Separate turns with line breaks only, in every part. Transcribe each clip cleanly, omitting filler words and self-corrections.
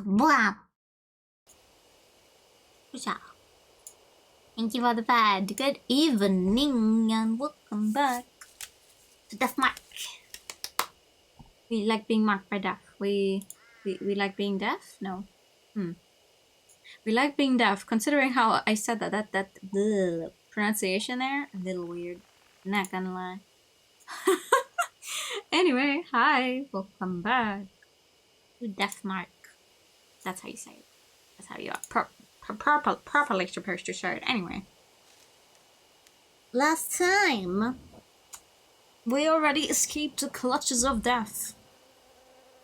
Wow. Thank you for the pad. Good evening and welcome back to Death Mark. We like being marked by death. We like being deaf? No. We like being deaf. Considering how I said that the pronunciation there, a little weird. Not gonna lie. Anyway, hi, welcome back to Death Mark. That's how you say it. That's how you are properly supposed to say it. Anyway, last time we already escaped the clutches of death.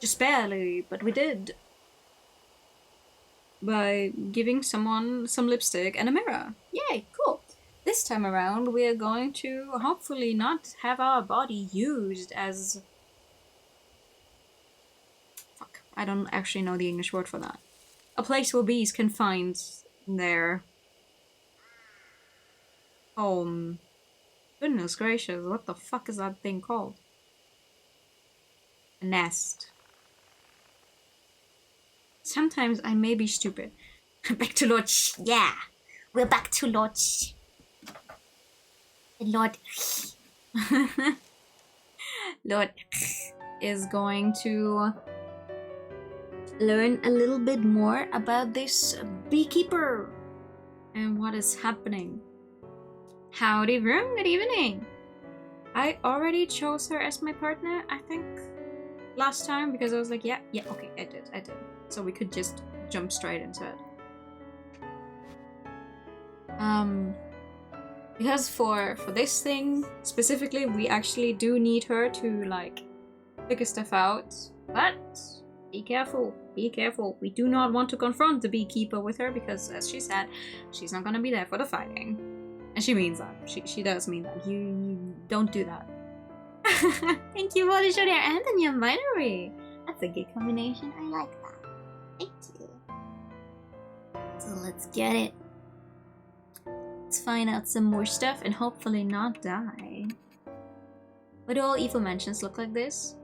Just barely, but we did. By giving someone some lipstick and a mirror. Yay, cool. This time around, we are going to hopefully not have our body used as... Fuck, I don't actually know the English word for that. A place where bees can find their home. Goodness gracious, what the fuck is that thing called? A nest. Sometimes I may be stupid. Back to Lord yeah, we're back to Lord Lord Lord is going to learn a little bit more about this beekeeper and what is happening. Howdy room, good evening. I already chose her as my partner, I think, last time, because I was like, yeah, okay, I did. So we could just jump straight into it. Because for this thing specifically, we actually do need her to like figure stuff out. But be careful, be careful. We do not want to confront the beekeeper with her because, as she said, she's not gonna be there for the fighting. And she means that. She does mean that. You don't do that. Thank you for the show there and the new binary. That's a good combination. I like that. Thank you. So let's get it. Let's find out some more stuff and hopefully not die. Why do all evil mansions look like this?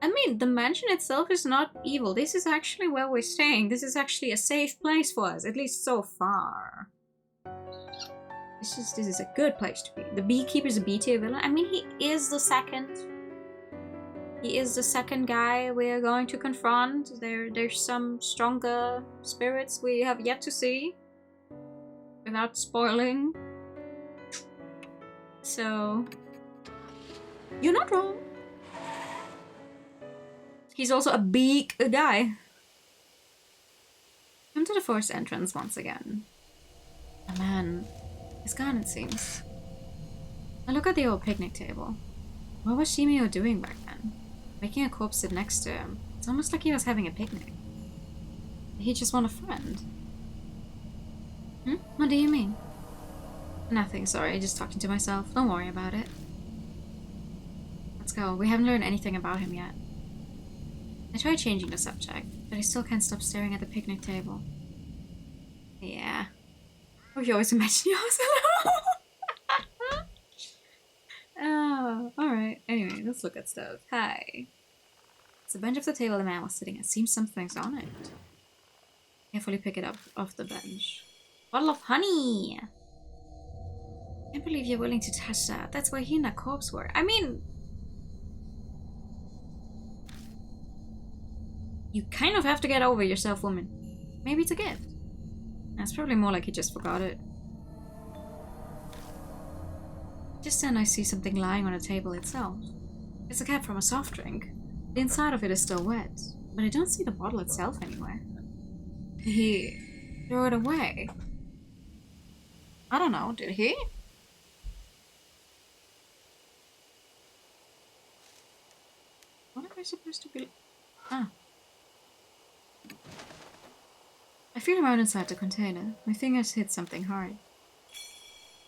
I mean, the mansion itself is not evil. This is actually where we're staying. This is actually a safe place for us, at least so far. This is a good place to be. The beekeeper's a B-tier villain. I mean, he is the second. He is the second guy we are going to confront. There's some stronger spirits we have yet to see. Without spoiling. So... You're not wrong. He's also a big guy. Come to the forest entrance once again. Oh man. It's gone, it seems. Now look at the old picnic table. What was Shimio doing back then? Making a corpse sit next to him. It's almost like he was having a picnic. He just want a friend. What do you mean? Nothing, sorry, just talking to myself. Don't worry about it. Let's go. We haven't learned anything about him yet. I tried changing the subject, but I still can't stop staring at the picnic table. Yeah. Oh, you always imagine yourself. Oh, alright. Anyway, let's look at stuff. Hi. It's a bench off the table the man was sitting at. Seems something's on it. Carefully pick it up off the bench. Bottle of honey! I can't believe you're willing to touch that. That's where he and that corpse were. I mean... You kind of have to get over yourself, woman. Maybe it's a gift. That's probably more like he just forgot it. Just then I see something lying on the table itself. It's a cap from a soft drink. The inside of it is still wet, but I don't see the bottle itself anywhere. He threw it away. I don't know, did he? What am I supposed to be... Ah. I feel around inside the container. My fingers hit something hard.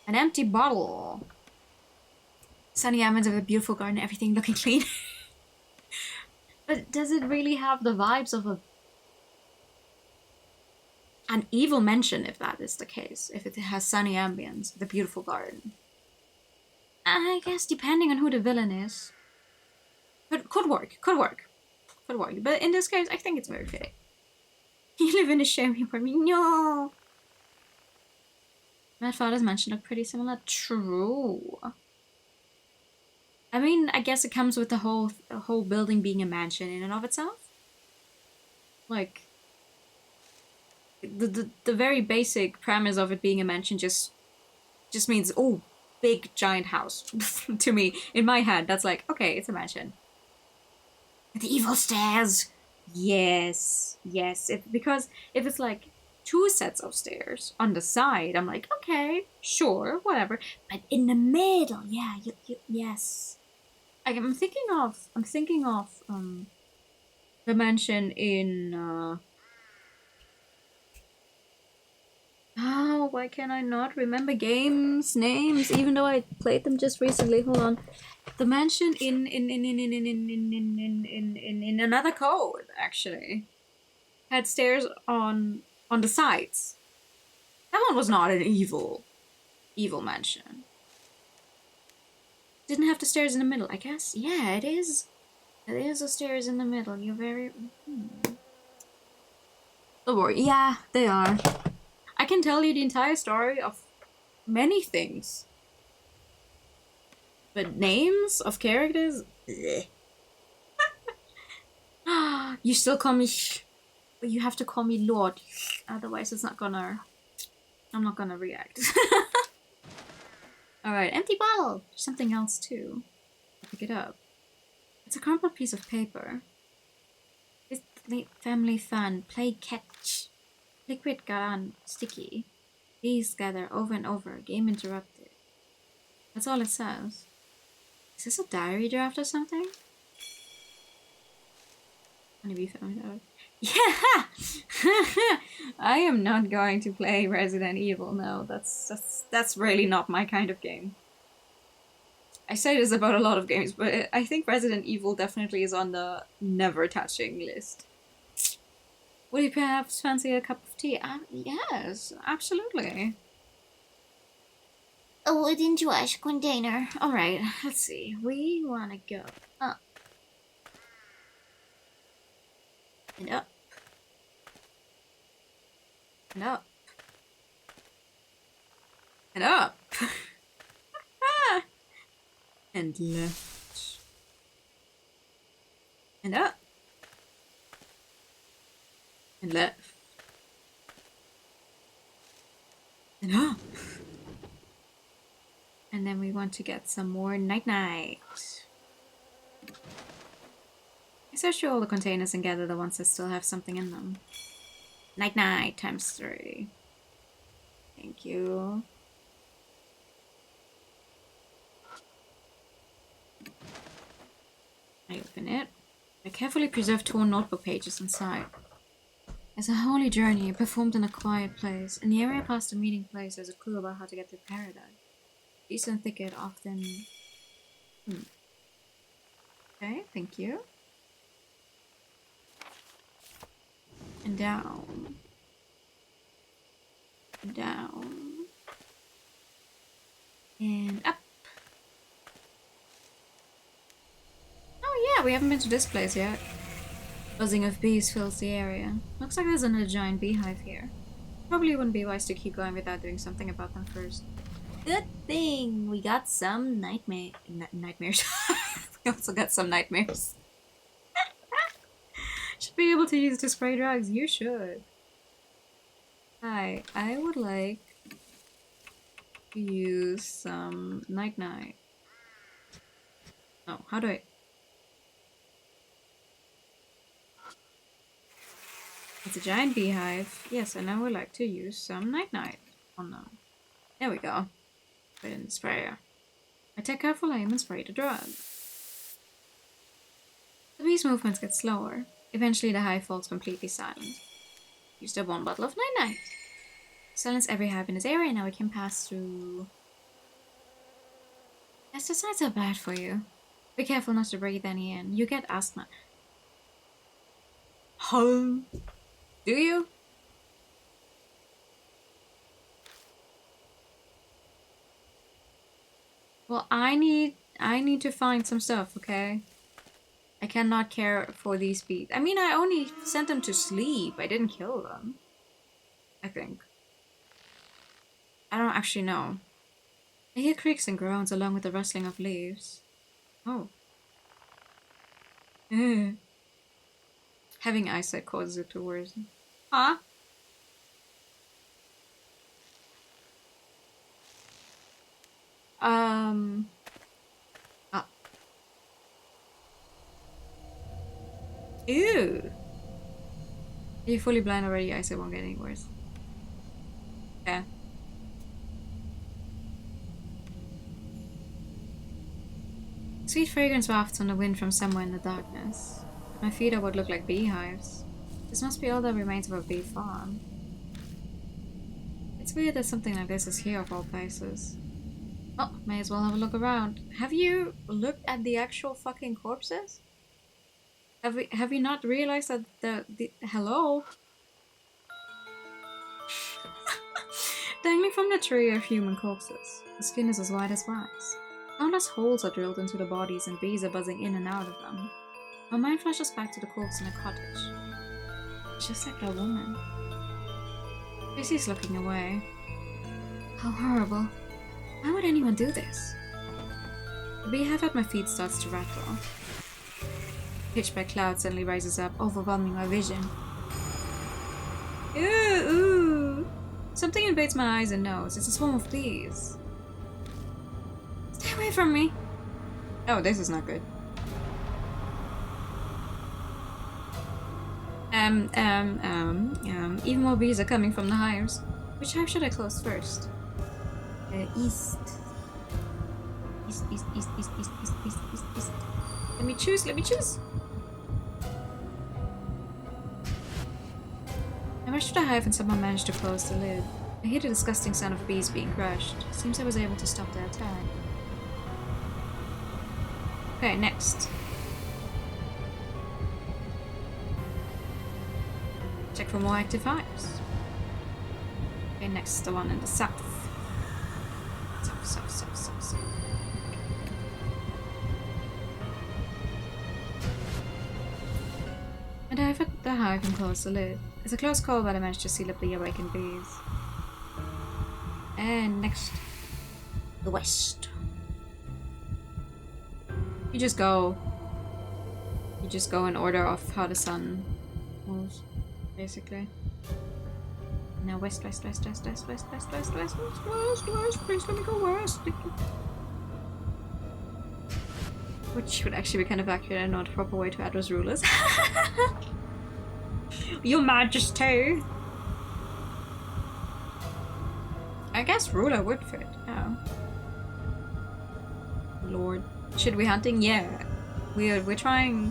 An empty bottle. Sunny almonds of a beautiful garden, everything looking clean. But does it really have the vibes of an evil mansion, if that is the case? If it has sunny ambience, the beautiful garden. I guess depending on who the villain is. But could work. But in this case, I think it's very fitting. You live in a sharing apartment. No. My father's mansion looked pretty similar. True. I mean, I guess it comes with the whole building being a mansion in and of itself. Like, the very basic premise of it being a mansion just means, oh, big giant house. To me, in my head, that's like, okay, it's a mansion. The evil stairs. Yes, yes. Because if it's like 2 sets of stairs on the side, I'm like, okay, sure, whatever. But in the middle, yeah, yes. I'm thinking of the mansion in oh, why can I not remember games names even though I played them just recently? Hold on. The mansion in another code actually had stairs on the sides. That one was not an evil mansion. Didn't have the stairs in the middle, I guess. Yeah, it is. It is the stairs in the middle. You're very. Don't worry. Yeah, they are. I can tell you the entire story of many things. But names of characters? You still call me but you have to call me Lord. Otherwise it's not gonna... I'm not gonna react. Alright, empty bottle! There's something else too. I'll pick it up. It's a crumpled piece of paper. It's family fun. Play catch. Liquid got on sticky. Bees gather over and over. Game interrupted. That's all it says. Is this a diary draft or something? Honeybee family dog. Yeah! I am not going to play Resident Evil. No, that's really not my kind of game. I say this about a lot of games, but I think Resident Evil definitely is on the never touching list. Would you perhaps fancy a cup of tea? Yes, absolutely. A wooden trash container. Alright, let's see. We wanna go up. And up. And up. And up. And left. And up. And left. And up. And then we want to get some more night-night. I search through all the containers and gather the ones that still have something in them. Night-night times 3. Thank you. I open it. I carefully preserve torn notebook pages inside. It's a holy journey performed in a quiet place. In the area past the meeting place, there's a clue about how to get to paradise. Decent thicket often... Okay, thank you. And down. And down. And up. Oh yeah, we haven't been to this place yet. Buzzing of bees fills the area. Looks like there's another giant beehive here. Probably wouldn't be wise to keep going without doing something about them first. Good thing we got some nightmares. We also got some nightmares. Should be able to use to spray drugs. You should. Hi, I would like to use some night-night. Oh, how do I... It's a giant beehive. Yes, and I would like to use some night-night. Oh no. There we go. Put it in the sprayer. I take careful aim and spray the drug. The bee's movements get slower. Eventually the hive falls completely silent. Used up 1 bottle of night-night. Silence every hive in this area, now we can pass through. Pesticides are bad for you. Be careful not to breathe any in. You get asthma. Oh. Do you? Well, I need to find some stuff, okay? I cannot care for these bees. I mean, I only sent them to sleep. I didn't kill them. I think. I don't actually know. I hear creaks and groans along with the rustling of leaves. Oh. Having eyesight causes it to worsen. Huh? Ew. Are you fully blind already? Eyesight won't get any worse. Yeah. Sweet fragrance wafts on the wind from somewhere in the darkness. My feet are what look like beehives. This must be all that remains of a bee farm. It's weird that something like this is here of all places. Oh, may as well have a look around. Have you looked at the actual fucking corpses? Have we not realized that the hello? Dangling from the tree are human corpses. The skin is as white as wax. Countless holes are drilled into the bodies and bees are buzzing in and out of them. My mind flashes back to the corpse in a cottage. Just like that woman. Tracy's looking away. How horrible. Why would anyone do this? The beehive at my feet starts to rattle. Pitch black cloud suddenly rises up, overwhelming my vision. Ooh! Something invades my eyes and nose. It's a swarm of bees. Stay away from me! Oh, this is not good. Even more bees are coming from the hives. Which hive should I close first? East. East. Let me choose. I rushed to the hive and somehow managed to close the lid. I hear the disgusting sound of bees being crushed. Seems I was able to stop their attack. Okay, next. Check for more active hives. Okay, next, the one in the south. South. I dive at the hive and close the lid. It's a close call, but I managed to seal up the awakened bees. And next, the west. You just go in order of how the sun moves, basically. Now west, please let me go west. Which would actually be kind of accurate and not a proper way to address rulers. Your Majesty! I guess ruler would fit, oh. Lord. Should we hunting? Yeah. We're trying.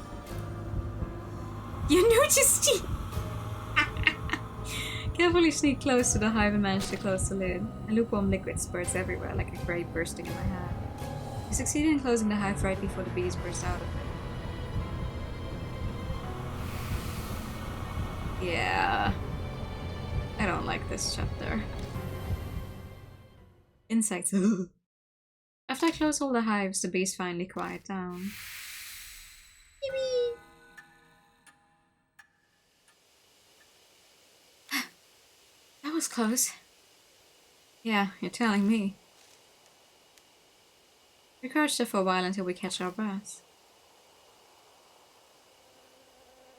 Your Majesty! Carefully sneak close to the hive and manage to close the lid. A lukewarm liquid spurts everywhere like a grape bursting in my hand. I succeeded in closing the hive right before the bees burst out of it. Yeah. I don't like this chapter. Insects. After I close all the hives, the bees finally quiet down. That was close. Yeah, you're telling me. We crouch there for a while until we catch our breaths.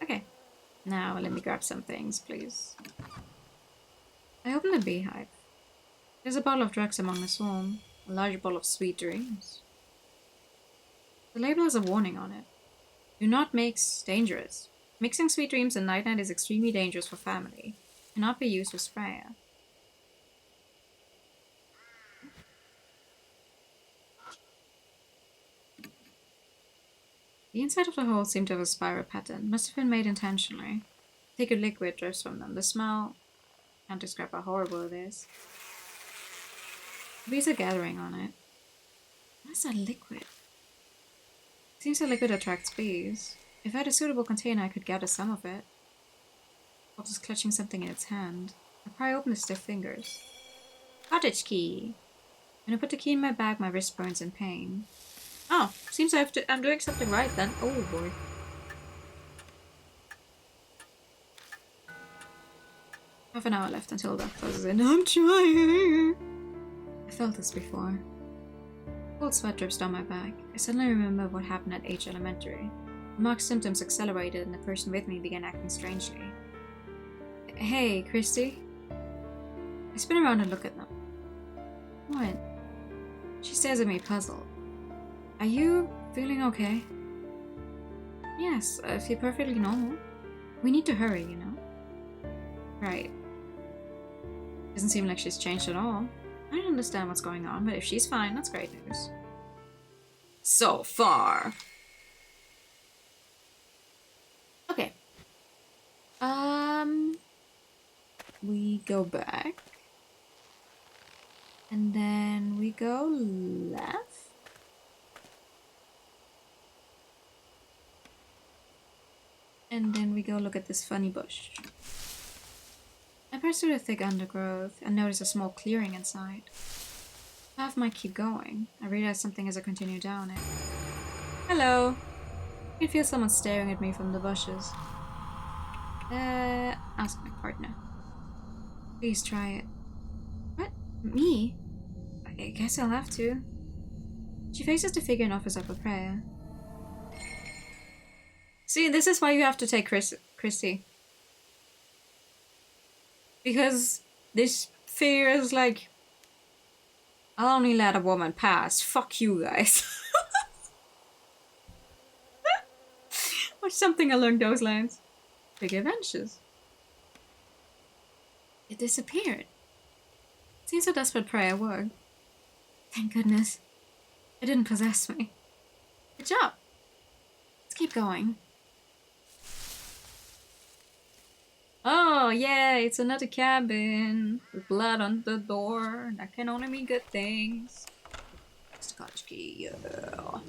Okay. Now let me grab some things, please. I open the beehive. There's a bottle of drugs among the swarm. A large bottle of sweet dreams. The label has a warning on it. Do not mix. Dangerous. Mixing sweet dreams and night-night is extremely dangerous for family. Cannot be used with sprayer. The inside of the hole seemed to have a spiral pattern. Must have been made intentionally. Thick liquid drips from them. The smell... Can't describe how horrible it is. Bees are gathering on it. What is that liquid? Seems the liquid attracts bees. If I had a suitable container, I could gather some of it. Bob is clutching something in its hand. I pry open the stiff fingers. Cottage key. When I put the key in my bag, my wrist burns in pain. Oh, seems I'm doing something right then. Oh boy. Half an hour left until that closes in. I'm trying! I felt this before. Cold sweat drips down my back. I suddenly remember what happened at H Elementary. Mark's symptoms accelerated and the person with me began acting strangely. Hey, Christy? I spin around and look at them. What? She stares at me, puzzled. Are you feeling okay? Yes, I feel perfectly normal. We need to hurry, you know? Right. Doesn't seem like she's changed at all. I don't understand what's going on, but if she's fine, that's great news. So far. Okay. We go back. And then we go left. And then we go look at this funny bush. I pass through the thick undergrowth and notice a small clearing inside. Path might keep going. I realize something as I continue down it. Hello! I can feel someone staring at me from the bushes. Ask my partner. Please try it. What? Me? I guess I'll have to. She faces the figure and offers up a prayer. See, this is why you have to take Christy. Because this figure is like, I'll only let a woman pass. Fuck you guys. Or something along those lines. Big adventures. It disappeared. Seems a desperate prayer worked. Thank goodness. It didn't possess me. Good job. Let's keep going. Oh, yeah, it's another cabin. With blood on the door. That can only mean good things. Scotch key, yeah.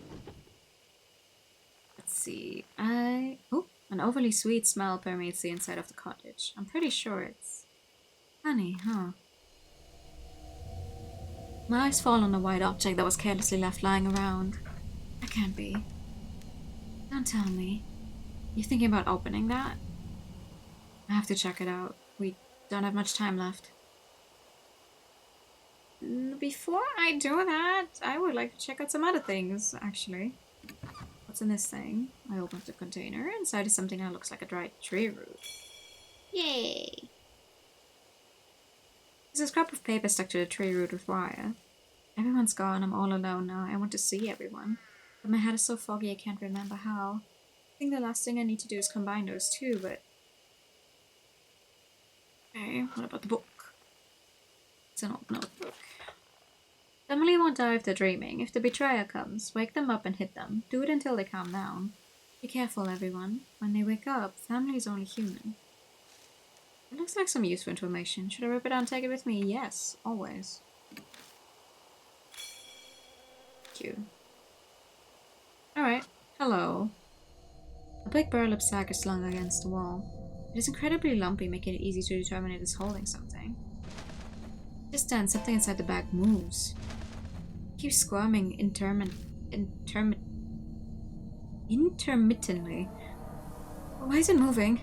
Let's see. Oh, an overly sweet smell permeates the inside of the cottage. I'm pretty sure it's honey, huh? My eyes fall on a white object that was carelessly left lying around. That can't be. Don't tell me. You thinking about opening that? I have to check it out. We don't have much time left. Before I do that, I would like to check out some other things, actually. What's in this thing? I open up the container. Inside is something that looks like a dried tree root. Yay! There's a scrap of paper stuck to the tree root with wire. Everyone's gone. I'm all alone now. I want to see everyone. But my head is so foggy I can't remember how. I think the last thing I need to do is combine those two, but... Okay, what about the book? It's an old notebook. Family won't die if they're dreaming. If the betrayer comes, wake them up and hit them. Do it until they calm down. Be careful, everyone. When they wake up, family is only human. It looks like some useful information. Should I rip it out and take it with me? Yes, always. Cute. Alright, hello. A big burlap sack is slung against the wall. It is incredibly lumpy, making it easy to determine it is holding something. Just then, something inside the bag moves. It keeps squirming intermittently. Why is it moving?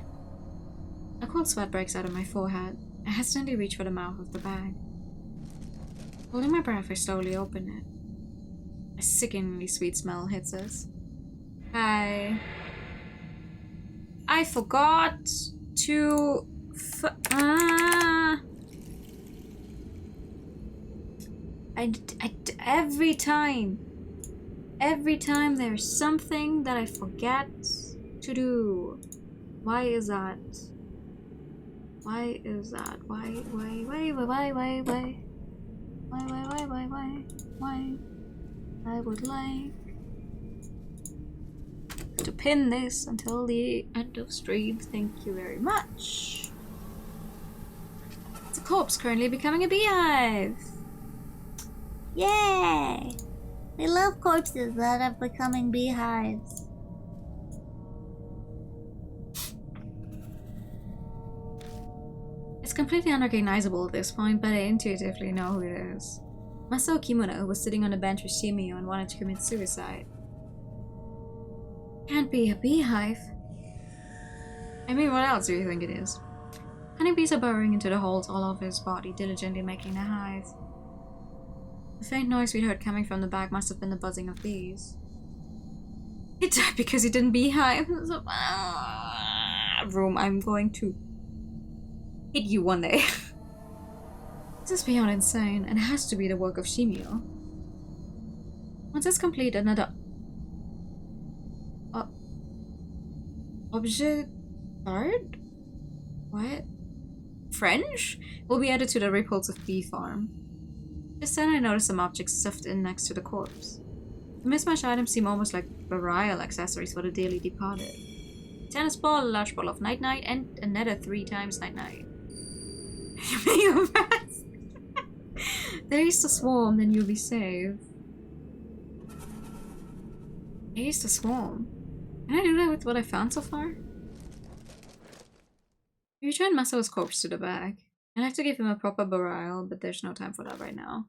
A cold sweat breaks out of my forehead. I hesitantly reach for the mouth of the bag. Holding my breath, I slowly open it. A sickeningly sweet smell hits us. Hi. I forgot to... Every time there's something that I forget to do. Why is that? Why is that? Why? I would like to pin this until the end of stream. Thank you very much. It's a corpse currently becoming a beehive. Yay! We love corpses that are becoming beehives. It's completely unrecognizable at this point, but I intuitively know who it is. Masao Kimono was sitting on a bench with Shimio and wanted to commit suicide. Can't be a beehive. I mean, what else do you think it is? Honeybees are burrowing into the holes all over his body, diligently making their hive. The faint noise we'd heard coming from the back must have been the buzzing of bees. He died because he didn't beehive. Room, I'm going to hit you one day. This is beyond insane, and it has to be the work of Shimio. Once it's complete, another object card? What? French? Will be added to the repulsive bee farm. Just then I noticed some objects stuffed in next to the corpse. The mismatched items seem almost like burial accessories for the dearly departed. A tennis ball, a large ball of night-night, and another 3 times night-night. There is the swarm, then you'll be safe. There is the swarm. Can I do that with what I found so far? We try and muscle his corpse to the back. I'd like to give him a proper burial, but there's no time for that right now.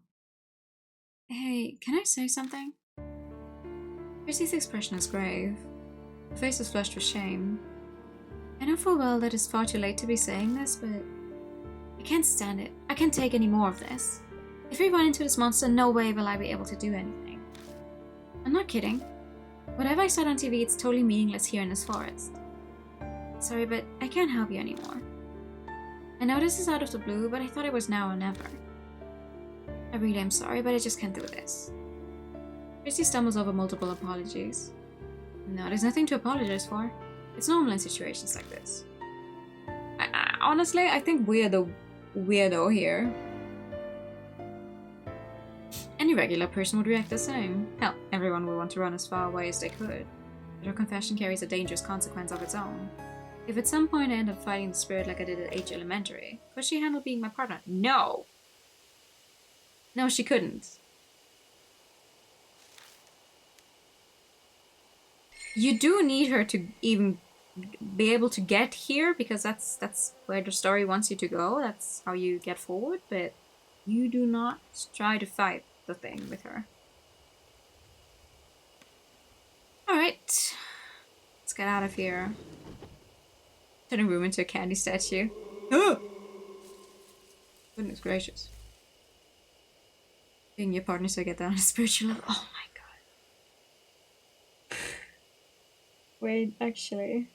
Hey, can I say something? Chrissy's expression is grave. Her face is flushed with shame. I know full well that it's far too late to be saying this, but I can't stand it. I can't take any more of this. If we run into this monster, no way will I be able to do anything. I'm not kidding. Whatever I said on TV, it's totally meaningless here in this forest. Sorry, but I can't help you anymore. I know this is out of the blue, but I thought it was now or never. I really am sorry, but I just can't do this. Christy stumbles over multiple apologies. No, there's nothing to apologize for. It's normal in situations like this. Honestly, I think we're the weirdo here. Any regular person would react the same. Hell, everyone would want to run as far away as they could. But her confession carries a dangerous consequence of its own. If at some point I end up fighting the spirit like I did at H Elementary, could she handle being my partner? No! No, she couldn't. You do need her to even be able to get here, because that's where the story wants you to go. That's how you get forward, but you do not try to fight the thing with her. Alright. Let's get out of here. Turn a room into a candy statue. Oh! Goodness gracious. Being your partner so I get down on a spiritual level. Oh my god. Wait, actually.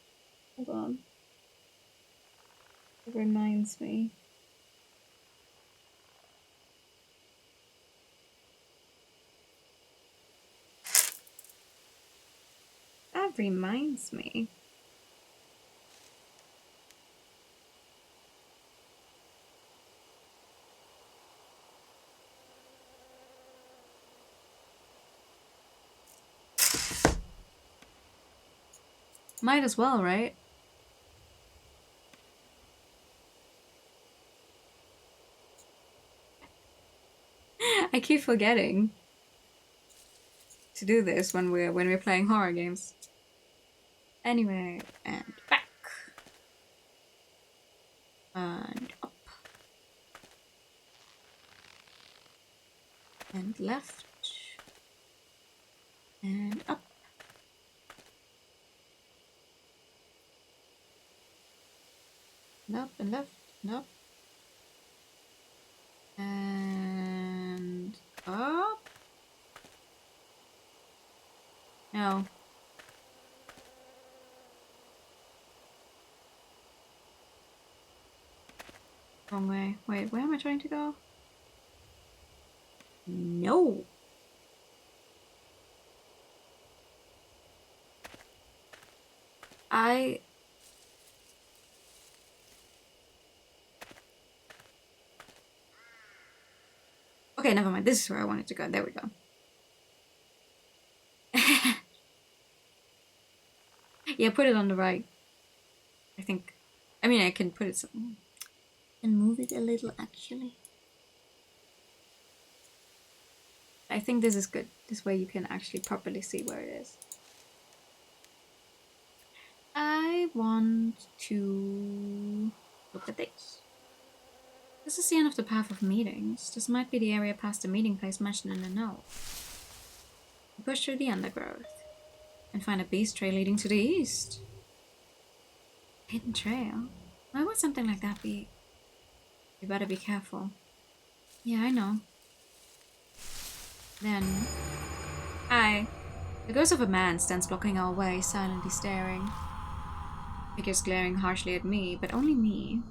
Hold on. It reminds me. That reminds me. Might as well, right? I keep forgetting to do this when we're playing horror games. Anyway, and back. And up. And left. And up. And up and left and up. And up. No. Wrong way. Wait, where am I trying to go? No. Okay, never mind. This is where I wanted to go. There we go. Yeah, put it on the right. I think. I mean, I can put it somewhere. And move it a little, actually. I think this is good. This way you can actually properly see where it is. I want to look at this. This is the end of the path of meetings. This might be the area past the meeting place mentioned in the note. We push through the undergrowth and find a beast trail leading to the east. Hidden trail. Why would something like that be? You better be careful. Yeah, I know. Then... Hi. The ghost of a man stands blocking our way, silently staring. Figures glaring harshly at me, but only me.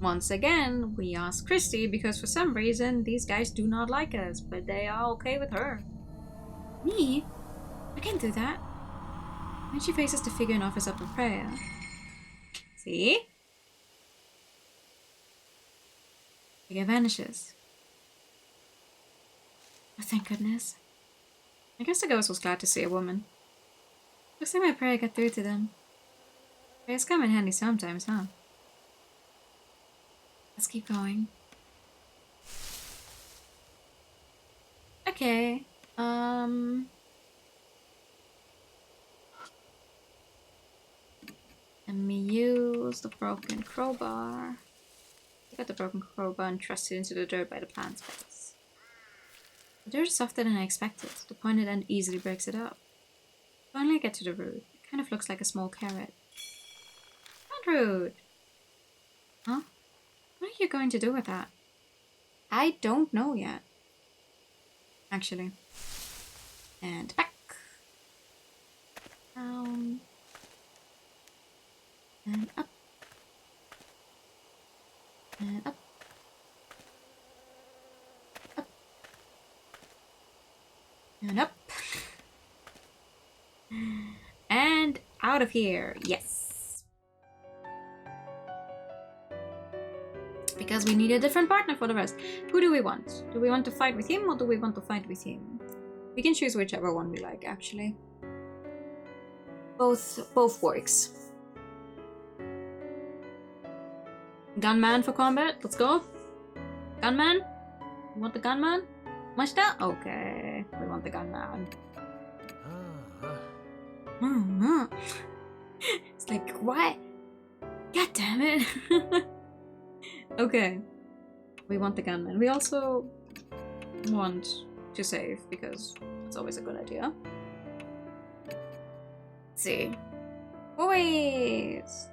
Once again, we ask Christy because for some reason these guys do not like us, but they are okay with her. Me? I can't do that. When she faces the figure and offers up a prayer. See? Figure vanishes. Oh, thank goodness. I guess the ghost was glad to see a woman. Looks like my prayer got through to them. Prayers come in handy sometimes, huh? Let's keep going. Okay. Let me use the broken crowbar. I got the broken crowbar and thrust it into the dirt by the plant space. The dirt is softer than I expected. The pointed end easily breaks it up. Finally I get to the root. It kind of looks like a small carrot. Plant root! Huh? What are you going to do with that? I don't know yet. Actually. And back. Down. And up. And up. Up. And up. And out of here. Yes. Because we need a different partner for the rest. Who do we want? Do we want to fight with him or do we want to fight with him? We can choose whichever one we like, actually. Both works. Gunman for combat. Let's go. Gunman? You want the gunman? Mashta? Okay. We want the gunman. It's like, what? God damn it. Okay. We want the gunman. We also want to save because it's always a good idea. Let's see. Waste.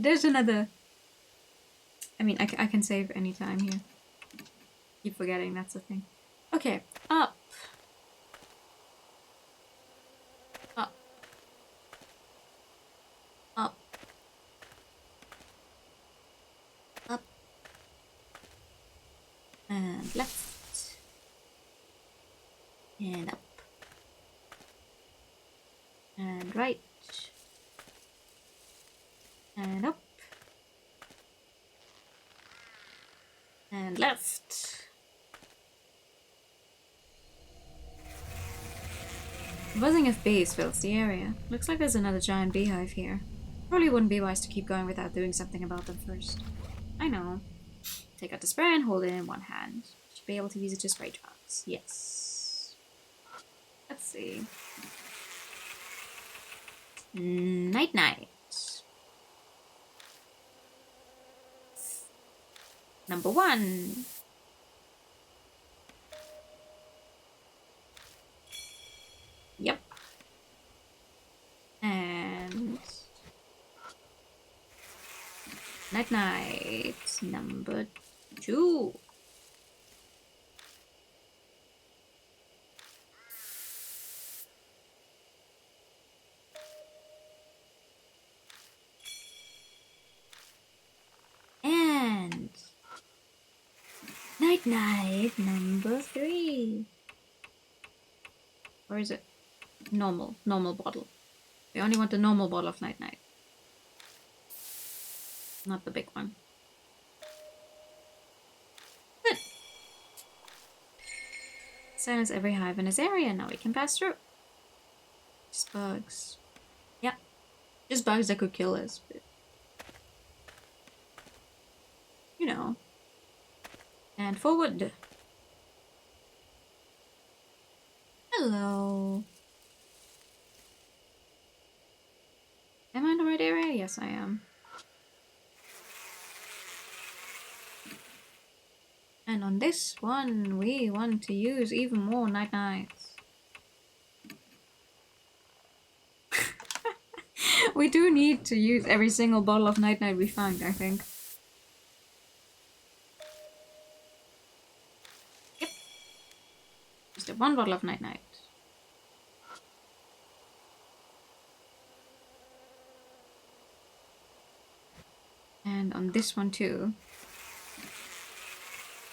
There's another. I mean, I can save anytime here. Keep forgetting, that's the thing. Okay, up. Up. Up. Up. And left. And up. And right. And up. And left. The buzzing of bees fills the area. Looks like there's another giant beehive here. Probably wouldn't be wise to keep going without doing something about them first. I know. Take out the spray and hold it in one hand. Should be able to use it to spray drugs. Yes. Let's see. Night night. Number 1. Yep. And night night. Number 2. And night night number 3. Or is it normal bottle? We only want the normal bottle of night night, not the big one. Good. Silence every hive in this area. Now we can pass through. Just bugs. Yeah, just bugs that could kill us, but you know. And forward. Hello. Am I in the right area? Yes, I am. And on this one, we want to use even more night-nights. We do need to use every single bottle of night-night we find, I think. Yep. Just one bottle of night-night. And on this one too.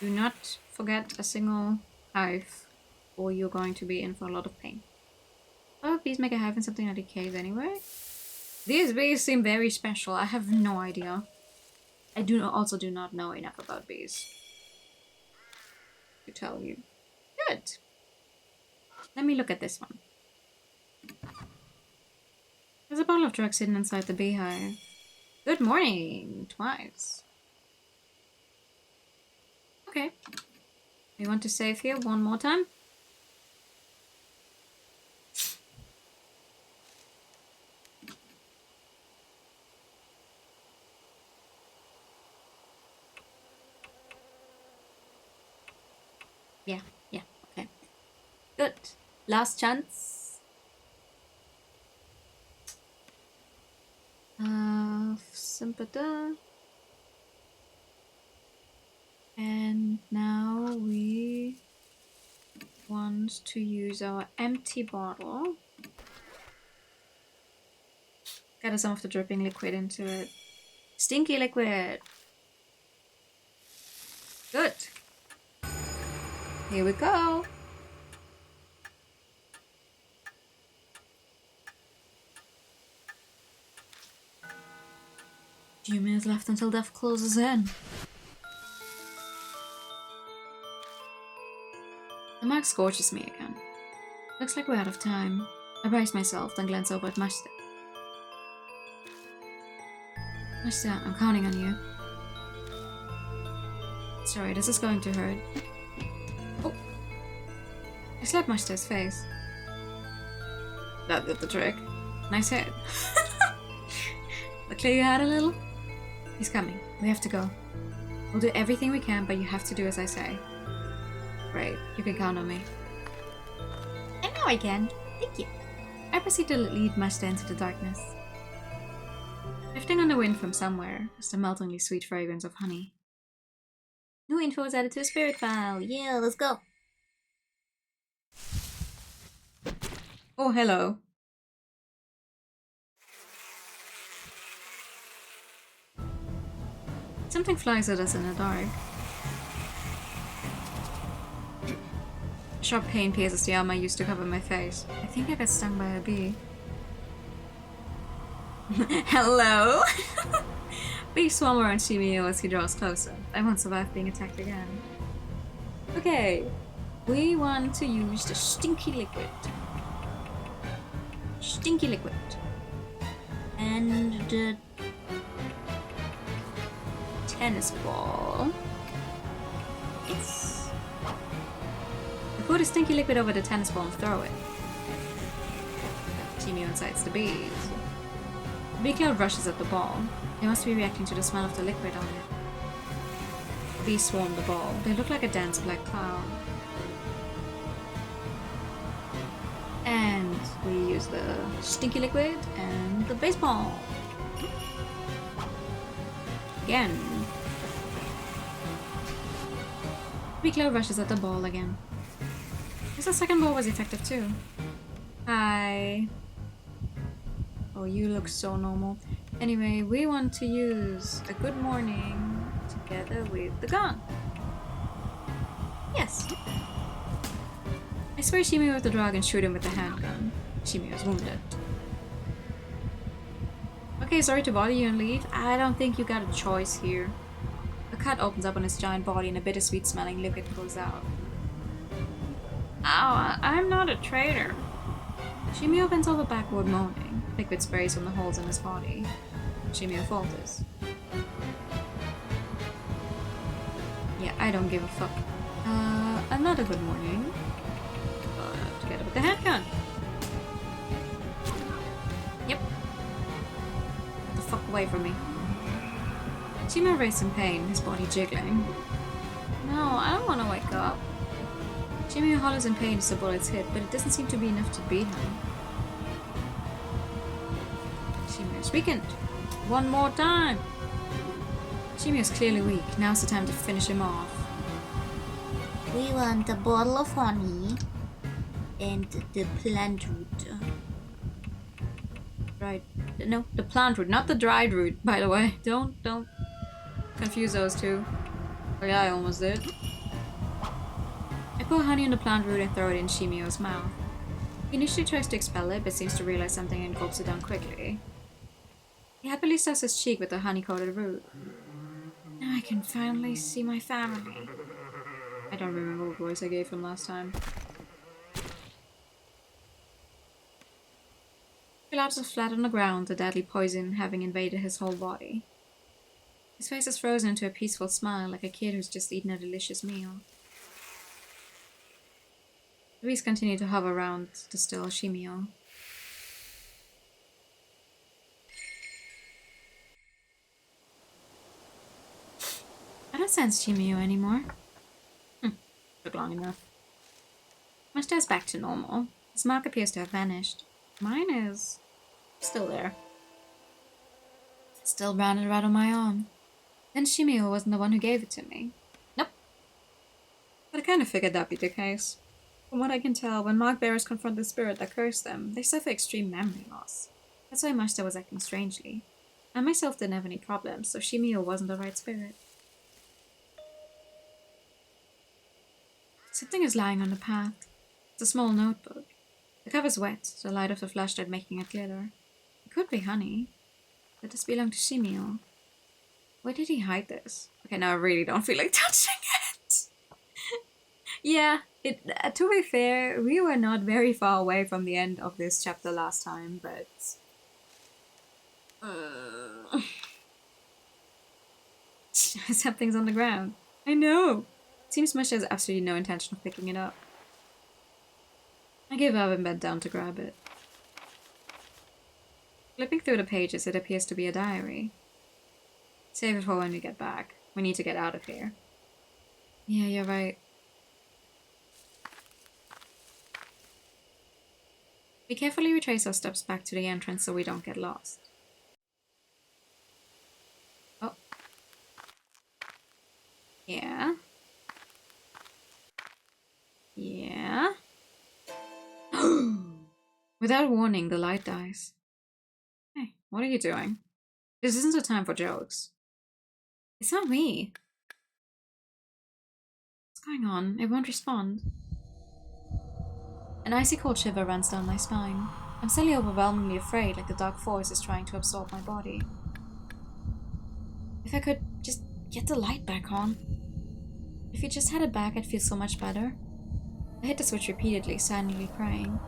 Do not forget a single hive, or you're going to be in for a lot of pain. Oh, bees make a hive in something that decays anyway. These bees seem very special. I have no idea. I also do not know enough about bees to tell you. Good. Let me look at this one. There's a bottle of drugs hidden inside the beehive. Good morning, twice. Okay. We want to save here one more time. Yeah, okay. Good. Last chance. Sympathy. And now we want to use our empty bottle. Gather some of the dripping liquid into it. Stinky liquid. Good. Here we go. Few minutes left until death closes in. The mark scorches me again. Looks like we're out of time. I brace myself, then glance over at Mashta. Mashta, I'm counting on you. Sorry, this is going to hurt. Oh! I slapped Mashta's face. That did the trick. Nice hit. But clear you out a little? He's coming. We have to go. We'll do everything we can, but you have to do as I say. Great. You can count on me. I know I can. Thank you. I proceed to lead Mashta into the darkness. Drifting on the wind from somewhere is the meltingly sweet fragrance of honey. New info is added to the spirit file. Yeah, let's go. Oh, hello. Something flies at us in the dark. A sharp pain pierces the arm I used to cover my face. I think I got stung by a bee. Hello? Bees swarm around Shimio as he draws closer. I won't survive being attacked again. Okay. We want to use the stinky liquid. Stinky liquid. And the tennis ball. Yes. We pour the stinky liquid over the tennis ball and throw it. Shimio incites the bees. The bee cloud rushes at the ball. They must be reacting to the smell of the liquid on it. The bees swarm the ball. They look like a dense black cloud. And we use the stinky liquid and the baseball. Again. The bee cloud rushes at the ball again. I guess the second ball was effective too. Hi. Oh, you look so normal. Anyway, we want to use a good morning together with the gun. Yes. I spray Shimio with the drug and shoot him with the handgun. Shimio is wounded. Okay, sorry to bother you and leave. I don't think you got a choice here. A cut opens up on his giant body and a bittersweet smelling liquid pulls out. Ow, I'm not a traitor. Shimio bends over backward moaning. Liquid sprays from the holes in his body. Shimio falters. Yeah, I don't give a fuck. Another good morning. Together with the handgun. Yep. Get the fuck away from me. Shimio raised in pain, his body jiggling. No, I Shimio hollers in pain as the bullets hit, but it doesn't seem to be enough to beat him. Shimio's weakened. One more time! Shimio's clearly weak. Now's the time to finish him off.
We want a bottle of honey and the plant root.
Right. No, the plant root, not the dried root, by the way. Don't confuse those two. Oh yeah, I almost did. I pour honey on the plant root and throw it in Shimio's mouth. He initially tries to expel it, but seems to realize something and gulps it down quickly. He happily stuffs his cheek with the honey-coated root. Now I can finally see my family. I don't remember what voice I gave him last time. He collapses flat on the ground, the deadly poison having invaded his whole body. His face is frozen into a peaceful smile, like a kid who's just eaten a delicious meal. The bees continue to hover around the still Shimio. I don't sense Shimio anymore. Took long enough. My stare's back to normal. His mark appears to have vanished. Mine is still there. Still branded right on my arm. Then Shimio wasn't the one who gave it to me. Nope. But I kind of figured that'd be the case. From what I can tell, when mark bearers confront the spirit that cursed them, they suffer extreme memory loss. That's why Mashita was acting strangely. I myself didn't have any problems, so Shimio wasn't the right spirit. Something is lying on the path. It's a small notebook. The cover's wet, the light of the flashlight making it glitter. It could be honey. But this belonged to Shimio. Where did he hide this? Okay, now I really don't feel like touching it. Yeah, to be fair, we were not very far away from the end of this chapter last time, but... Something's on the ground. I know! Seems Mashita has absolutely no intention of picking it up. I give up and bent down to grab it. Flipping through the pages, it appears to be a diary. Save it for when we get back. We need to get out of here. Yeah, you're right. We carefully retrace our steps back to the entrance so we don't get lost. Oh. Yeah. Yeah. Without warning, the light dies. Hey, what are you doing? This isn't a time for jokes. It's not me. What's going on? It won't respond. An icy cold shiver runs down my spine. I'm suddenly overwhelmingly afraid, like the dark force is trying to absorb my body. If I could just get the light back on. If you just had it back, I'd feel so much better. I hit the switch repeatedly, silently praying.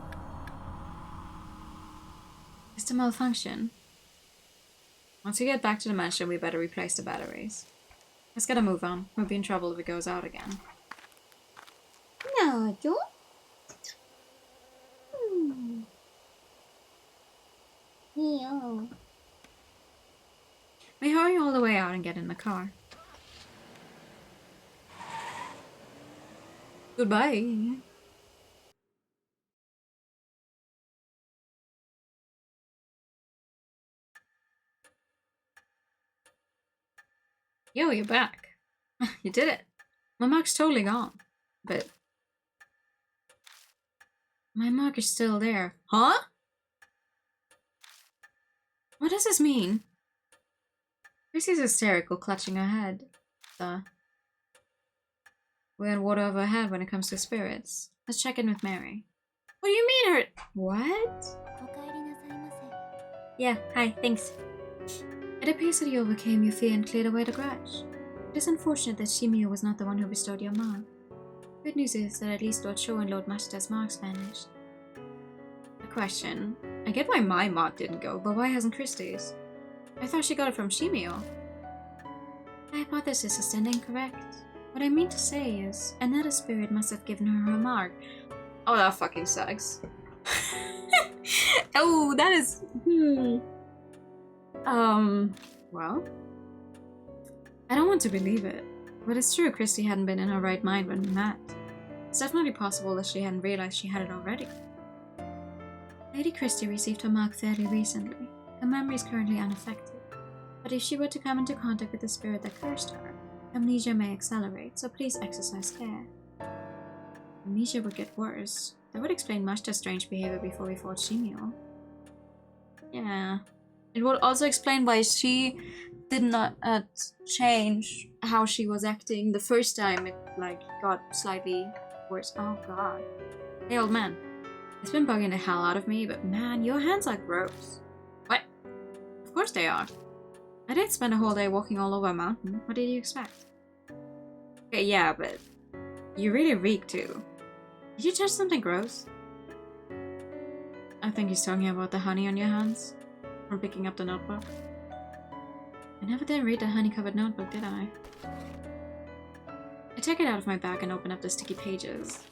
It's a malfunction. Once we get back to the mansion, we better replace the batteries. Let's get a move on. We'll be in trouble if it goes out again.
No, don't. Yeah.
We hurry all the way out and get in the car. Goodbye. Yo, you're back. You did it. My mark's totally gone. But... my mark is still there. Huh? What does this mean? Chrissy's hysterical, clutching her head. We're in water over her head when it comes to spirits. Let's check in with Mary. What do you mean her? What? Yeah, hi, thanks. It appears that you overcame your fear and cleared away the grudge. It is unfortunate that Shimio was not the one who bestowed your mark. Good news is that at least Lord Sho and Lord Mashita's marks vanished. A question. I get why my mark didn't go, but why hasn't Christie's? I thought she got it from Shimio. My hypothesis is then incorrect. What I mean to say is, another spirit must have given her her mark. Oh, that fucking sucks. Oh, that is... well... I don't want to believe it, but it's true Christy hadn't been in her right mind when we met. It's definitely possible that she hadn't realized she had it already. Lady Christie received her mark fairly recently. Her memory is currently unaffected. But if she were to come into contact with the spirit that cursed her, amnesia may accelerate, so please exercise care. Amnesia would get worse. That would explain much of strange behavior before we fought Shimio. Yeah. It would also explain why she did not change how she was acting the first time it got slightly worse. Oh god. Hey old man. It's been bugging the hell out of me, but man, your hands are gross. What? Of course they are. I did spend a whole day walking all over a mountain. What did you expect? Okay, yeah, but you really reek too. Did you touch something gross? I think he's talking about the honey on your hands. From picking up the notebook. I never did read the honey-covered notebook, did I? I take it out of my bag and open up the sticky pages.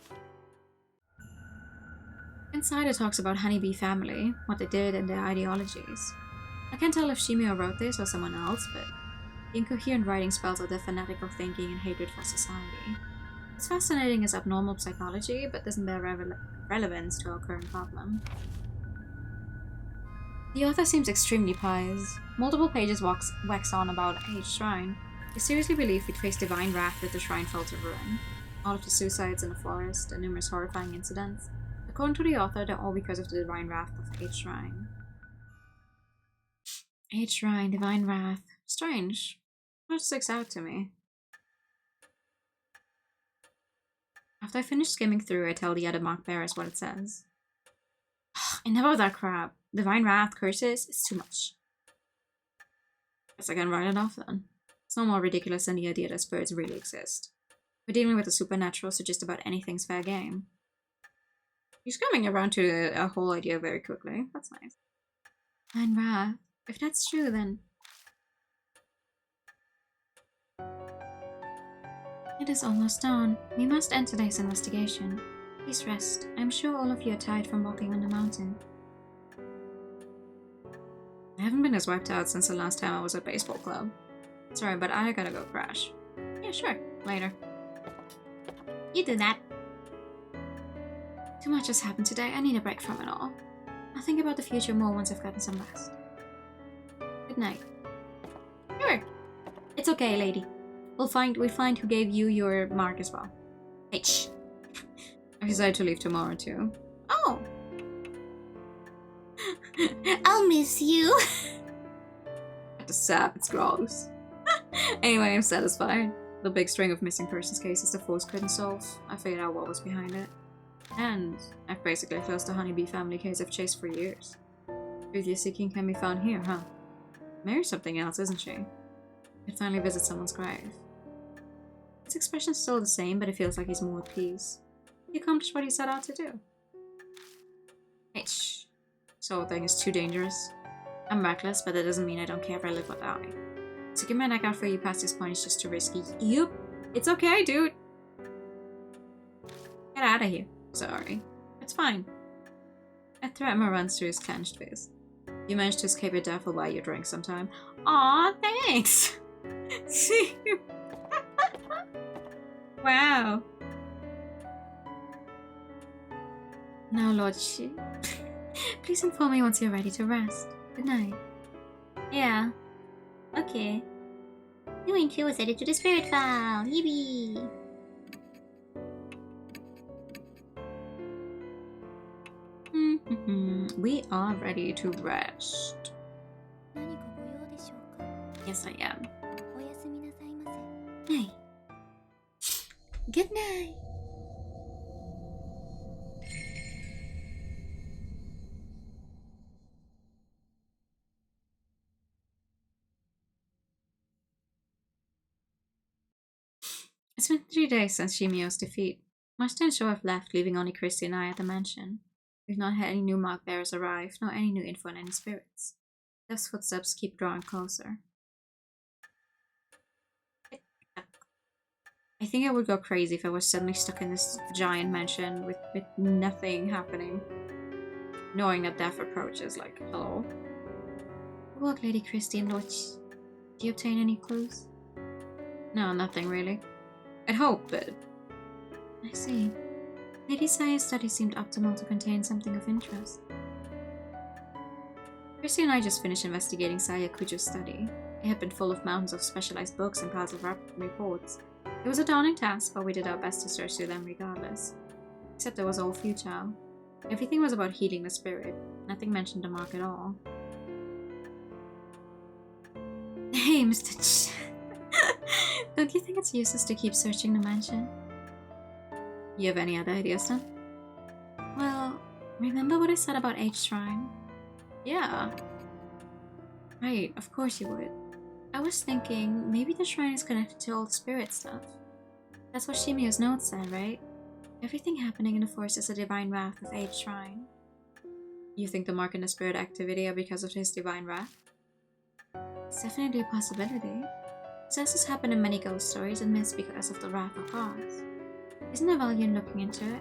Inside it talks about Honeybee family, what they did and their ideologies. I can't tell if Shimio wrote this or someone else, but the incoherent writing spells out their fanatical thinking and hatred for society. It's fascinating as abnormal psychology, but doesn't bear relevance to our current problem. The author seems extremely pious. Multiple pages wax on about H Shrine. They seriously believe we'd face divine wrath if the shrine fell to ruin. All of the suicides in the forest and numerous horrifying incidents. According to the author, they're all because of the divine wrath of H Shrine. H Shrine, divine wrath. Strange. What sticks out to me? After I finish skimming through, I tell the other mark bearers what it says. Enough of that crap. Divine wrath, curses, it's too much. Guess I can write it off then. It's no more ridiculous than the idea that spirits really exist. We're dealing with the supernatural, so just about anything's fair game. He's coming around to a whole idea very quickly. That's nice. Divine wrath. If that's true, then... It is almost dawn. We must end today's investigation. Please rest. I'm sure all of you are tired from walking on the mountain. I haven't been as wiped out since the last time I was at baseball club. Sorry, but I gotta go crash. Yeah, sure. Later.
You do that.
Too much has happened today. I need a break from it all. I'll think about the future more once I've gotten some rest. Good night. Sure. It's okay, lady. We'll find who gave you your mark as well. H. I decided to leave tomorrow too. Oh.
I'll miss you.
The sap, it's gross. Anyway, I'm satisfied. The big string of missing persons cases the force couldn't solve. I figured out what was behind it. And I've basically closed the Honeybee family case I've chased for years. Truth you're seeking can be found here, huh? Mary's something else, isn't she? Could finally visit someone's grave. His expression's still the same, but it feels like he's more at peace. He accomplished what he set out to do. H. This whole thing is too dangerous. I'm reckless, but that doesn't mean I don't care if I live or die. Sticking my neck out for you past this point is just too risky. Yup. It's okay, dude. Get out of here. Sorry. It's fine. A tremor runs through his clenched face. You managed to escape your death. I'll buy you a drink sometime. Aw, thanks! See? Wow. Now, Lord Shi, please inform me once you're ready to rest. Good night.
Yeah. Okay. New entry was added to the spirit file. Yippee!
We are ready to rest. Yes, I am. Night. Good night. It's been 3 days since Shimio's defeat. My show have left, leaving only Christy and I at the mansion. We've not had any new mark bearers arrive, nor any new info on any spirits. Death's footsteps keep drawing closer. I think I would go crazy if I was suddenly stuck in this giant mansion with nothing happening. Knowing that death approaches, like, hello? Good work, Lady Christy and Lord. Did you obtain any clues? No, nothing really. I'd hope, but... I see. Lady Saya's study seemed optimal to contain something of interest. Christy and I just finished investigating Saya Kujo's study. It had been full of mountains of specialized books and piles of reports. It was a daunting task, but we did our best to search through them regardless. Except it was all futile. Everything was about healing the spirit. Nothing mentioned the mark at all. Hey, Mr. Ch. Don't you think it's useless to keep searching the mansion? You have any other ideas then? Well, remember what I said about H Shrine? Yeah. Right, of course you would. I was thinking maybe the shrine is connected to old spirit stuff. That's what Shimio's notes said, right? Everything happening in the forest is a divine wrath of H Shrine. You think the mark and the spirit activity are because of his divine wrath? It's definitely a possibility. Disasters happen in many ghost stories and myths because of the wrath of gods. Isn't there value in looking into it?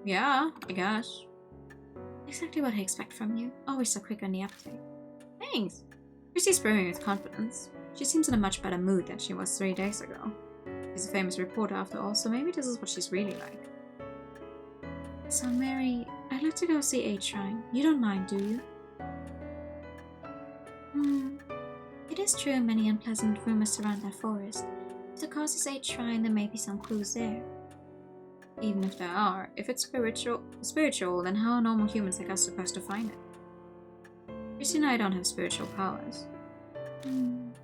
Yeah, I guess. Exactly what I expect from you. Always so quick on the uptake. Thanks! Christy's brimming with confidence. She seems in a much better mood than she was 3 days ago. She's a famous reporter after all, so maybe this is what she's really like. So Mary, I'd like to go see H Shrine. You don't mind, do you? It is true many unpleasant rumors surround that forest. If the cause is H Shrine, there may be some clues there. Even if there are, if it's spiritual, then how are normal humans like us supposed to find it? Christy and I don't have spiritual powers. In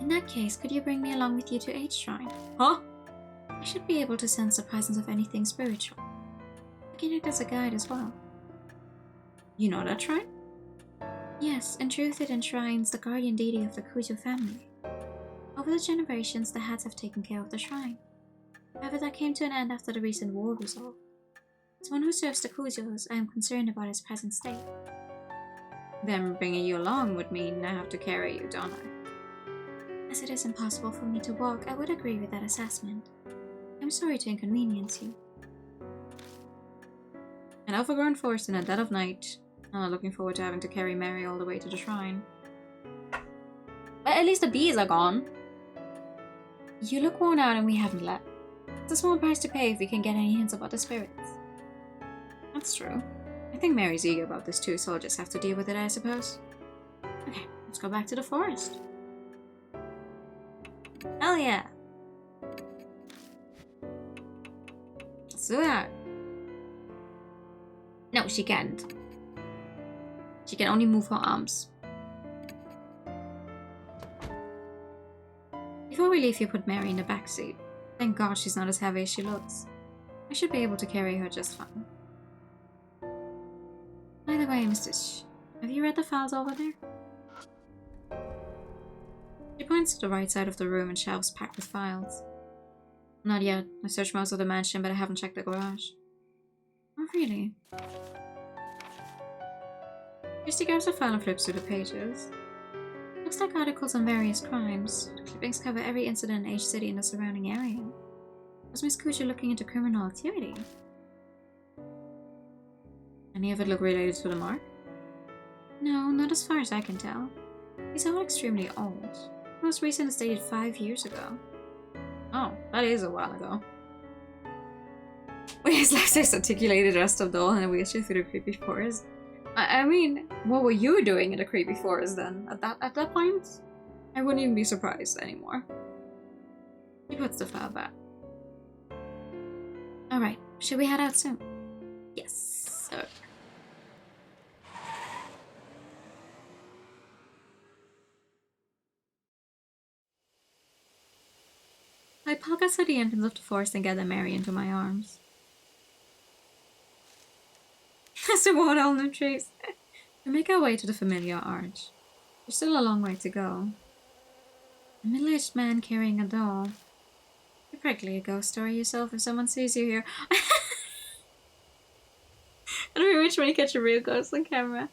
that case, could you bring me along with you to H Shrine? Huh? I should be able to sense the presence of anything spiritual. I can act as a guide as well. You know that shrine? Yes, in truth it enshrines the guardian deity of the Kujo family. Over the generations, the Hats have taken care of the shrine. However, that came to an end after the recent war resolved. As one who serves the Kujos, I am concerned about his present state. Then bringing you along would mean I have to carry you, don't I? As it is impossible for me to walk, I would agree with that assessment. I'm sorry to inconvenience you. An overgrown forest in the dead of night. I'm not looking forward to having to carry Mary all the way to the shrine. But at least the bees are gone. You look worn out and we haven't left. It's a small price to pay if we can get any hints about the spirits. That's true. I think Mary's eager about this too, so I'll just have to deal with it, I suppose. Okay, let's go back to the forest. Hell yeah! Let's do that. No, she can't. She can only move her arms. Before we leave, you put Mary in the back seat. Thank God she's not as heavy as she looks. I should be able to carry her just fine. By the way, Mr. Sh, have you read the files over there? She points to the right side of the room and shelves packed with files. Not yet. I searched most of the mansion, but I haven't checked the garage. Oh, really? Christy grabs a file and flips through the pages. Looks like articles on various crimes. The clippings cover every incident in H City and the surrounding area. Was Miss Kujo looking into criminal activity? Any of it look related to the mark? No, not as far as I can tell. These are all extremely old. The most recent is dated 5 years ago. Oh, that is a while ago. Wait, his left is articulated rest of doll and a wheelchair through the creepy forest. I mean, what were you doing in the creepy forest then? At that point? I wouldn't even be surprised anymore. He puts the file back. Alright, should we head out soon? Yes, sir. I park outside the entrance of the forest and gather Mary into my arms. As we walk down the trees, we make our way to the familiar arch. There's still a long way to go. A middle-aged man carrying a doll. You're practically a ghost story yourself if someone sees you here. I don't know which one you catch a real ghost on camera.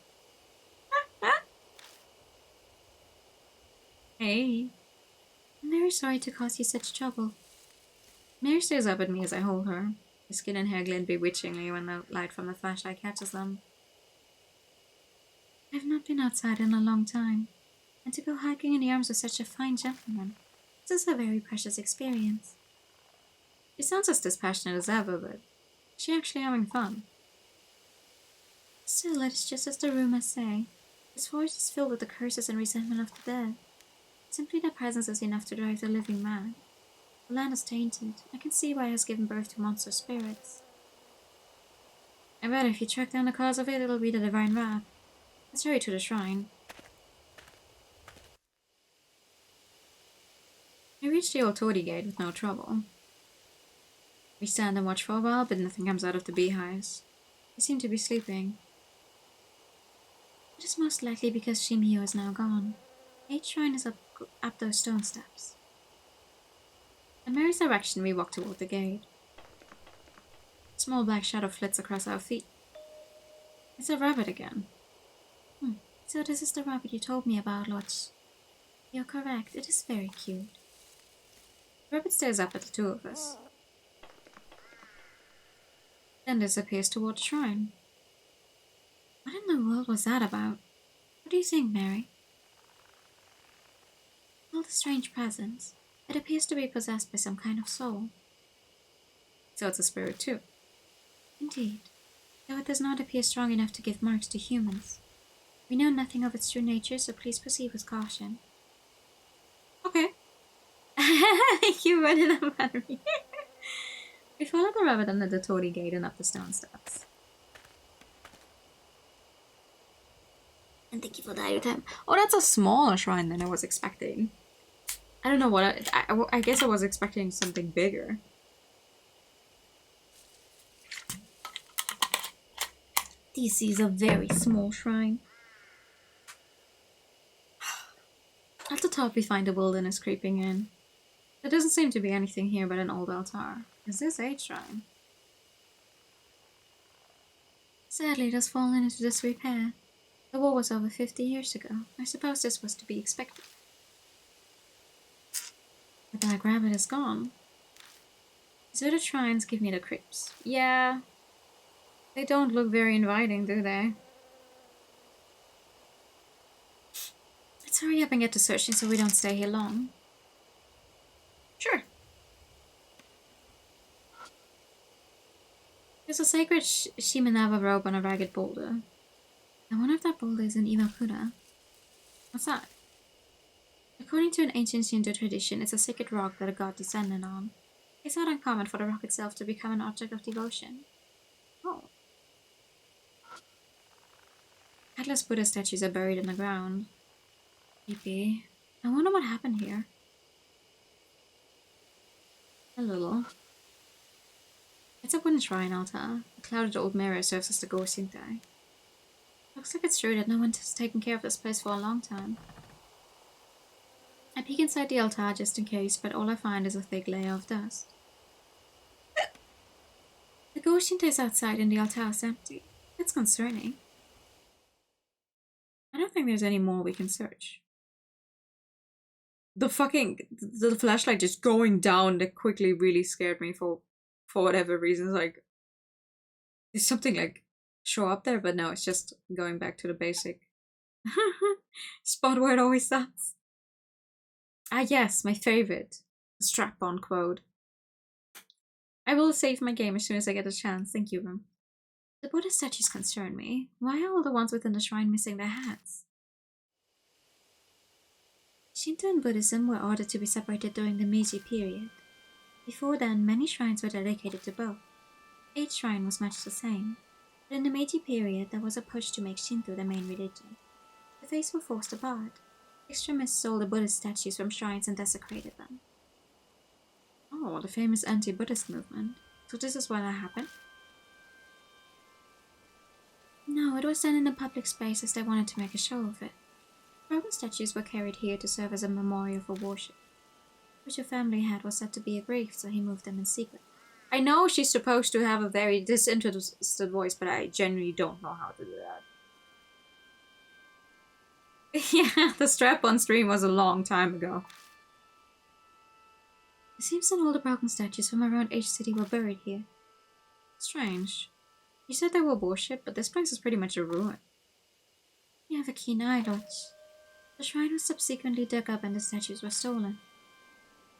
Hey. I'm very sorry to cause you such trouble. Mary stares up at me as I hold her. Her skin and hair glint bewitchingly when the light from the flashlight catches them. I've not been outside in a long time, and to go hiking in the arms of such a fine gentleman, this is a very precious experience. She sounds as dispassionate as ever, but is she actually having fun? Still, it is just as the rumors say. This forest is filled with the curses and resentment of the dead. Simply their presence is enough to drive the living mad. The land is tainted. I can see why it has given birth to monster spirits. I bet if you track down the cause of it, it'll be the divine wrath. Let's hurry to the shrine. I reached the old toady gate with no trouble. We stand and watch for a while, but nothing comes out of the beehives. They seem to be sleeping. It is most likely because Shimio is now gone. Each shrine is up those stone steps. In Mary's direction, we walk toward the gate. A small black shadow flits across our feet. It's a rabbit again. So this is the rabbit you told me about, Lodge. You're correct, it is very cute. The rabbit stares up at the two of us. Then disappears toward the shrine. What in the world was that about? What do you think, Mary? All the strange presence. It appears to be possessed by some kind of soul. So it's a spirit too. Indeed, though it does not appear strong enough to give marks to humans. We know nothing of its true nature, so please proceed with caution. Okay. You running up at me. We follow the rabbit under the toady gate and up the stone steps. And thank you for the item. Oh, that's a smaller shrine than I was expecting. I don't know what I guess I was expecting something bigger. This is a very small shrine. At the top we find the wilderness creeping in. There doesn't seem to be anything here but an old altar. Is this a shrine? Sadly, it has fallen into disrepair. The war was over 50 years ago. I suppose this was to be expected. The black rabbit is gone. Deserted shrines give me the creeps. Yeah. They don't look very inviting, do they? Let's hurry up and get to searching so we don't stay here long. Sure. There's a sacred Shimenawa robe on a ragged boulder. I wonder if that boulder is in Iwakura. What's that? According to an ancient Shinto tradition, it's a sacred rock that a god descended on. It's not uncommon for the rock itself to become an object of devotion. Oh. Headless Buddha statues are buried in the ground. Creepy. I wonder what happened here. A little. It's a wooden shrine altar. A clouded old mirror serves as the go-shintai. Looks like it's true that no one has taken care of this place for a long time. I peek inside the altar just in case, but all I find is a thick layer of dust. The go-shintai is outside and the altar is empty. That's concerning. I don't think there's any more we can search. The flashlight just going down that quickly really scared me for whatever reasons. Like, there's something like show up there, but no, it's just going back to the basic spot where it always starts. Ah yes, my favorite. Strap-on quote. I will save my game as soon as I get a chance, thank you. The Buddha statues concern me. Why are all the ones within the shrine missing their hats? Shinto and Buddhism were ordered to be separated during the Meiji period. Before then, many shrines were dedicated to both. Each shrine was much the same. But in the Meiji period, there was a push to make Shinto the main religion. The faiths were forced apart. Extremists stole the Buddhist statues from shrines and desecrated them. Oh, the famous anti-Buddhist movement. So this is why that happened? No, it was done in a public space as they wanted to make a show of it. Broken statues were carried here to serve as a memorial for worship. Which your family had was said to be aggrieved, so he moved them in secret. I know she's supposed to have a very disinterested voice, but I genuinely don't know how to do that. Yeah, the strap-on stream was a long time ago. It seems that all the broken statues from around H City were buried here. Strange. You said they were worshipped, but this place is pretty much a ruin. You have a keen eye, Lodge. The shrine was subsequently dug up and the statues were stolen.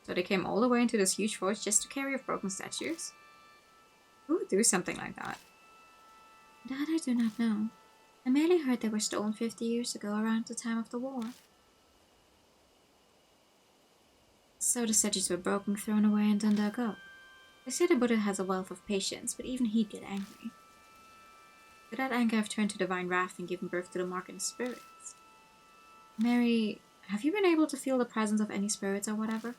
So they came all the way into this huge forest just to carry off broken statues? Who would do something like that?
That I do not know. I merely heard they were stolen 50 years ago around the time of the war.
So the statues were broken, thrown away, and then dug up. They say the Buddha has a wealth of patience, but even he'd get angry. Could that anger have turned to divine wrath and given birth to the mark in the spirits? Mary, have you been able to feel the presence of any spirits or whatever?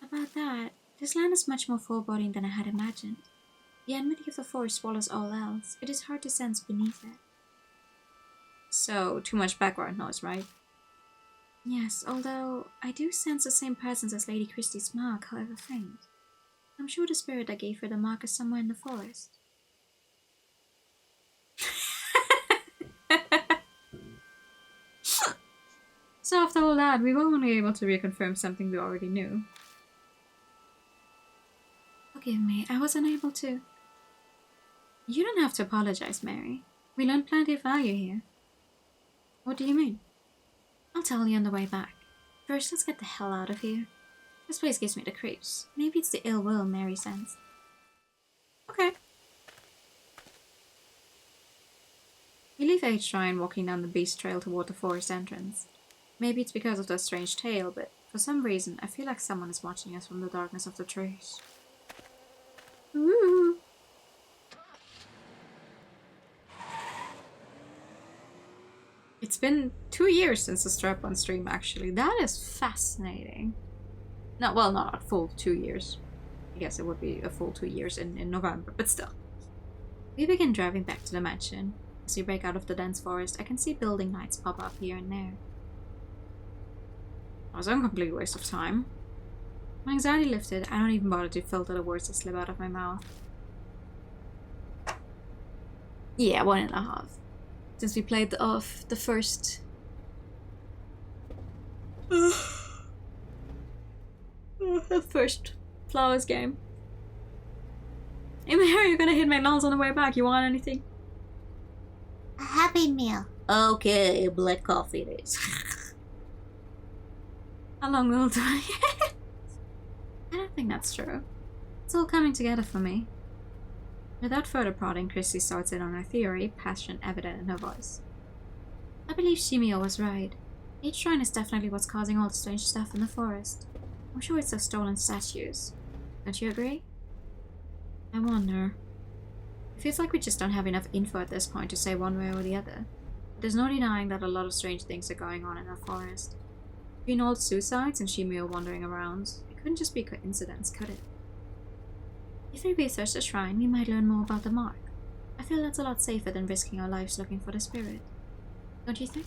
About that, this land is much more foreboding than I had imagined. The enmity of the forest swallows all else. It is hard to sense beneath it.
So, too much background noise, right?
Yes, although I do sense the same presence as Lady Christie's mark, however faint. I'm sure the spirit that gave her the mark is somewhere in the forest.
So after all that, we were only able to reconfirm something we already knew.
Forgive me, I was unable to.
You don't have to apologize, Mary. We learned plenty of value here. What do you mean?
I'll tell you on the way back. First, let's get the hell out of here. This place gives me the creeps. Maybe it's the ill will Mary sensed.
Okay. We leave H Shrine walking down the beast trail toward the forest entrance. Maybe it's because of that strange tale, but for some reason I feel like someone is watching us from the darkness of the trees. Ooh. It's been 2 years since the strap-on stream, actually. That is fascinating. No, well, not a full 2 years. I guess it would be a full 2 years in November, but still. We begin driving back to the mansion. As we break out of the dense forest, I can see building lights pop up here and there. That was a complete waste of time. My anxiety lifted, I don't even bother to filter the words that slip out of my mouth. Yeah, 1.5. Since we played the first... the first Flowers game. Hey Mary, you're gonna hit McDonald's on the way back. You want anything?
A Happy Meal.
Okay, black coffee it is. How long will it take? I don't think that's true. It's all coming together for me. Without further prodding, Christy starts in on her theory, passion evident in her voice.
I believe Shimio was right. Each shrine is definitely what's causing all the strange stuff in the forest. I'm sure it's those stolen statues. Don't you agree?
I wonder. It feels like we just don't have enough info at this point to say one way or the other. But there's no denying that a lot of strange things are going on in our forest. Between all the suicides and Shimio wandering around, it couldn't just be a coincidence, could it?
If we research the shrine, we might learn more about the mark. I feel that's a lot safer than risking our lives looking for the spirit. Don't you think?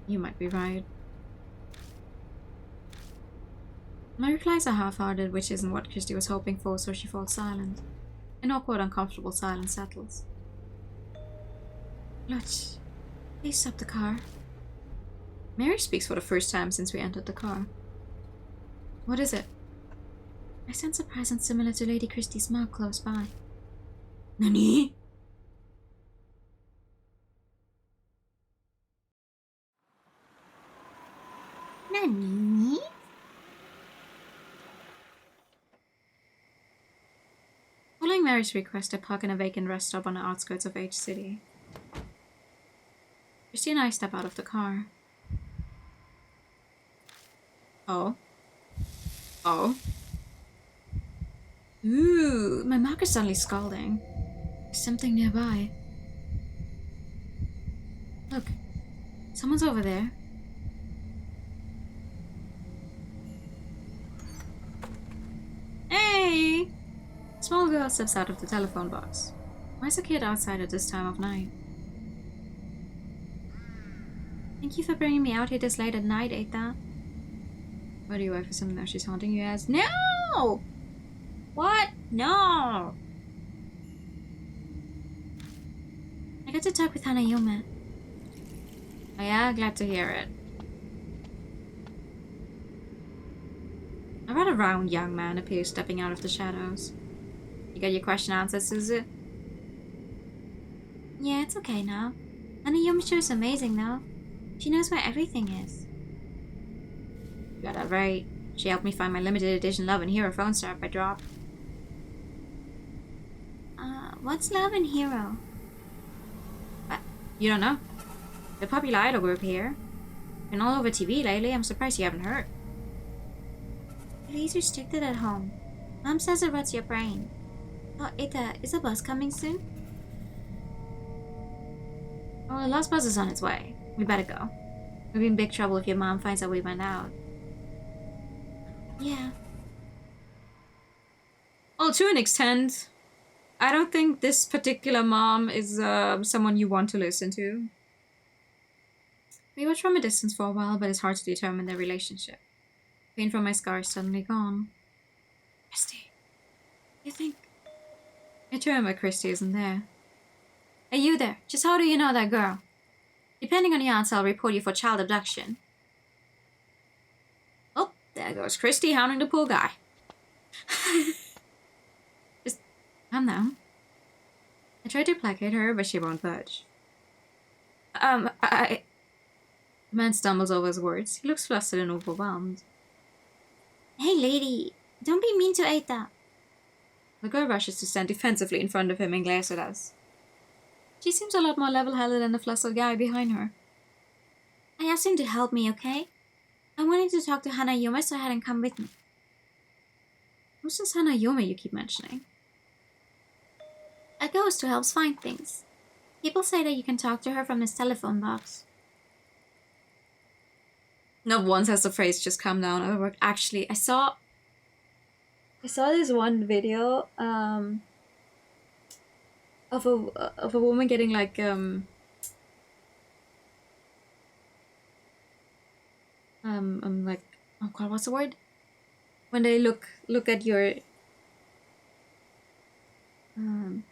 You might be right. My replies are half-hearted, which isn't what Christy was hoping for, so she falls silent. An awkward, uncomfortable silence settles.
Lutz, please stop the car.
Mary speaks for the first time since we entered the car. What is it?
I sense a presence similar to Lady Christie's mark close by.
Nani?
Nani?
Following Mary's request, I park in a vacant rest stop on the outskirts of H City. Christy and I step out of the car. Oh. Oh. Ooh, my mark is suddenly scalding. There's something nearby. Look, someone's over there. Hey! Small girl steps out of the telephone box. Why is a kid outside at this time of night?
Thank you for bringing me out here this late at night, Eta.
What do you wait for something that she's haunting you as? No! What? No!
I got to talk with Hanayome.
Oh yeah, glad to hear it. A rather round young man appears stepping out of the shadows. You got your question answered, Suzu?
Yeah, it's okay now. Hanayome sure is amazing though. She knows where everything is. You got that right. She helped me find my limited edition Love and Hero phone strap I dropped. What's Love and Hero? You don't know? The popular idol group here. Been all over TV lately. I'm surprised you haven't heard. Please restricted at home. Mom says it rots your brain. Oh, is the bus coming soon? Oh, the last bus is on its way. We better go. We'll be in big trouble if your mom finds out we went out. Yeah.
Well, to an extent, I don't think this particular mom is someone you want to listen to. We watched from a distance for a while, but it's hard to determine their relationship. Pain from my scar is suddenly gone.
Christy, you think?
I turn, but Christy isn't there.
Hey, you there. Just how do you know that girl? Depending on your answer, I'll report you for child abduction.
Oh, there goes Christy hounding the poor guy. Just calm down. I tried to placate her, but she won't budge. The man stumbles over his words. He looks flustered and overwhelmed.
Hey, lady. Don't be mean to Aita.
The girl rushes to stand defensively in front of him and glares at us. She seems a lot more level-headed than the flustered guy behind her.
I asked him to help me, okay? I wanted to talk to Hanayuma, so I had him come with me.
Who's this Hanayuma you keep mentioning?
A ghost who helps find things. People say that you can talk to her from this telephone box.
Not once has the phrase "just calm down" ever worked. Actually, I saw this one video of a woman getting like like, oh god, what's the word? When they look at your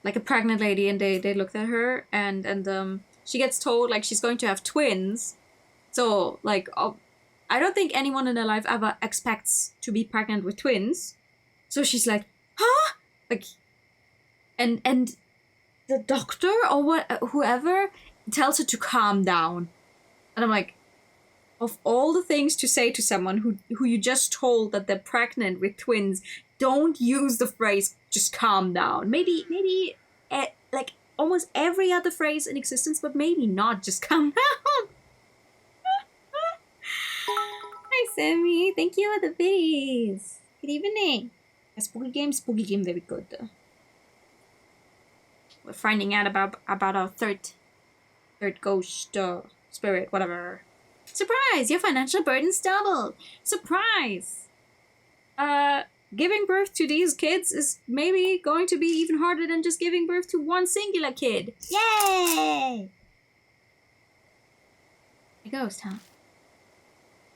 like a pregnant lady, and they looked at her, and she gets told like she's going to have twins. So like, I don't think anyone in their life ever expects to be pregnant with twins. So she's like, huh? Like, and the doctor or whoever tells her to calm down. And I'm like, of all the things to say to someone who you just told that they're pregnant with twins, don't use the phrase "just calm down." Maybe like almost every other phrase in existence, but maybe not "just calm down." Hi, Sammy. Thank you for the biddies. Good evening. A spooky game, very good. We're finding out about our third ghost, spirit, whatever. Surprise! Your financial burden's doubled. Surprise! Giving birth to these kids is maybe going to be even harder than just giving birth to one singular kid. Yay! A ghost, huh?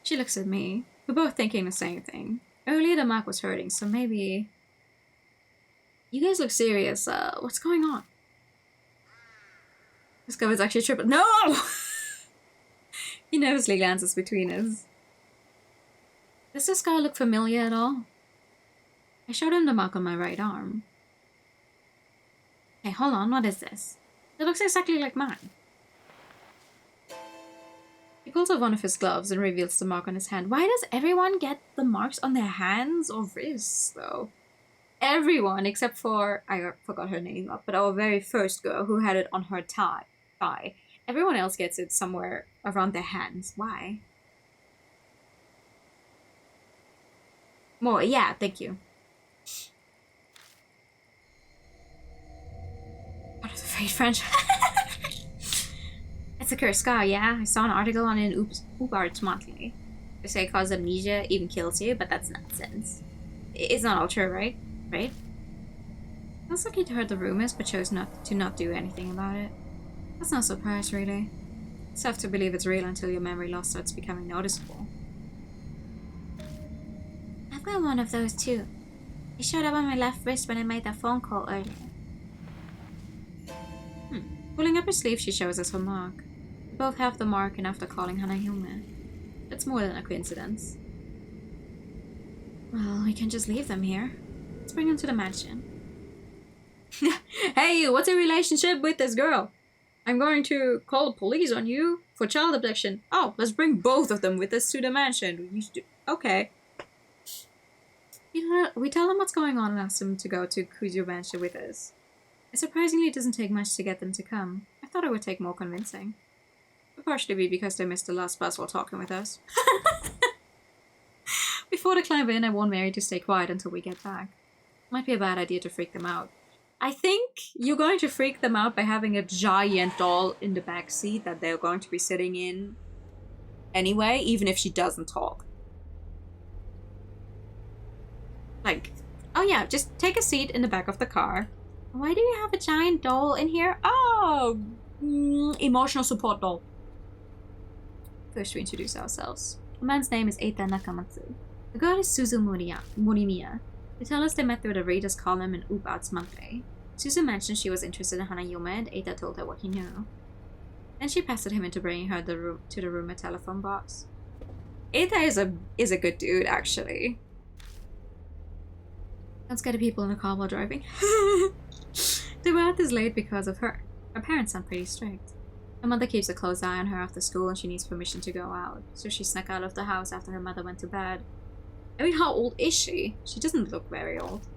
She looks at me. We're both thinking the same thing. Earlier the mark was hurting, so maybe... You guys look serious. What's going on? This guy was actually tripping. No! He nervously glances between us. Does this guy look familiar at all? I showed him the mark on my right arm. Hey, hold on, what is this? It looks exactly like mine. He pulls off one of his gloves and reveals the mark on his hand. Why does everyone get the marks on their hands or wrists, though? Everyone, except for, I forgot her name, but our very first girl who had it on her thigh. Everyone else gets it somewhere around their hands. Why? More, yeah, thank you. What is the fate French? It's a cursed scar, yeah. I saw an article on it in Arts Monthly. They say it causes amnesia, even kills you, but that's nonsense. It's not all true, right? Right? I was looking to heard the rumors, but chose not to do anything about it. That's no surprise, really. It's tough to believe it's real until your memory loss starts becoming noticeable.
I've got one of those too. It showed up on my left wrist when I made that phone call earlier.
Pulling up her sleeve, she shows us her mark. We both have the mark, and after calling Hanayuma. That's more than a coincidence. Well, we can just leave them here. Let's bring them to the mansion. Hey, what's your relationship with this girl? I'm going to call the police on you for child abduction. Oh, let's bring both of them with us to the mansion. Okay. We tell them what's going on and ask them to go to Kujo Mansion with us. It surprisingly doesn't take much to get them to come. I thought it would take more convincing. But partially be because they missed the last bus while talking with us. Before they climb in, I warn Mary to stay quiet until we get back. Might be a bad idea to freak them out. I think you're going to freak them out by having a giant doll in the back seat that they're going to be sitting in anyway, even if she doesn't talk. Like, oh yeah, just take a seat in the back of the car. Why do you have a giant doll in here? Oh, emotional support doll. First we introduce ourselves. The man's name is Eita Nakamatsu. The girl is Suzu Morimiya. They tell us they met through the readers column in Ubat's monthly. Suzu mentioned she was interested in Hanayume and Eita told her what he knew. Then she pestered him into bringing her to the room a telephone box. Eita is a good dude, actually. Don't scare the people in the car while driving. They were out this late because of her. Her parents sound pretty strict. Her mother keeps a close eye on her after school and she needs permission to go out, so she snuck out of the house after her mother went to bed. I mean, how old is she? She doesn't look very old.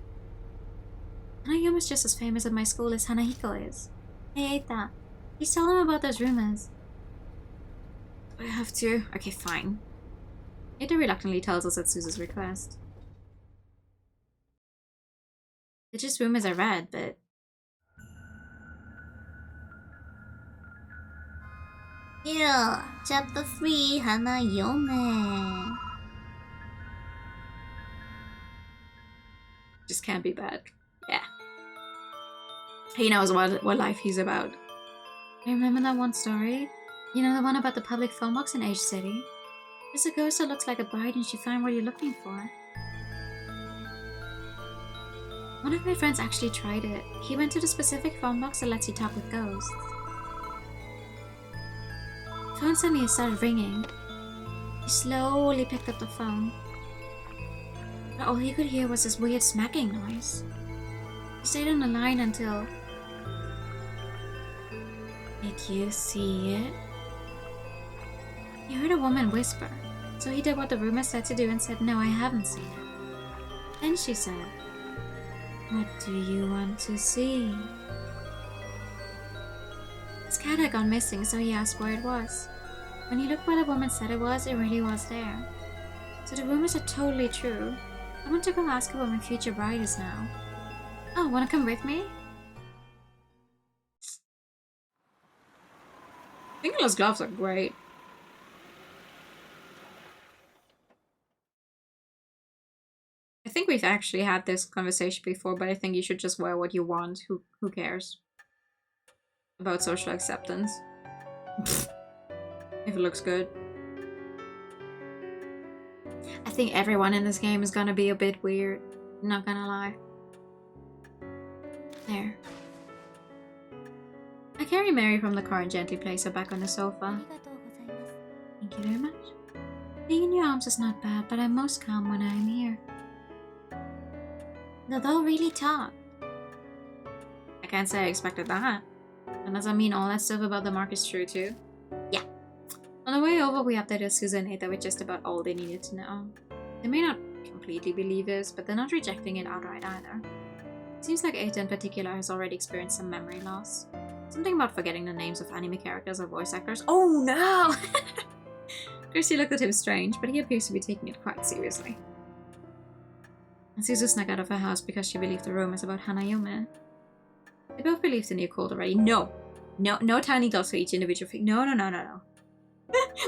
Hanayuma's just as famous at my school as Hanahiko is. Hey Eita, please tell them about those rumors. I have to? Okay, fine. Eita reluctantly tells us at Suzu's request. They're just rumors I read, but...
Yeah, chapter 3, Hanayume.
Just can't be bad. Yeah. He knows what life he's about. I remember that one story. You know, the one about the public phone box in Age City? There's a ghost that looks like a bride and she finds what you're looking for. One of my friends actually tried it. He went to the specific phone box that lets you talk with ghosts. The phone suddenly started ringing. He slowly picked up the phone. But all he could hear was this weird smacking noise. He stayed on the line until... Did you see it? He heard a woman whisper, so he did what the rumor said to do and said, no, I haven't seen it. Then she said, what do you want to see? His cat had gone missing, so he asked where it was. When he looked where the woman said it really was there. So the rumors are totally true. I want to go ask her where my future bride is now. Oh, wanna come with me? Fingerless gloves are great. I think we've actually had this conversation before, but I think you should just wear what you want. Who cares about social acceptance? If it looks good. I think everyone in this game is gonna be a bit weird. Not gonna lie. There. I carry Mary from the car and gently place her back on the sofa. Thank you very much. Being in your arms is not bad, but I'm most calm when I'm here. The doll really talked. I can't say I expected that. And does that mean all that stuff about the mark is true too? Yeah. On the way over, we updated Suzu and Eita with just about all they needed to know. They may not completely believe this, but they're not rejecting it outright either. It seems like Eita in particular has already experienced some memory loss. Something about forgetting the names of anime characters or voice actors. Oh no! Christy looked at him strange, but he appears to be taking it quite seriously. And Suzu snuck out of her house because she believed the rumors about Hanayume. They both believed the new cult already. No, no tiny dolls for each individual thing. No.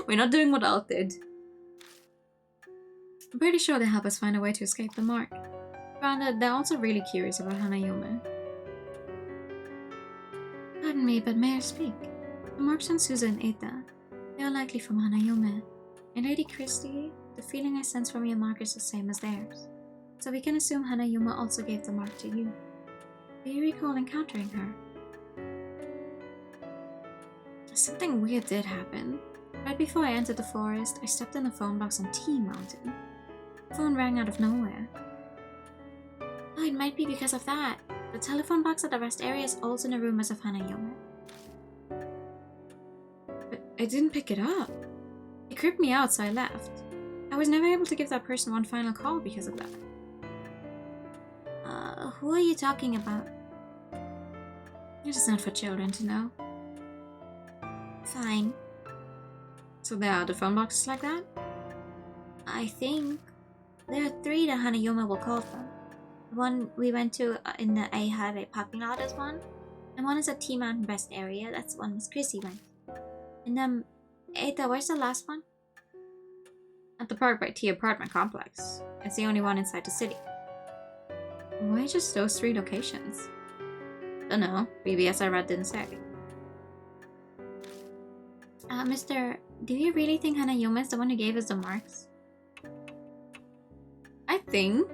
We're not doing what Alt did. I'm pretty sure they'll help us find a way to escape the mark. Granted, they're also really curious about Hanayume. Pardon me, but may I speak? The marks on Suzu and Eita, they are likely from Hanayume. And Lady Christie, the feeling I sense from your mark is the same as theirs. So we can assume Hanayume also gave the mark to you. Do you recall encountering her? Something weird did happen. Right before I entered the forest, I stepped in the phone box on Tea Mountain. The phone rang out of nowhere. Oh, it might be because of that. The telephone box at the rest area is also in the rumors of Hanayume. But I didn't pick it up. It creeped me out, so I left. I was never able to give that person one final call because of that.
Who are you talking about?
It is not for children to know.
Fine.
So there are the phone boxes like that?
I think there are 3 that Hanayuma will call from. The one we went to in the A Highway parking lot is one. And one is at T Mountain West area. That's the one Miss Chrissy went. And Eta, where's the last one?
At the Park by T apartment complex. It's the only one inside the city. Why just those 3 locations? Dunno. BBS I read didn't say.
Mister, do you really think Hanayuma is the one who gave us the marks?
I think.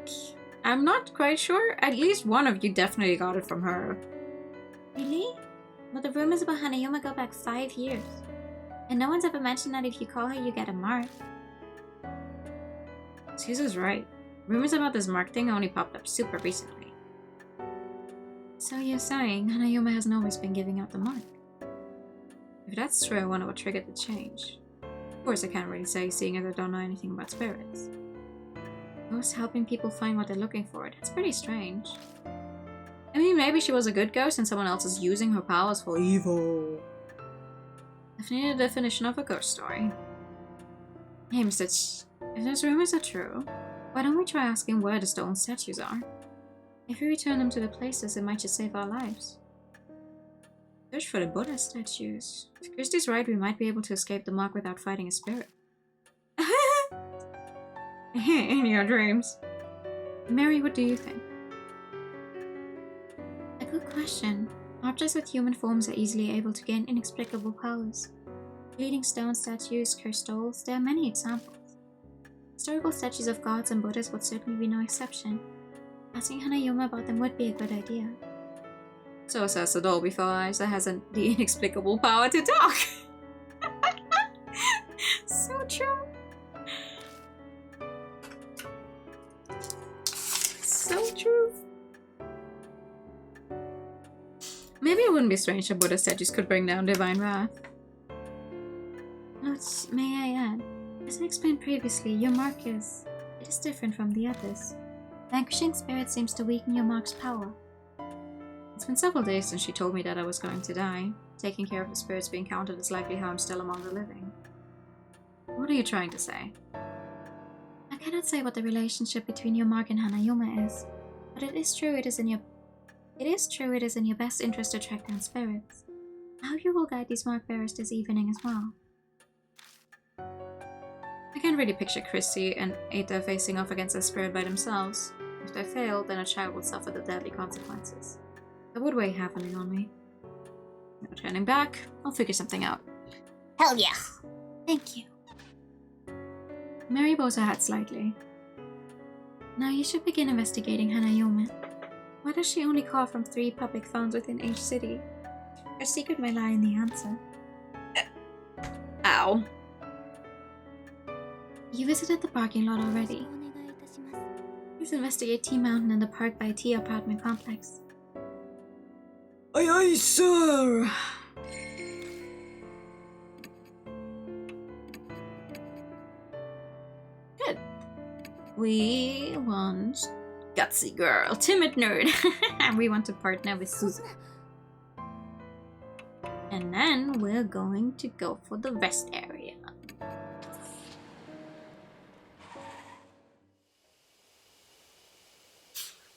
I'm not quite sure. At least one of you definitely got it from her.
Really? But the rumors about Hanayuma go back 5 years. And no one's ever mentioned that if you call her, you get a mark.
Caesar's right. Rumors about this mark thing only popped up super recently. So you're saying Hanayuma hasn't always been giving out the mark? If that's true, I wonder what triggered the change. Of course, I can't really say, seeing as I don't know anything about spirits. Ghosts helping people find what they're looking for, that's pretty strange. I mean, maybe she was a good ghost and someone else is using her powers for evil. Definitely the definition of a ghost story. Hey, Mr. If those rumors are true, why don't we try asking where the stolen statues are? If we return them to the places, it might just save our lives. Search for the Buddha statues. If Christie's right, we might be able to escape the mark without fighting a spirit. In your dreams. Mary, what do you think?
A good question. Objects with human forms are easily able to gain inexplicable powers. Bleeding stone statues, cursed dolls, there are many examples. Historical statues of gods and Buddhas would certainly be no exception. Asking Hanayuma about them would be a good idea.
So says the doll before eyes that has the inexplicable power to talk. So true. So true. Maybe it wouldn't be strange that Buddha statues could bring down divine wrath.
Notes, may I add, as I explained previously, your mark is different from the others. Vanquishing spirit seems to weaken your mark's power.
It's been several days since she told me that I was going to die. Taking care of the spirits being counted is likely how I'm still among the living. What are you trying to say?
I cannot say what the relationship between your mark and Hanayuma is, but it is true it is in your best interest to track down spirits. I hope you will guide these mark bearers this evening as well.
I can't really picture Chrissy and Eta facing off against a spirit by themselves. If they fail, then a child would suffer the deadly consequences. That would weigh heavily on me. No turning back, I'll figure something out.
Hell yeah! Thank you.
Mary bows her head slightly.
Now you should begin investigating Hanayuma. Why does she only call from 3 public phones within each city? Her secret may lie in the answer.
Ow.
You visited the parking lot already. Please investigate T Mountain and the Park by T apartment complex.
Aye aye, sir! Good. We want gutsy girl, timid nerd, and we want to partner with Susan. And then we're going to go for the rest area.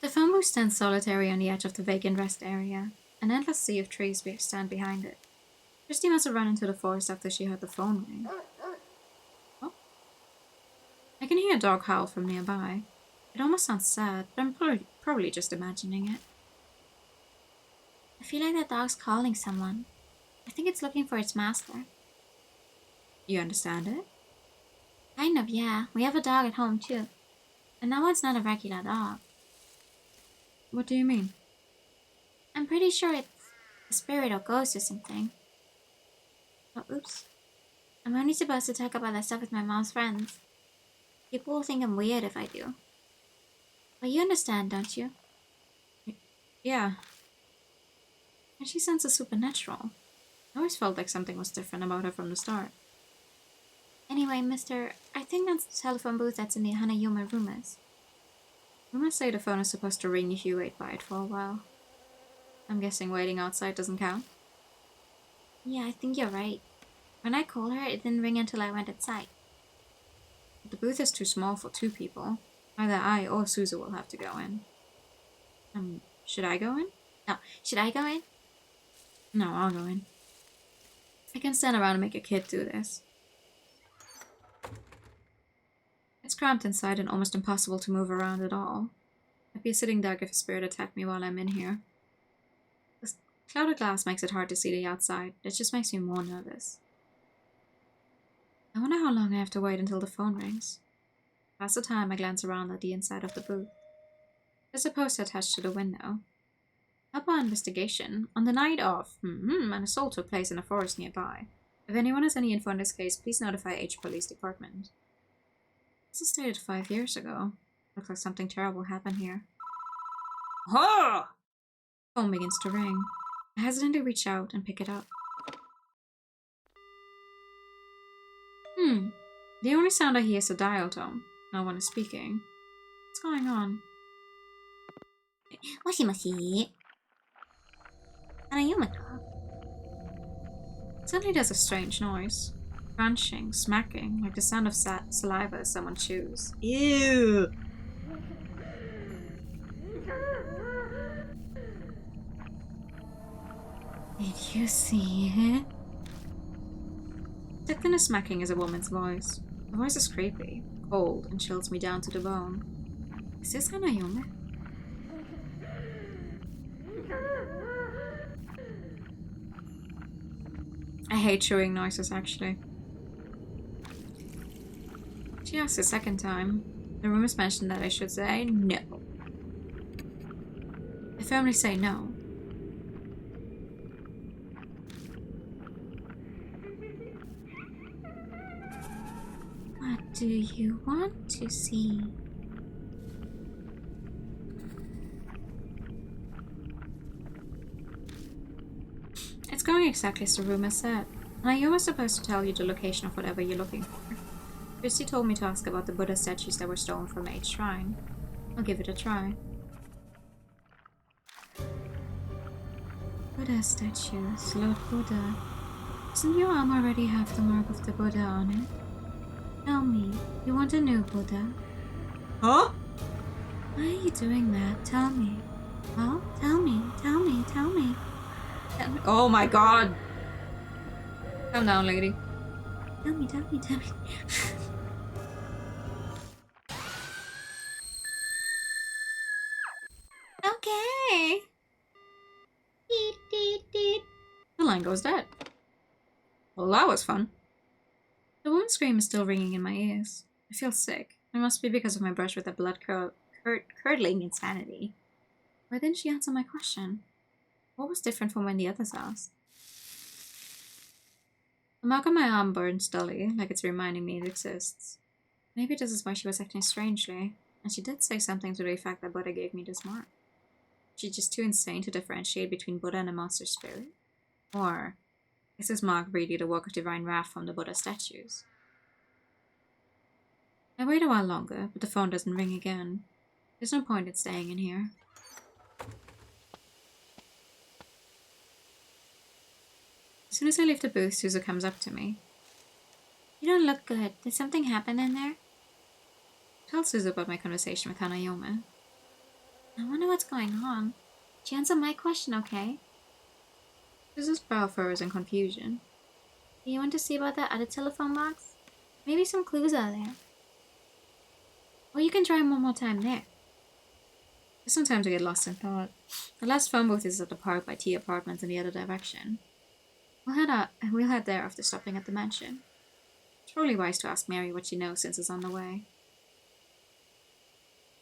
The phone booth stands solitary on the edge of the vacant rest area. An endless sea of trees stand behind it. Christy must have run into the forest after she heard the phone ring. Oh. I can hear a dog howl from nearby. It almost sounds sad, but I'm probably just imagining it.
I feel like that dog's calling someone. I think it's looking for its master.
You understand it?
Kind of, yeah. We have a dog at home too. And that one's not a regular dog.
What do you mean?
I'm pretty sure it's a spirit or ghost or something. Oh, oops. I'm only supposed to talk about that stuff with my mom's friends. People will think I'm weird if I do. But you understand, don't you?
Yeah. And she senses supernatural. I always felt like something was different about her from the start.
Anyway, mister, I think that's the telephone booth that's in the Hanayuma rumors.
Rumors say the phone is supposed to ring if you wait by it for a while. I'm guessing waiting outside doesn't count?
Yeah, I think you're right. When I called her, it didn't ring until I went outside.
But the booth is too small for 2 people. Either I or Suzu will have to go in. Should I go in?
No, should I go in?
No, I'll go in. I can stand around and make a kid do this. It's cramped inside and almost impossible to move around at all. I'd be a sitting duck if a spirit attacked me while I'm in here. This cloud of glass makes it hard to see the outside. It just makes me more nervous. I wonder how long I have to wait until the phone rings. Past the time, I glance around at the inside of the booth. There's a poster attached to the window. Help our investigation. On the night of an assault took place in a forest nearby. If anyone has any info on this case, please notify H Police Department. This was dated 5 years ago. Looks like something terrible happened here. Oh! Phone begins to ring. I hesitantly reach out and pick it up. The only sound I hear is a dial tone. No one is speaking. What's going on?
Moshi. Hanayuma.
Suddenly there's a strange noise. Crunching, smacking, like the sound of saliva as someone chews. Ew! Did you see it? Tucked in the smacking is a woman's voice. The voice is creepy, cold, and chills me down to the bone. Is this Hanayuma? I hate chewing noises, actually. She asks a second time. The rumors mention that I should say no. I firmly say no. What do you want to see? It's going exactly as the rumor said. Hanayuma was supposed to tell you the location of whatever you're looking for. Christy told me to ask about the Buddha statues that were stolen from H Shrine. I'll give it a try. Buddha statues, Lord Buddha. Doesn't your arm already have the mark of the Buddha on it? Tell me, you want a new Buddha? Huh? Why are you doing that? Tell me. Well, tell me. Oh my god! Calm down, lady.
Tell me. Okay.
The line goes dead. Well, that was fun. The woman's scream is still ringing in my ears. I feel sick. It must be because of my brush with the blood-curdling insanity. Why didn't she answer my question? What was different from when the others asked? The mark on my arm burns dully, like it's reminding me it exists. Maybe this is why she was acting strangely, and she did say something to the effect that Buddha gave me this mark. She's just too insane to differentiate between Buddha and a monster spirit? Or is this mark really the work of divine wrath from the Buddha statues? I wait a while longer, but the phone doesn't ring again. There's no point in staying in here. As soon as I leave the booth, Suzu comes up to me.
You don't look good. Did something happen in there?
Tell Suzu about my conversation with Hanayuma.
I wonder what's going on. Did you answer my question okay?
Suzu's brow furrows in confusion.
Do you want to see about that other telephone box? Maybe some clues are there. Or you can try one more time there.
There's some time to get lost in thought. The last phone booth is at the park by T Apartments in the other direction. We'll head there after stopping at the mansion. It's probably wise to ask Mary what she knows since it's on the way.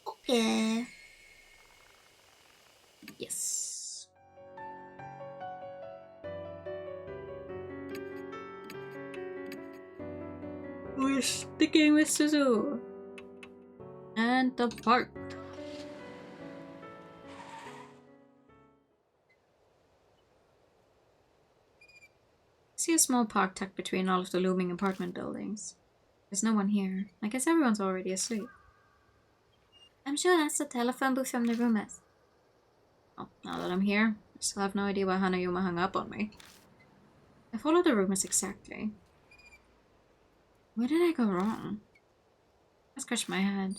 Okay.
Yes. We're sticking with Suzu. And the park. I see a small park tucked between all of the looming apartment buildings. There's no one here. I guess everyone's already asleep.
I'm sure that's the telephone booth from the rumors.
Well, now that I'm here, I still have no idea why Hanayuma hung up on me. I followed the rumors exactly. Where did I go wrong? I scratched my head.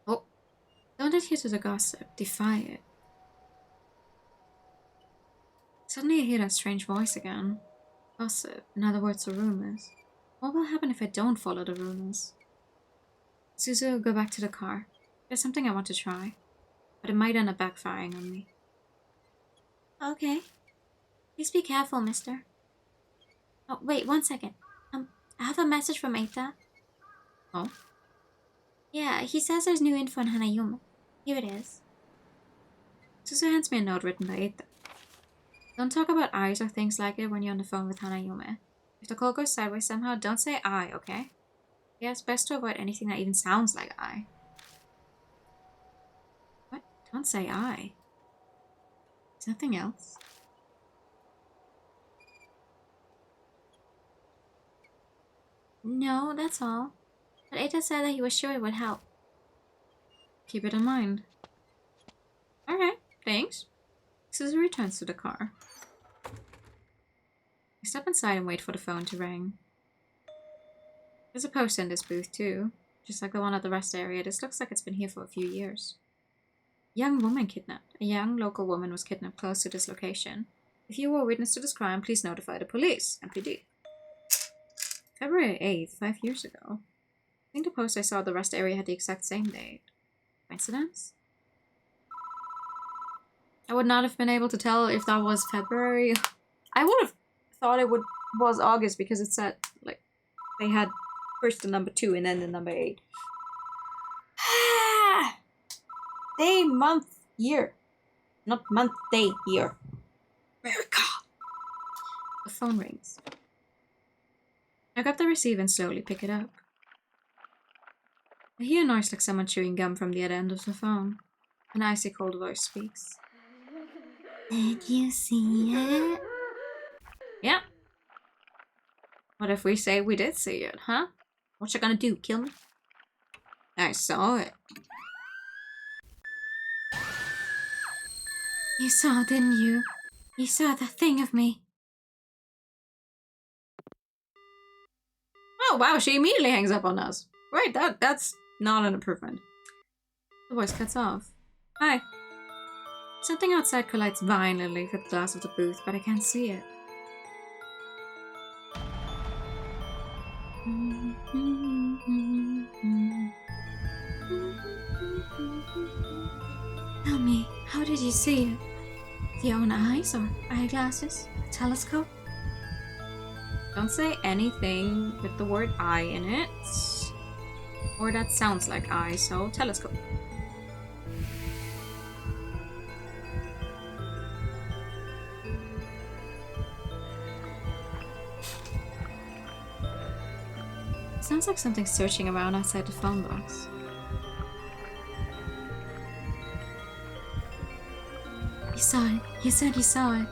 Oh, don't adhere to the gossip. Defy it. Suddenly I hear that strange voice again. Gossip. In other words, the rumors. What will happen if I don't follow the rumors? Suzu, go back to the car. There's something I want to try. But it might end up backfiring on me.
Okay. Please be careful, mister. Oh, wait, 1 second. I have a message from Eita.
Oh?
Yeah, he says there's new info on Hanayuma. Here it is.
Suzu hands me a note written by Eita. Don't talk about eyes or things like it when you're on the phone with Hanayume. If the call goes sideways somehow, don't say I, okay? Yeah, it's best to avoid anything that even sounds like I. What? Don't say I. There's nothing else.
No, that's all. But Eita said that he was sure it would help.
Keep it in mind. Alright, thanks. Suzu returns to the car. I step inside and wait for the phone to ring. There's a poster in this booth too. Just like the one at the rest area, this looks like it's been here for a few years. Young woman kidnapped. A young local woman was kidnapped close to this location. If you were a witness to this crime, please notify the police. MPD. February 8th, 5 years ago. I think the post I saw at the rest area had the exact same date. Coincidence? I would not have been able to tell if that was February. I would have thought it was August because it said, like, they had first the number 2 and then the number 8. Day, month, year. Not month, day, year. America! The phone rings. I grab the receiver and slowly pick it up. I hear a noise like someone chewing gum from the other end of the phone. An icy cold voice speaks.
Did you see it?
Yeah. What if we say we did see it, huh? What you gonna do, kill me? I saw it.
You saw, didn't you? You saw the thing of me.
Oh wow, she immediately hangs up on us. Right, that's not an improvement. The voice cuts off. Hi. Something outside collides violently with the glass of the booth, but I can't see it.
Tell me, how did you see it? With your own eyes or eyeglasses? A telescope?
Don't say anything with the word I in it. Or that sounds like I, so telescope. Sounds like something searching around outside the phone box.
You saw it. You said you saw it.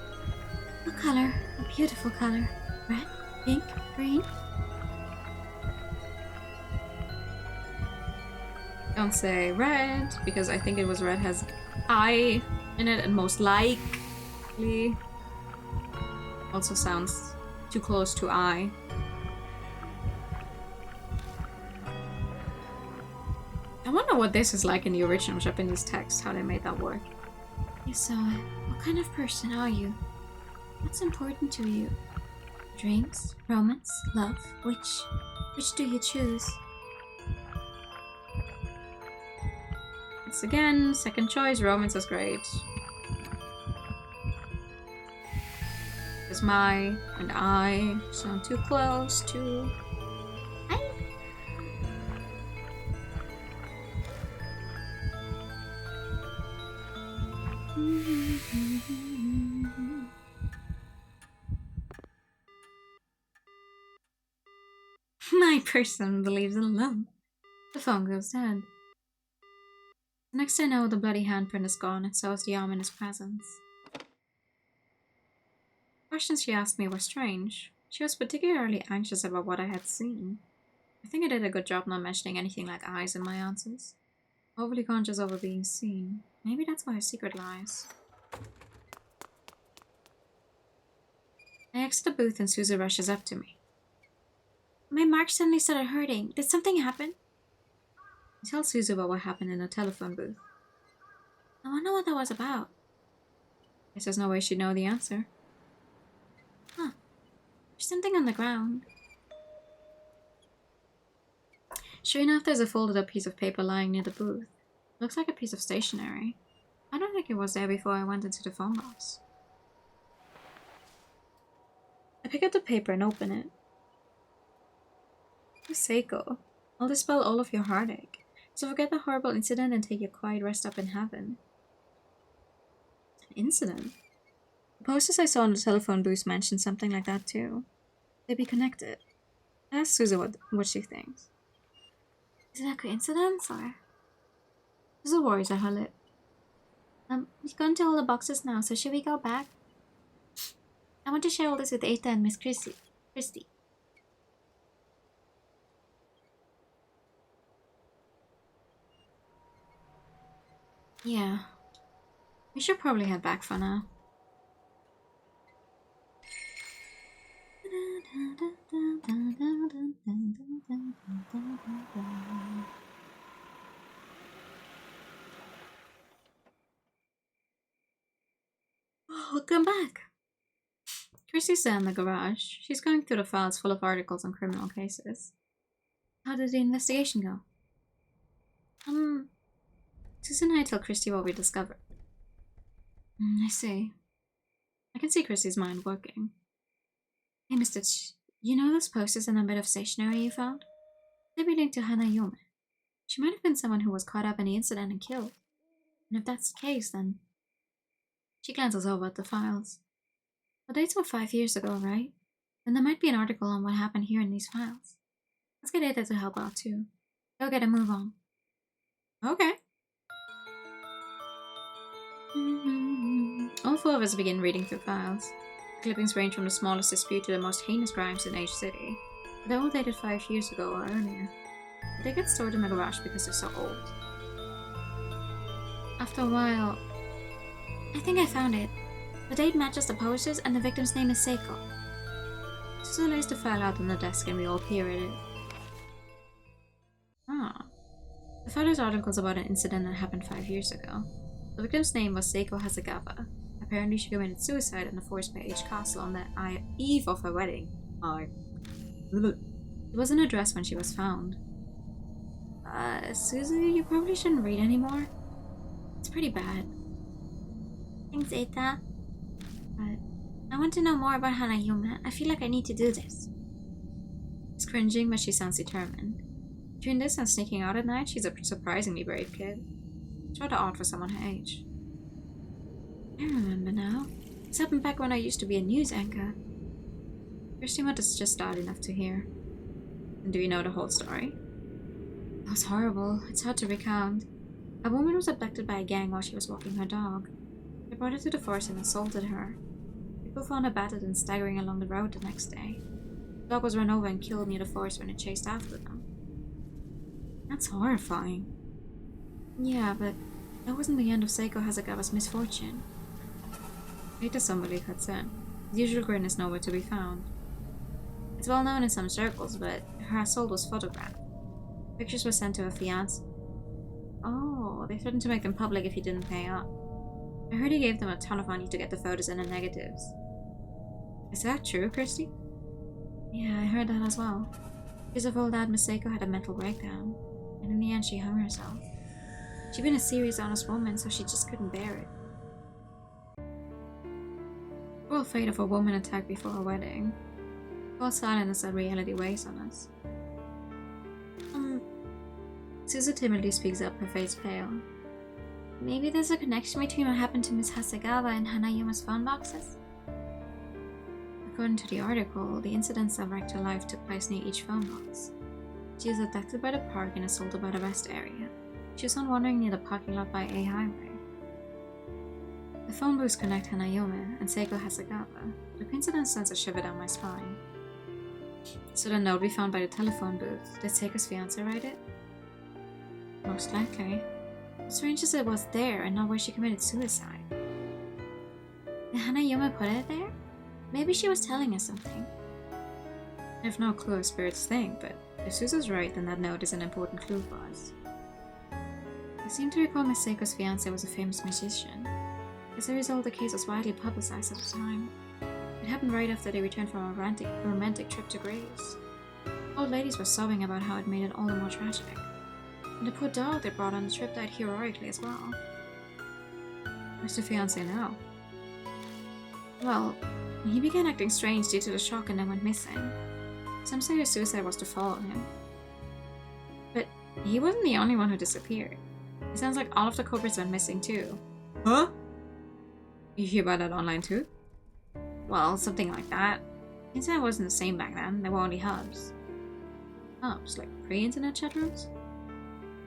What color? A beautiful color. Red? Pink? Green?
Don't say red, because I think it was red has I in it, and most likely also sounds too close to I. I wonder what this is like in the original Japanese text, how they made that work.
You saw it. What kind of person are you? What's important to you? Dreams? Romance? Love? Which do you choose?
It's again, second choice, romance is great. Because my and I sound too close to I. My person believes in love. The phone goes dead. The next I know, the bloody handprint is gone, and so is the ominous presence. The questions she asked me were strange. She was particularly anxious about what I had seen. I think I did a good job not mentioning anything like eyes in my answers. Overly conscious over being seen. Maybe that's where her secret lies. I exit the booth and Susie rushes up to me.
My mark suddenly started hurting. Did something happen?
I tell Susie about what happened in the telephone booth.
I wonder what that was about.
Guess there's no way she'd know the answer.
Huh. There's something on the ground.
Sure enough, there's a folded up piece of paper lying near the booth. Looks like a piece of stationery. I don't think it was there before I went into the phone box. I pick up the paper and open it. Seiko, I'll dispel all of your heartache. So forget the horrible incident and take your quiet rest up in heaven. An incident? The posters I saw on the telephone booth mentioned something like that too. They'd be connected. Ask Susie what she thinks.
Is it a coincidence or?
Susie worries at her lip.
We've gone to all the boxes now, so should we go back? I want to share all this with Eta and Miss Christy.
Yeah. We should probably head back for now.
Welcome back.
Christy's there in the garage. She's going through the files full of articles on criminal cases.
How did the investigation go?
Susan and I tell Christy what we discovered. I see. I can see Christy's mind working.
Hey, Mr. You know those posters and a bit of stationery you found?
They'd be linked to Hana Yume. She might have been someone who was caught up in the incident and killed. And if that's the case, then... She glances over at the files. The dates were 5 years ago, right? Then there might be an article on what happened here in these files. Let's get Ada to help out too.
Go get a move on.
Okay. All four of us begin reading through files. The clippings range from the smallest dispute to the most heinous crimes in Age City. They're all dated 5 years ago or earlier. But they get stored in the garage because they're so old.
After a while... I think I found it. The date matches the posters and the victim's name is Seiko.
Susan lays the file out on the desk and we all peer at it. The photo's article's about an incident that happened 5 years ago. The victim's name was Seiko Hasegawa. Apparently she committed suicide in the Forest Bay Age castle on the eve of her wedding. It wasn't addressed when she was found. Susie, you probably shouldn't read anymore. It's pretty bad.
Thanks, Eta. But I want to know more about Hana Yume. I feel like I need to do this.
She's cringing, but she sounds determined. Between this and sneaking out at night, she's a surprisingly brave kid. It's rather odd for someone her age.
I remember now. This happened back when I used to be a news anchor.
Christy must just died enough to hear. And do you know the whole story? It was horrible. It's hard to recount. A woman was abducted by a gang while she was walking her dog. They brought her to the forest and assaulted her. People found her battered and staggering along the road the next day. The dog was run over and killed near the forest when it chased after them. That's horrifying.
Yeah, but that wasn't the end of Seiko Hasegawa's misfortune.
Later somebody cuts in. His usual grin is nowhere to be found. It's well known in some circles, but her assault was photographed. Pictures were sent to her fiancé. Oh, they threatened to make them public if he didn't pay up. I heard he gave them a ton of money to get the photos and the negatives. Is that true, Christy?
Yeah, I heard that as well. Because of all that, Miss Seiko had a mental breakdown, and in the end she hung herself. She'd been a serious, honest woman, so she just couldn't bear it.
We're all afraid of a woman attacked before a wedding. All silence that reality weighs on us. Susie timidly speaks up, her face pale.
Maybe there's a connection between what happened to Miss Hasegawa and Hana Yume's phone boxes?
According to the article, the incidents that wrecked her life took place near each phone box. She was abducted by the park and assaulted by the rest area. She was found wandering near the parking lot by A Highway. The phone booths connect Hana Yume and Seiko Hasegawa. The coincidence sends a shiver down my spine. So the note we found by the telephone booth, did Seiko's fiance write it? Most likely. What's strange is it was there and not where she committed suicide.
Did Hanayume put it there? Maybe she was telling us something.
I have no clue if spirits think, but if Suzu's right, then that note is an important clue for us. I seem to recall Miss Seiko's fiance was a famous musician. As a result, the case was widely publicized at the time. It happened right after they returned from a romantic trip to Greece. Old ladies were sobbing about how it made it all the more tragic. And the poor dog they brought on the trip died heroically as well. Where's the fiance now? Well, he began acting strange due to the shock and then went missing. Some say the suicide was to follow him. But he wasn't the only one who disappeared. It sounds like all of the culprits went missing too. Huh? You hear about that online too? Well, something like that. The internet wasn't the same back then, there were only hubs. Hubs? Like pre-internet chat rooms?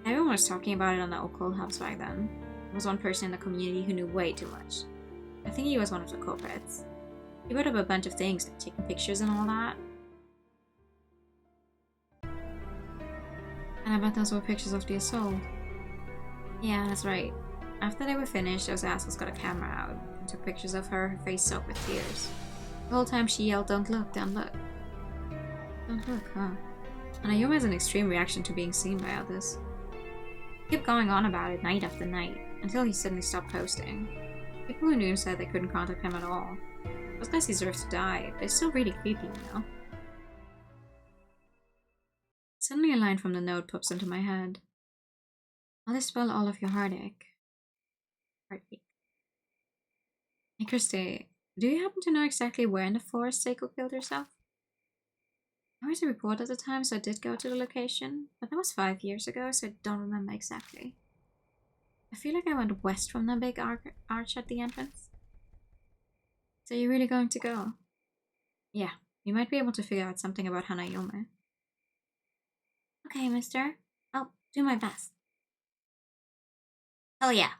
Everyone was talking about it on the occult hubs back then. There was one person in the community who knew way too much. I think he was one of the culprits. He wrote up a bunch of things, like taking pictures and all that. And I bet those were pictures of the assault. Yeah, that's right. After they were finished, those assholes got a camera out and took pictures of her, her face soaked with tears. The whole time she yelled, "Don't look, don't look." Don't look, huh? And Ayuma has an extreme reaction to being seen by others. He kept going on about it night after night, until he suddenly stopped posting. People who knew him said they couldn't contact him at all. Those guys deserve to die, but it's still really creepy, you know? Suddenly a line from the note pops into my head. I'll dispel all of your heartache. Heartache. Hey Christy, do you happen to know exactly where in the forest Seiko killed herself? There was a report at the time, so I did go to the location, but that was 5 years ago, so I don't remember exactly. I feel like I went west from the big arch at the entrance. So you're really going to go? Yeah, you might be able to figure out something about Hanayume.
Okay, mister. I'll do my best.
Hell yeah.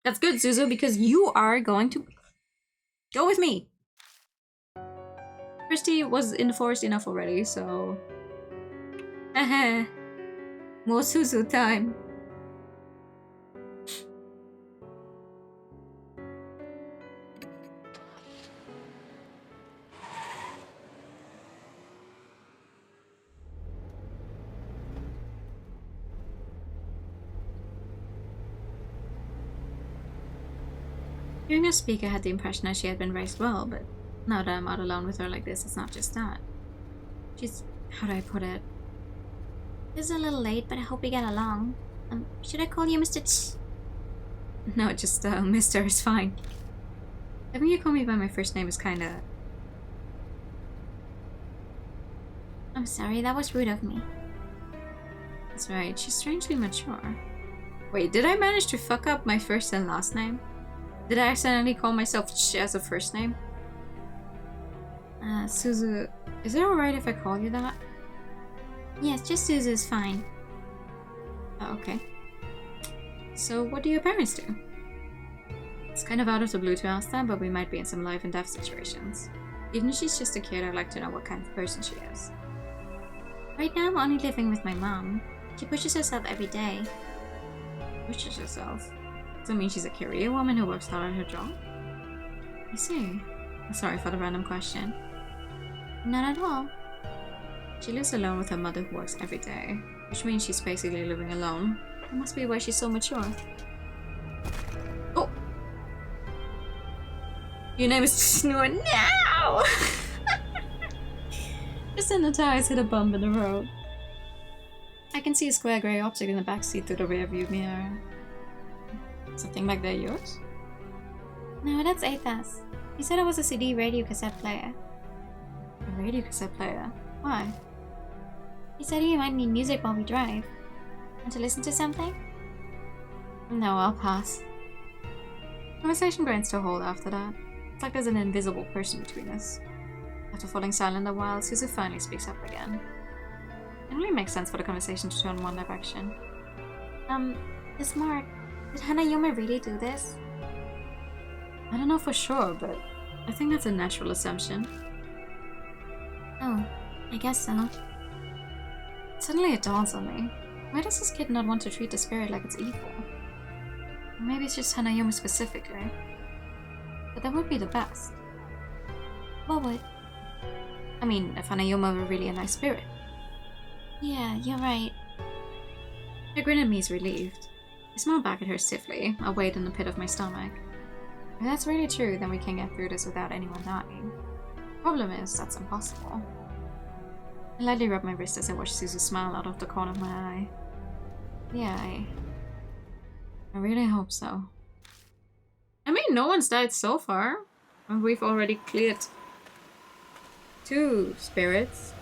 That's good, Suzu, because you are going to go with me. Christy was in the forest enough already, so... Haha. More Suzu time. Hearing her speak, I had the impression that she had been raised well, but now that I'm out alone with her like this, it's not just that. She's... how do I put it?
It's a little late, but I hope we get along. Should I call you Mr.
No, just Mr. is fine. Having you call me by my first name is kinda...
I'm sorry, that was rude of me.
That's right, she's strangely mature. Wait, did I manage to fuck up my first and last name? Did I accidentally call myself Ch as a first name? Suzu, is it alright if I call you that?
Yes, just Suzu is fine.
Oh, okay. So what do your parents do? It's kind of out of the blue to ask them, but we might be in some life and death situations. Even if she's just a kid, I'd like to know what kind of person she is.
Right now I'm only living with my mom. She pushes herself every day.
Pushes herself? Does that mean she's a career woman who works hard at her job? I see. Sorry for the random question.
Not at all.
She lives alone with her mother who works every day, which means she's basically living alone. That must be why she's so mature. Oh! Your name is Snore now! Just then the tires hit a bump in the road. I can see a square grey object in the backseat through the rearview mirror. Something back there yours?
No, that's Aethas. He said it was a CD radio cassette player.
A radio cassette player? Why?
He said he might need music while we drive. Want to listen to something?
No, I'll pass. Conversation grinds to a halt after that. It's like there's an invisible person between us. After falling silent a while, Suzu finally speaks up again. It really makes sense for the conversation to turn in one direction.
Miss Mark, did Hanayume really do this?
I don't know for sure, but I think that's a natural assumption.
Oh, I guess so.
Suddenly it dawns on me. Why does this kid not want to treat the spirit like it's evil? Or maybe it's just Hanayoma specifically. But that would be the best.
What would?
I mean, if Hanayoma were really a nice spirit.
Yeah, you're right.
Her grin at me is relieved. I smile back at her stiffly, a weight in the pit of my stomach. If that's really true, then we can get through this without anyone dying. Problem is, that's impossible. I lightly rub my wrist as I watch Suzu smile out of the corner of my eye. Yeah, I really hope so. I mean, no one's died so far. And we've already cleared 2 spirits.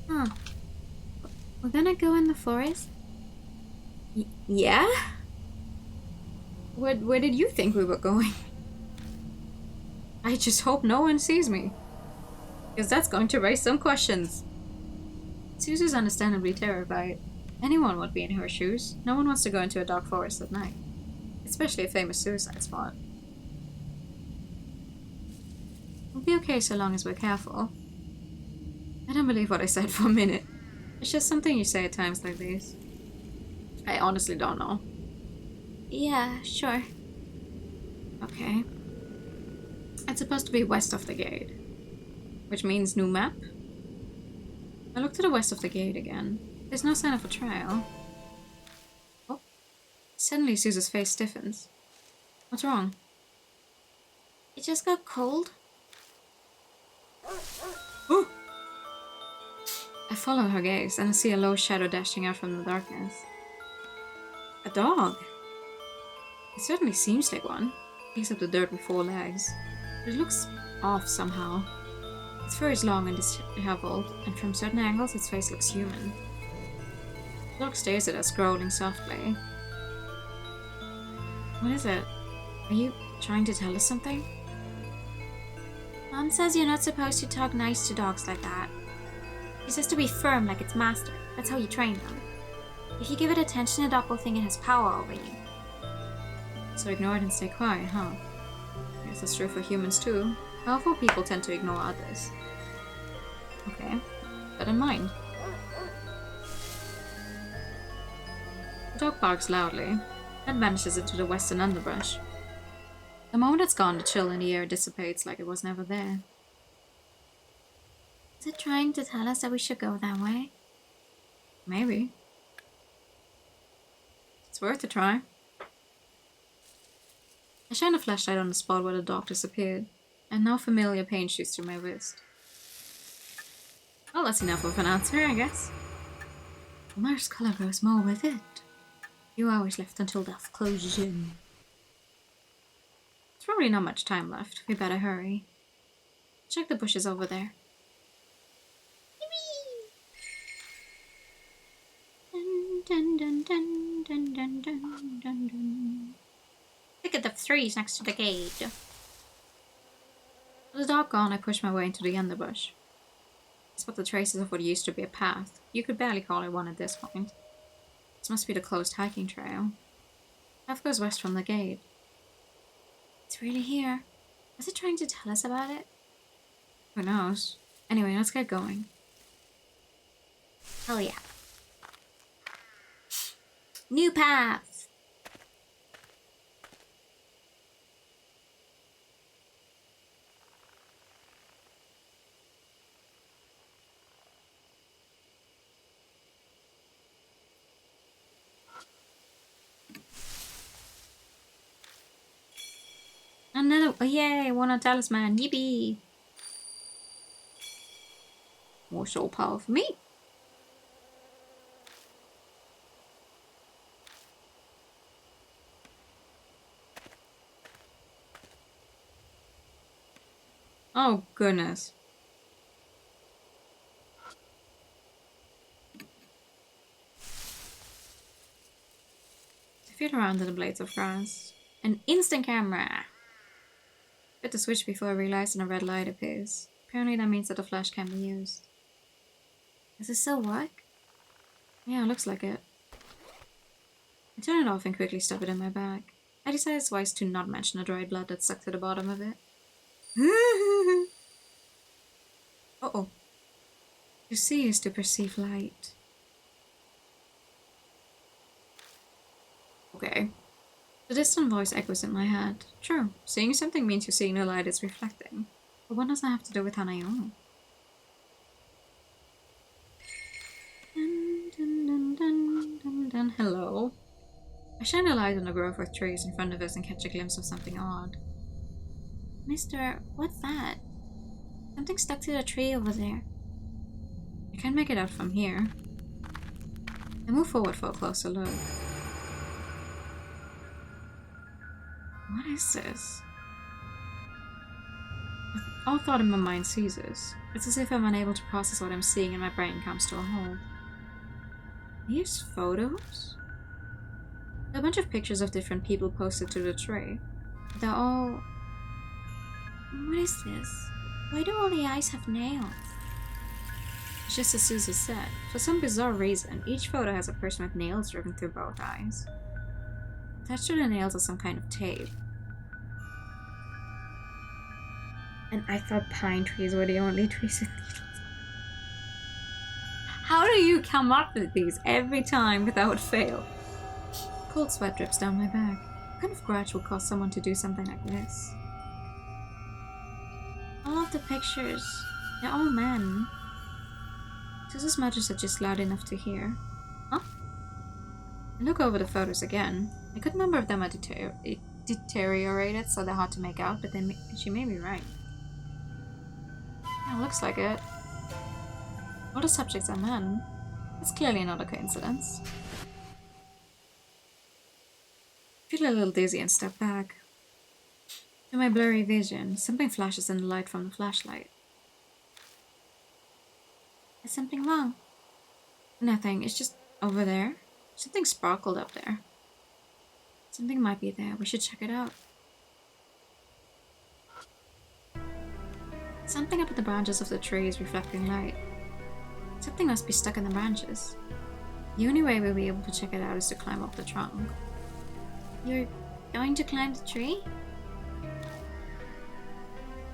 Huh. We're gonna go in the forest?
Yeah? Where did you think we were going? I just hope no one sees me. Because that's going to raise some questions. Suzu's understandably terrified. Anyone would be in her shoes. No one wants to go into a dark forest at night. Especially a famous suicide spot. We'll be okay so long as we're careful. I don't believe what I said for a minute. It's just something you say at times like these. I honestly don't know.
Yeah, sure.
Okay. It's supposed to be west of the gate. Which means new map? I look to the west of the gate again. There's no sign of a trail. Oh. Suddenly Suzu's face stiffens. What's wrong?
It just got cold.
Oh! I follow her gaze and I see a low shadow dashing out from the darkness. A dog! It certainly seems like one. It picks up the dirt with 4 legs. But it looks off somehow. Its fur is long and disheveled, and from certain angles its face looks human. The dog stares at us, growling softly. What is it? Are you trying to tell us something?
Mom says you're not supposed to talk nice to dogs like that. She says to be firm like its master. That's how you train them. If you give it attention, the dog will think it has power over you.
So ignore it and stay quiet, huh? I guess that's true for humans too. Powerful people tend to ignore others. Okay, that in mind. The dog barks loudly, then vanishes into the western underbrush. The moment it's gone, the chill in the air dissipates like it was never there.
Is it trying to tell us that we should go that way?
Maybe. It's worth a try. I shine a flashlight on the spot where the dog disappeared, and now familiar pain shoots through my wrist. Well, that's enough of an answer, I guess. The marsh color grows more with it. Few hours left until death closes in. There's probably not much time left. We better hurry. Check the bushes over there.
Dun, dun, dun, dun, dun, dun, dun, dun. Look at the trees next to the gate.
With the dog gone, I push my way into the underbush. I spot the traces of what used to be a path. You could barely call it one at this point. This must be the closed hiking trail. Path goes west from the gate.
It's really here. Was it trying to tell us about it?
Who knows? Anyway, let's get going.
Hell yeah. New path!
Another, oh yay, one on talisman, yippee! More soul power for me. Oh goodness. I feel around in the blades of grass. An instant camera! Hit the switch before I realized and a red light appears. Apparently that means that the flash can be used.
Does this still work?
Yeah, looks like it. I turn it off and quickly stuff it in my bag. I decide it's wise to not mention the dried blood that's stuck to the bottom of it. Uh-oh. To see is to perceive light. Okay. The distant voice echoes in my head. True, seeing something means you're seeing the light it's reflecting. But what does that have to do with Hanayo? Dun, dun, dun, dun, dun, dun. Hello. I shine a light on the grove of trees in front of us and catch a glimpse of something odd.
Mister, what's that? Something stuck to the tree over there.
I can't make it out from here. I move forward for a closer look. What is this? All thought in my mind ceases. It's as if I'm unable to process what I'm seeing and my brain comes to a halt. These photos? There are a bunch of pictures of different people posted to the tray. They're all...
What is this? Why do all the eyes have nails?
It's just as Susie said. For some bizarre reason, each photo has a person with nails driven through both eyes. Attached to the nails is some kind of tape. And I thought pine trees were the only trees with needles. How do you come up with these every time without fail? Cold sweat drips down my back. What kind of grudge would cause someone to do something like this?
All of the pictures,
They're all men. Susie's mutters are just loud enough to hear. Huh? I look over the photos again. A good number of them are deteriorated, so they're hard to make out, but then she may be right. Yeah, looks like it. All the subjects are men. That's clearly not a coincidence. I feel a little dizzy and step back. To my blurry vision, something flashes in the light from the flashlight.
is something wrong?
Nothing, it's just over there. Something sparkled up there. Something might be there, we should check it out. Something up at the branches of the tree is reflecting light. Something must be stuck in the branches. The only way we'll be able to check it out is to climb up the trunk.
You're going to climb the tree?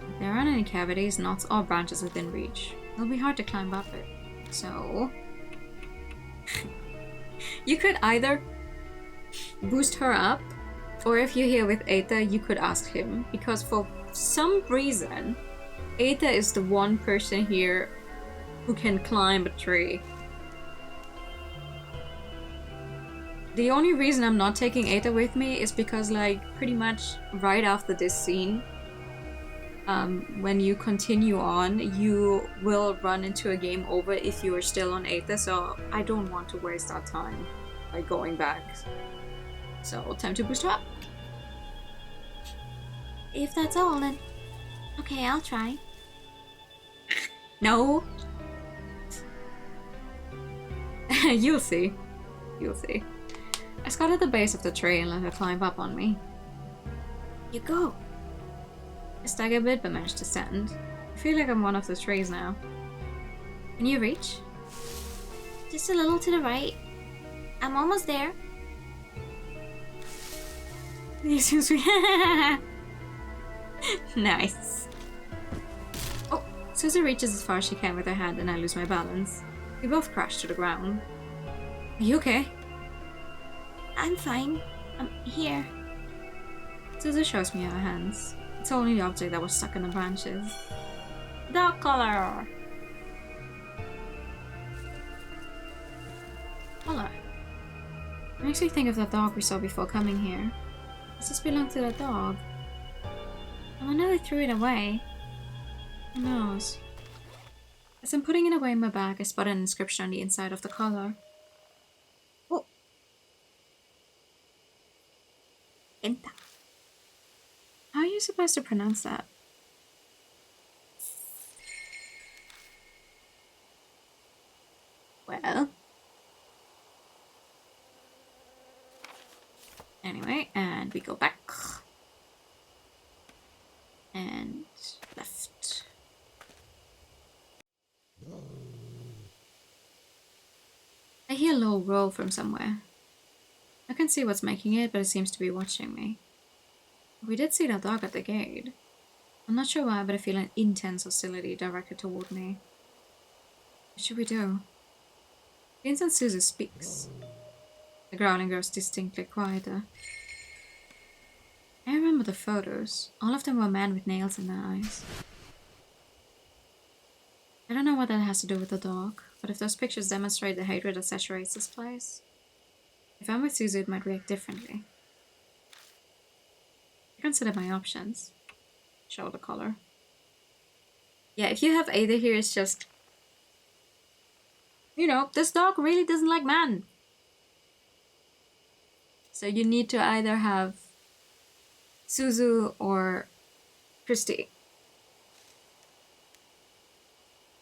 If there aren't any cavities, knots, or branches within reach, it'll be hard to climb up it. So... you could either boost her up, or if you're here with Eta, you could ask him. Because for some reason, Eta is the one person here who can climb a tree. The only reason I'm not taking Eta with me is because, like, pretty much right after this scene, when you continue on, you will run into a game over if you are still on Eta, so I don't want to waste that time by going back. So, time to boost her up.
If that's all, then... Okay, I'll try.
No! You'll see. You'll see. I got at the base of the tree and let her climb up on me.
You go.
I stagger a bit but managed to stand. I feel like I'm one of the trees now. Can you reach?
Just a little to the right. I'm almost there.
Excuse me. Nice. Oh, Susie reaches as far as she can with her hand and I lose my balance. We both crash to the ground. Are you okay?
I'm fine. I'm here.
Susie shows me her hands. It's only the object that was stuck in the branches. Dog collar! Collar. It makes me think of that dog we saw before coming here. Does this belong to that dog? I wonder they threw it away. Who knows? As I'm putting it away in my bag, I spot an inscription on the inside of the collar. Oh!
Enta.
How are you supposed to pronounce that? Well. Anyway, and we go back. And left. I hear a low roar from somewhere. I can't see what's making it, but it seems to be watching me. We did see that dog at the gate. I'm not sure why, but I feel an intense hostility directed toward me. What should we do? The instant Suzu speaks, the growling grows distinctly quieter. I remember the photos. All of them were men with nails in their eyes. I don't know what that has to do with the dog, but if those pictures demonstrate the hatred that saturates this place, if I'm with Suzu, it might react differently. I consider my options. Show the color. Yeah, if you have Ada here, it's just... You know, this dog really doesn't like man. So you need to either have Suzu or Christy.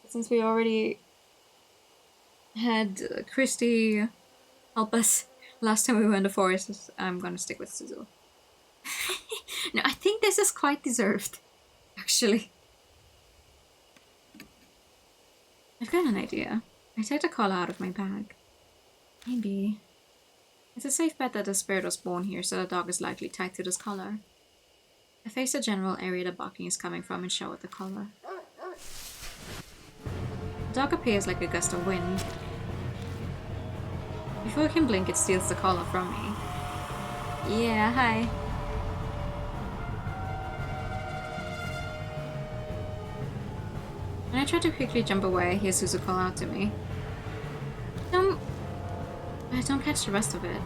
Since we already had Christy help us last time we were in the forest, I'm gonna stick with Suzu. No, I think this is quite deserved, actually. I've got an idea. I take the collar out of my bag. Maybe. It's a safe bet that the spirit was born here, so the dog is likely tied to this collar. I face the general area the barking is coming from and show it the collar. The dog appears like a gust of wind. Before I can blink, it steals the collar from me. Yeah, hi. When I try to quickly jump away, I hear Suzu call out to me. I don't catch the rest of it.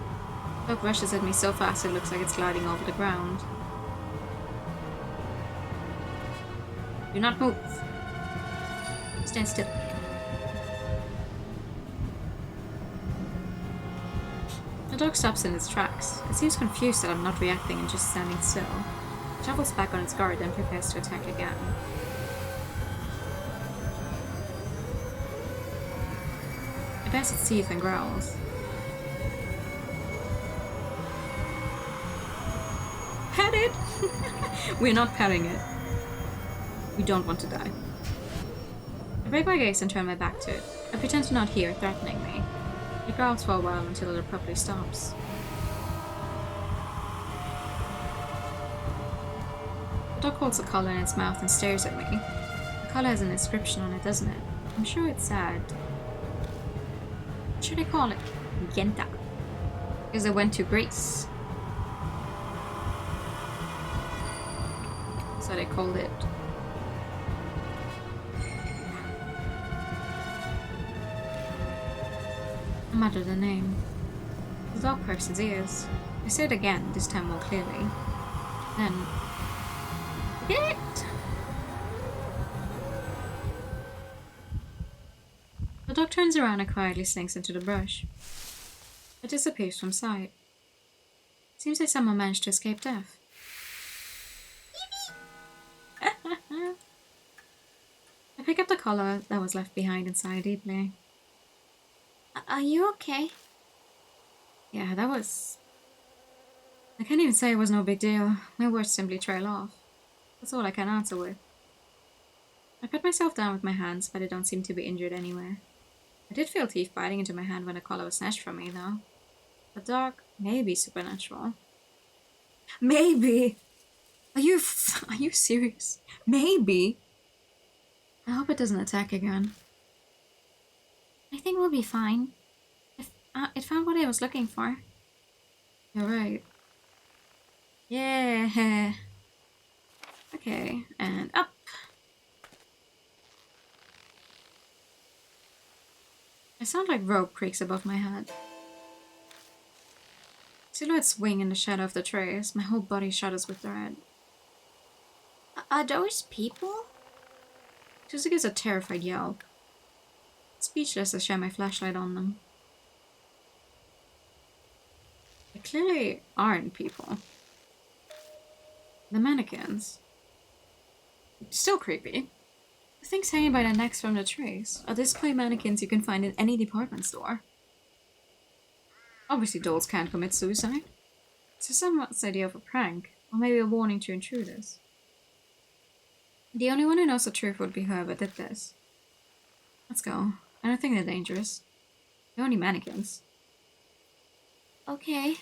The dog rushes at me so fast it looks like it's gliding over the ground. Do not move. Stand still. The dog stops in its tracks. It seems confused that I'm not reacting and just standing still. It shuffles back on its guard and prepares to attack again. It bares its teeth and growls. Pet it! We're not petting it. We don't want to die. I break my gaze and turn my back to it. I pretend to not hear it threatening me. It growls for a while until it abruptly stops. The dog holds the collar in its mouth and stares at me. The collar has an inscription on it, doesn't it? I'm sure it's sad. What should I call it? Genta. Because I went to Greece. So they called it. I mutter the name. The dog perks its ears. I say it again, this time more clearly. Then... Get it! The dog turns around and quietly slinks into the brush. It disappears from sight. Seems like someone managed to escape death. I pick up the collar that was left behind and sigh deeply. Are you okay? Yeah, that was... I can't even say it was no big deal. My words simply trail off. That's all I can answer with. I pat myself down with my hands, but I don't seem to be injured anywhere. I did feel teeth biting into my hand when the collar was snatched from me, though. The dog may be supernatural. Maybe! Are you serious? Maybe! I hope it doesn't attack again. I think we'll be fine. It found what I was looking for. You're right. Yeah. Okay, and up. I sound like rope creaks above my head. Silhouettes swing in the shadow of the trees. My whole body shudders with dread. Are those people? Suzu gives a terrified yelp. Speechless, I shine my flashlight on them. They clearly aren't people. The mannequins. Still creepy. The things hanging by their necks from the trees are display mannequins you can find in any department store. Obviously dolls can't commit suicide. So someone's idea of a prank, or maybe a warning to intruders. The only one who knows the truth would be whoever did this. Let's go. I don't think they're dangerous. They're only mannequins. Okay.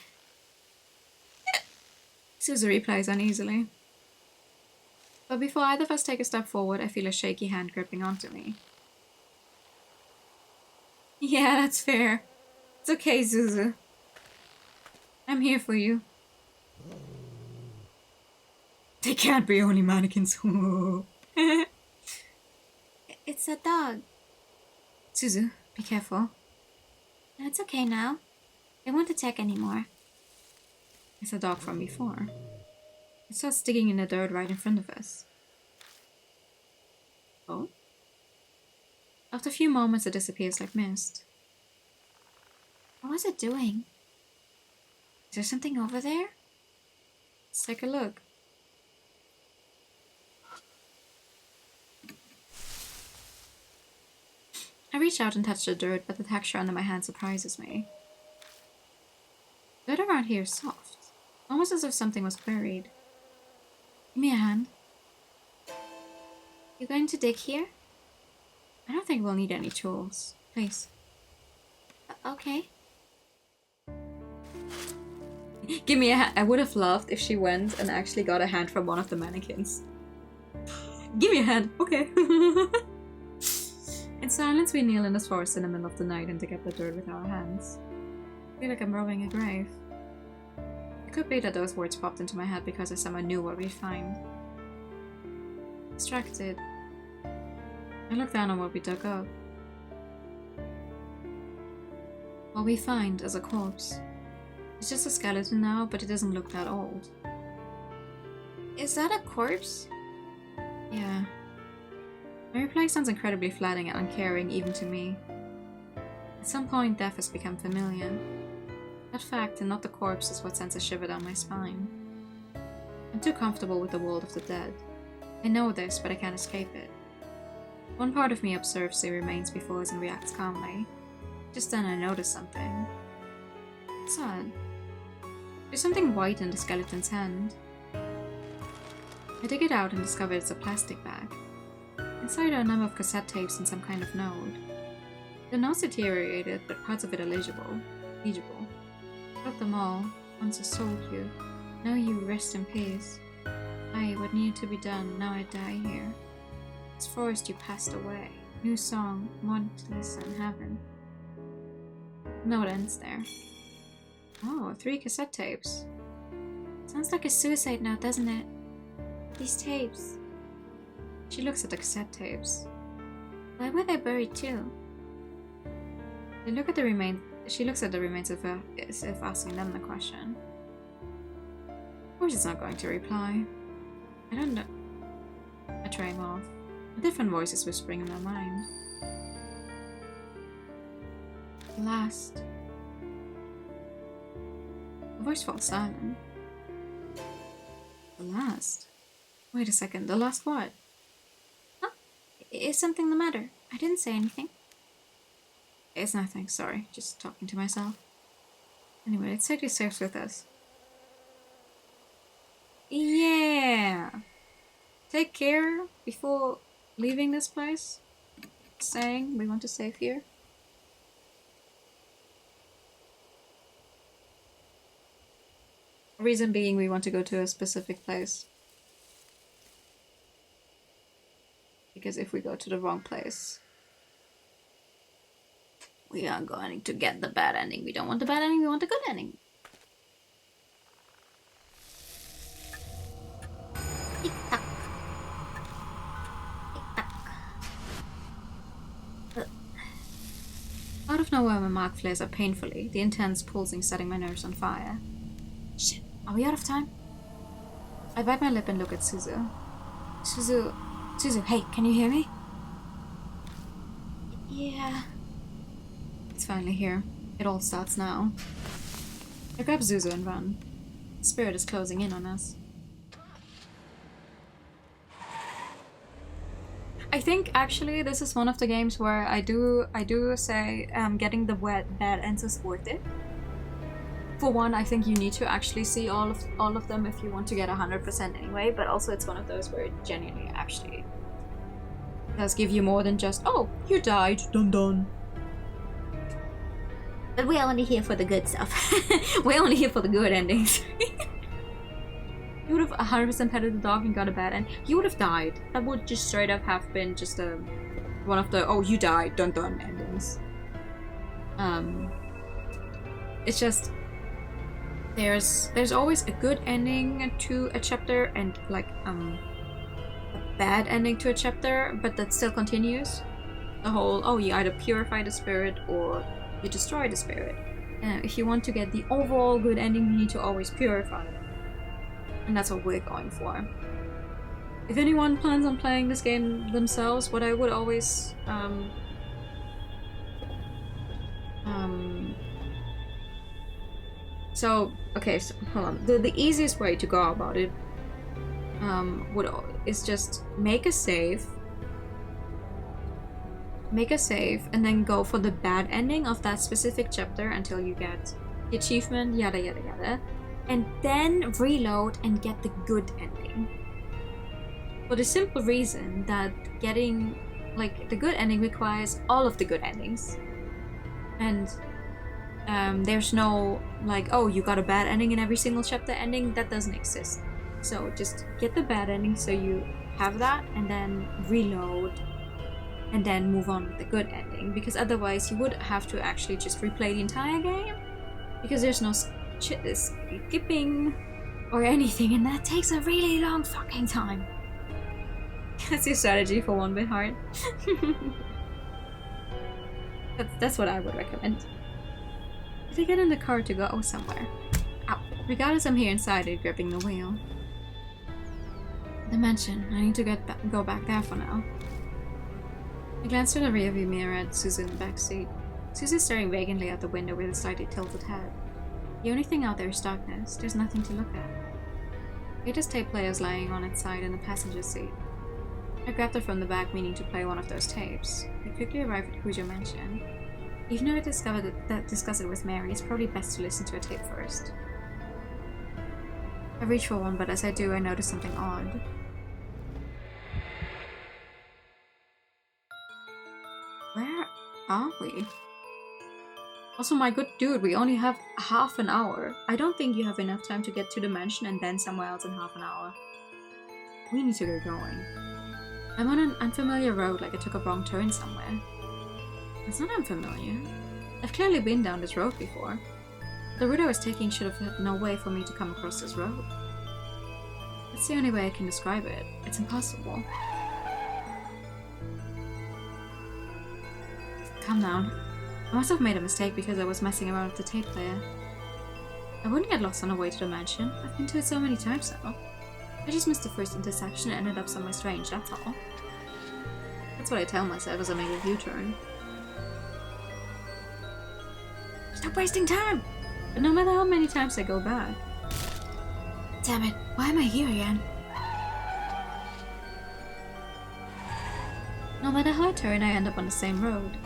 Suzu replies uneasily. But before either of us take a step forward, I feel a shaky hand gripping onto me. Yeah, that's fair. It's okay, Zuzu. I'm here for you. They can't be only mannequins.
It's a dog.
Zuzu, be careful.
It's okay now. I won't attack anymore.
It's a dog from before. It starts digging in the dirt right in front of us. Oh? After a few moments, it disappears like mist.
What was it doing? Is there something over there?
Let's take a look. I reach out and touch the dirt, but the texture under my hand surprises me. Dirt around here is soft, almost as if something was buried. Give me a hand.
You going to dig here?
I don't think we'll need any tools. Please.
Okay.
Give me a hand. I would have loved if she went and actually got a hand from one of the mannequins. Give me a hand. Okay. In silence, we kneel in this forest in the middle of the night and dig up the dirt with our hands. I feel like I'm rowing a grave. It could be that those words popped into my head because I somehow knew what we'd find. Distracted, I look down on what we dug up. What we find is a corpse. It's just a skeleton now, but it doesn't look that old.
Is that a corpse?
Yeah. My reply sounds incredibly flatting and uncaring even to me. At some point, death has become familiar. That fact, and not the corpse, is what sends a shiver down my spine. I'm too comfortable with the world of the dead. I know this, but I can't escape it. One part of me observes the remains before us and reacts calmly. Just then I notice something. It's odd. There's something white in the skeleton's hand. I dig it out and discover it's a plastic bag. Inside are a number of cassette tapes and some kind of note. The note's deteriorated, but parts of it are legible. Got them all. Once I sold you. Now you rest in peace. What needed to be done, now I die here. This forest you passed away. New song, want to listen, heaven. Note ends there. Oh, 3 cassette tapes.
Sounds like a suicide note, doesn't it? These tapes.
She looks at the cassette tapes.
Why were they buried too?
They look at the remains. She looks at the remains as if asking them the question. Of course, it's not going to reply. I don't know. I try him off. A different voice is whispering in my mind. The last. The voice falls silent. The last? Wait a second, the last what?
Huh? Is something the matter? I didn't say anything.
It's nothing, sorry. Just talking to myself. Anyway, let's take these tapes with us. Yeah! Take care before leaving this place. Saying we want to save here. Reason being we want to go to a specific place. Because if we go to the wrong place, we are going to get the bad ending. We don't want the bad ending, we want the good ending.
Tick-tock. Tick-tock.
Out of nowhere, my mark flares up painfully, the intense pulsing setting my nerves on fire. Shit, are we out of time? I bite my lip and look at Suzu. Suzu, hey, can you hear me?
Yeah.
It's finally here. It all starts now. I grab Zuzu and run. The spirit is closing in on us. I think actually this is one of the games where I do say getting the bad ends is worth it. For one, I think you need to actually see all of them if you want to get 100% anyway, but also it's one of those where it genuinely actually does give you more than just, oh, you died, dun dun.
But we're only here for the good stuff.
We're only here for the good endings. You would have 100% petted the dog and got a bad end. You would have died. That would just straight up have been just a one of the oh you died dun dun endings. It's just there's always a good ending to a chapter and like a bad ending to a chapter, but that still continues. The whole oh you either purify the spirit or you destroy the spirit. If you want to get the overall good ending, you need to always purify it. And that's what we're going for. If anyone plans on playing this game themselves, what I would always so hold on. The easiest way to go about it is just make a save, and then go for the bad ending of that specific chapter until you get the achievement, yada yada yada, and then reload and get the good ending. For the simple reason that getting like the good ending requires all of the good endings, and there's no like oh you got a bad ending in every single chapter ending. That doesn't exist. So just get the bad ending so you have that, and then reload, and then move on with the good ending, because otherwise you would have to actually just replay the entire game because there's no skipping or anything, and that takes a really long fucking time. That's your strategy for 1-bit hard. That's what I would recommend. If I get in the car to go somewhere. Ow. Regardless, I'm here inside it, gripping the wheel. The mansion. I need to go back there for now. I glanced through the rearview mirror at Susie in the back seat. Susie's staring vacantly out the window with a slightly tilted head. The only thing out there is darkness. There's nothing to look at. Rita's tape player is lying on its side in the passenger seat. I grabbed it from the back, meaning to play one of those tapes. We quickly arrived at Cujo Mansion. Even though I discuss it with Mary, it's probably best to listen to a tape first. I reach for one, but as I do, I notice something odd. Where are we? Also, my good dude, we only have half an hour. I don't think you have enough time to get to the mansion and then somewhere else in half an hour. We need to get going. I'm on an unfamiliar road, like I took a wrong turn somewhere. It's not unfamiliar. I've clearly been down this road before. The route I was taking should have had no way for me to come across this road. That's the only way I can describe it. It's impossible. Calm down. I must have made a mistake because I was messing around with the tape player. I wouldn't get lost on the way to the mansion. I've been to it so many times now. I just missed the first intersection and ended up somewhere strange, that's all. That's what I tell myself as I make a U-turn. Stop wasting time! But no matter how many times I go back. Damn it, why am I here again? No matter how I turn, I end up on the same road.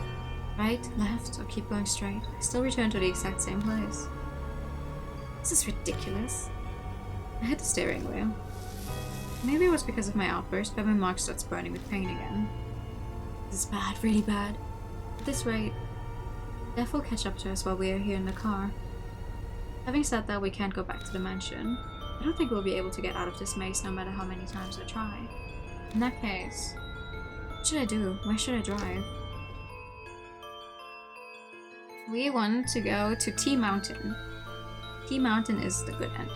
Right, left, or keep going straight. I still return to the exact same place. This is ridiculous. I hit the steering wheel. Maybe it was because of my outburst, but my mark starts burning with pain again. This is bad, really bad. At this rate, Death will catch up to us while we are here in the car. Having said that, we can't go back to the mansion. I don't think we'll be able to get out of this maze no matter how many times I try. In that case, what should I do? Where should I drive? We want to go to T Mountain. T Mountain is the good end.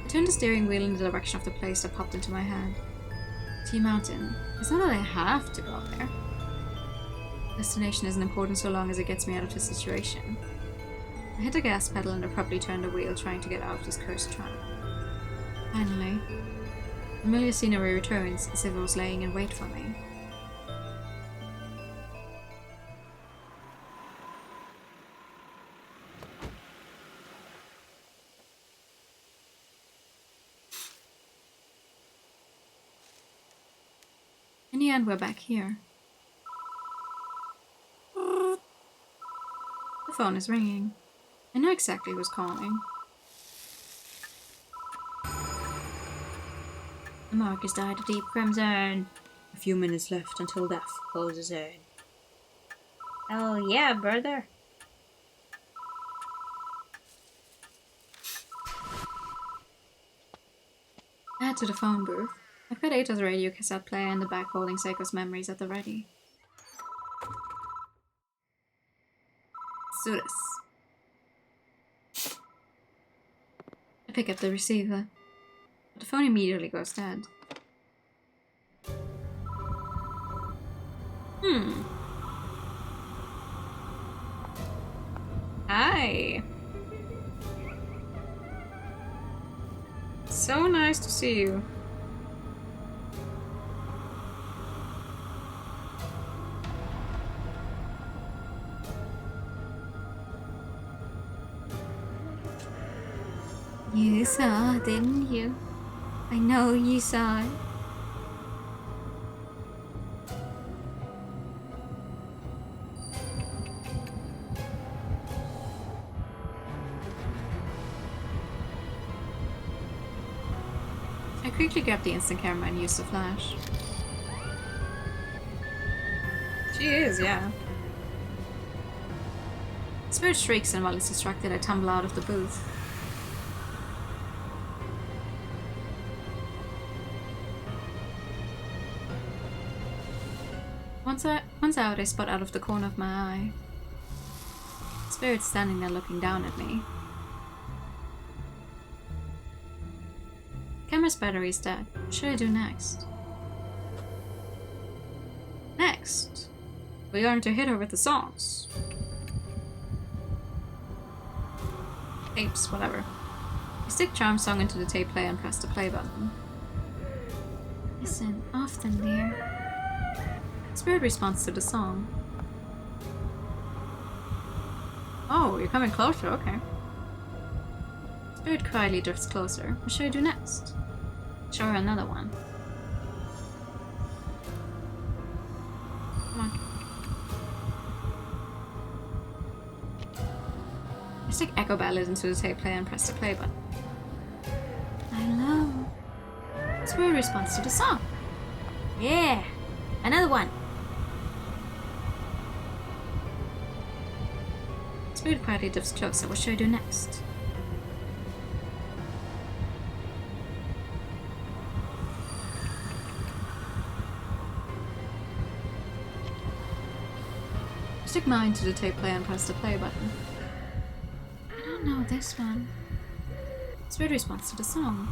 I turned the steering wheel in the direction of the place that popped into my head. T Mountain. It's not that I have to go there. Destination isn't important so long as it gets me out of this situation. I hit the gas pedal and abruptly turned the wheel, trying to get out of this cursed trap. Finally, familiar scenery returns, as if it was laying in wait for me. In the end, we're back here. The phone is ringing. I know exactly who's calling. The mark is dyed a deep crimson. A few minutes left until death closes in. Oh yeah, brother. head to the phone booth. I've got Ata's radio cassette player in the back holding Seiko's memories at the ready. Let's do this. I pick up the receiver, but the phone immediately goes dead. Hi! So nice to see you.
You saw, didn't you? I know you saw it.
I quickly grabbed the instant camera and used the flash. She is, yeah. Spirit shrieks, and while it's distracted, I tumble out of the booth. Once out, I spot out of the corner of my eye. Spirit's standing there looking down at me. Camera's battery's dead. What should I do next? Next, we're going to hit her with the songs. Tapes, whatever. I stick Charm Song into the tape player and press the play button.
Listen often, dear.
Spirit responds to the song. Oh, you're coming closer, okay. Spirit quietly drifts closer. What should I do next? Show her another one. Come on. I stick Echo Ballad into the tape player and press the play button.
Hello.
Spirit responds to the song.
Yeah, another one.
Spirit quietly drifts closer. What should I do next? Stick mine to the tape player and press the play button.
I don't know this one.
Spirit responds to the song.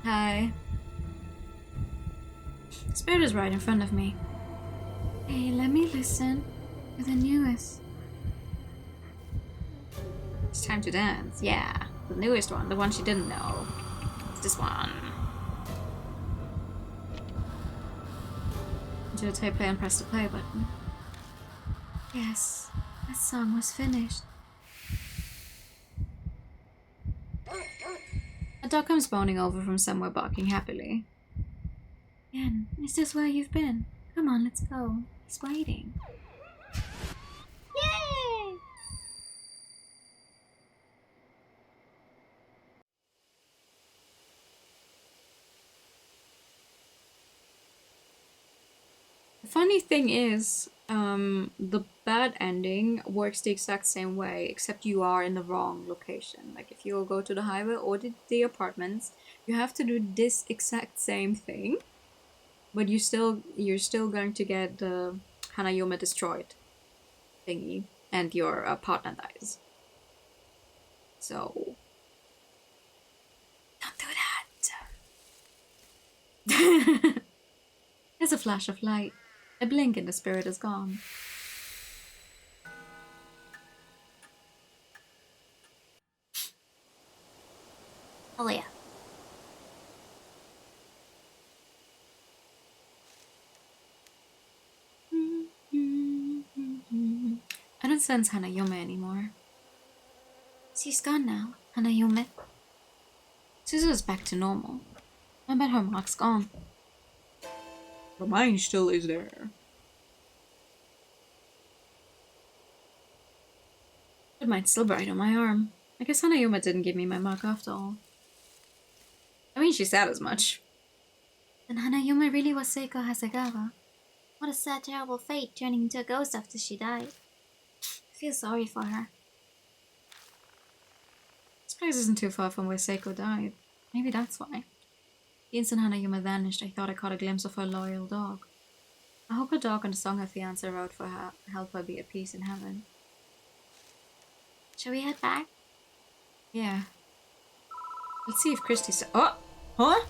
Hi. Spirit is right in front of me.
Hey, let me listen to the newest.
It's time to dance. Yeah, the newest one, the one she didn't know. It's this one. Into the tape player and press the play button.
Yes, that song was finished.
A dog comes bounding over from somewhere, barking happily.
Yen, is this where you've been? Come on, let's go. He's waiting. Yay!
The funny thing is, the bad ending works the exact same way, except you are in the wrong location. Like if you go to the highway or the apartments, you have to do this exact same thing, but you're still going to get the Hanayome destroyed thingy, and your partner dies. So don't do that. There's a flash of light. A blink and the spirit is gone.
Oh yeah.
I don't sense Hanayome anymore.
She's gone now, Hanayome.
Suzu is back to normal. I bet her mark's gone. But mine still is there. But mine's still bright on my arm. I guess Hanayome didn't give me my mark after all. I mean, she said as much.
Then Hanayome really was Seiko Hasegawa. What a sad, terrible fate, turning into a ghost after she died. I feel sorry for her.
This place isn't too far from where Seiko died. Maybe that's why. The instant Hanayuma vanished, I thought I caught a glimpse of her loyal dog. I hope her dog and the song her fiancé wrote for her help her be at peace in heaven.
Shall we head back?
Yeah. Let's see if Christie's... Oh! Huh?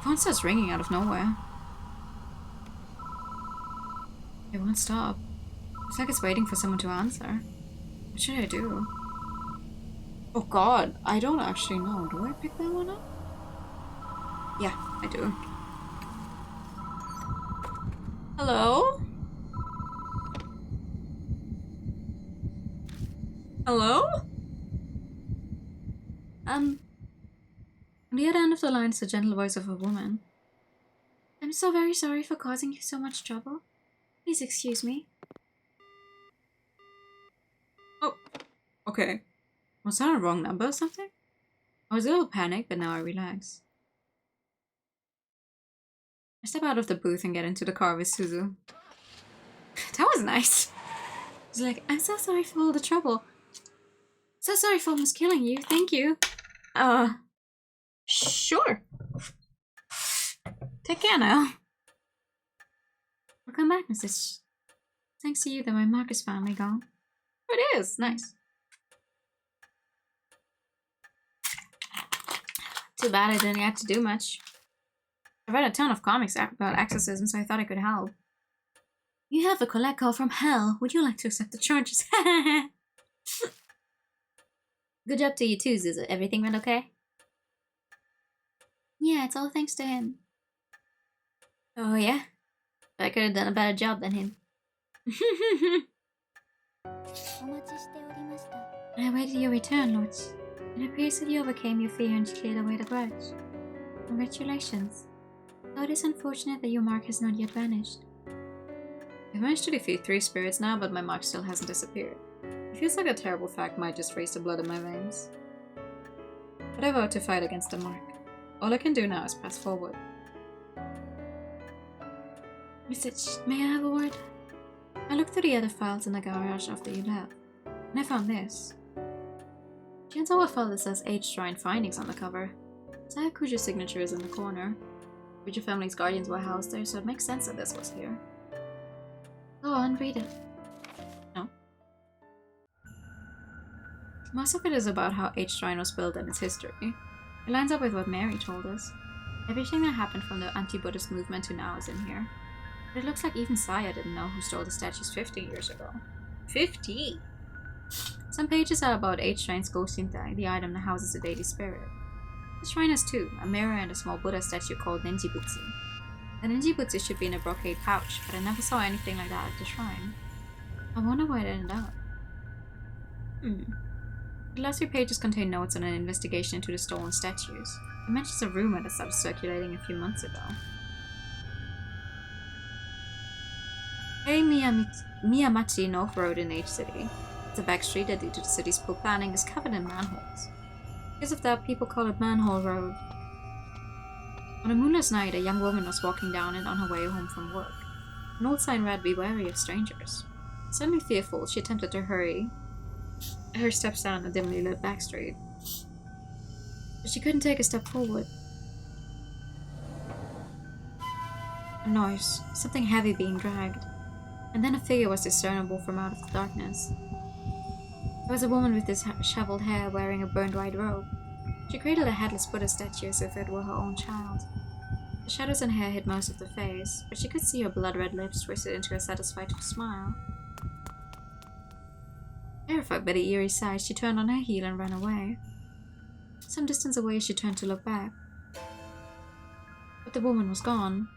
Phone starts ringing out of nowhere. It won't stop. It's like it's waiting for someone to answer. What should I do? Oh god, I don't actually know. Do I pick that one up? Yeah, I do. Hello? Hello? On the other end of the line is the gentle voice of a woman.
I'm so very sorry for causing you so much trouble. Please excuse me.
Oh, okay. Was that a wrong number or something? I was a little panicked, but now I relax. I step out of the booth and get into the car with Suzu. That was nice. She's like, I'm so sorry for all the trouble. So sorry for almost killing you. Thank you. Sure. Take care now.
Welcome back, Mrs. Thanks to you that my mark is finally gone.
It is. Nice. Too bad I didn't get to do much. I read a ton of comics about exorcism, so I thought I could help.
You have a collect call from hell. Would you like to accept the charges?
Good job to you too, Ziza. Everything went okay?
Yeah, it's all thanks to him.
Oh yeah? I could have done a better job than him.
I awaited your return, Lord. It appears that you overcame your fear and cleared away the grudge. Congratulations. Though it is unfortunate that your mark has not yet vanished.
I've managed to defeat 3 spirits now, but my mark still hasn't disappeared. It feels like a terrible fact might just raise the blood in my veins. But I vowed to fight against the mark. All I can do now is press forward.
Message, may I have a word? I looked through the other files in the garage after you left, and I found this.
Chances are a file that says H Shrine Findings on the cover. Sayakuja's signature is in the corner. Kuja family's guardians were housed there, so it makes sense that this was here.
Go on, read it.
No. Most of it is about how H Shrine was built and its history. It lines up with what Mary told us. Everything that happened from the anti-Buddhist movement to now is in here. But it looks like even Saya didn't know who stole the statues 50 years ago. 50? Some pages are about H Shrine's Goshintai, the item that houses a deity spirit. The shrine has 2, a mirror and a small Buddha statue called Ninjibutsu. The Ninjibutsu should be in a brocade pouch, but I never saw anything like that at the shrine. I wonder where it ended up. The last 3 pages contain notes on an investigation into the stolen statues. It mentions a rumor that started circulating a few months ago. Hey Miyamachi North Road in H City. It's a back street that due to the city's poor planning is covered in manholes. Because of that, people call it Manhole Road. On a moonless night, a young woman was walking down it on her way home from work. An old sign read, "Be wary of strangers." Suddenly fearful, she attempted to hurry her steps down a dimly lit back street. But she couldn't take a step forward. A noise, something heavy being dragged, and then a figure was discernible from out of the darkness. It was a woman with disheveled hair wearing a burned white robe. She cradled a headless Buddha statue as if it were her own child. The shadows and hair hid most of the face, but she could see her blood-red lips twisted into a satisfied smile. Terrified by the eerie sight, she turned on her heel and ran away. Some distance away, she turned to look back. But the woman was gone.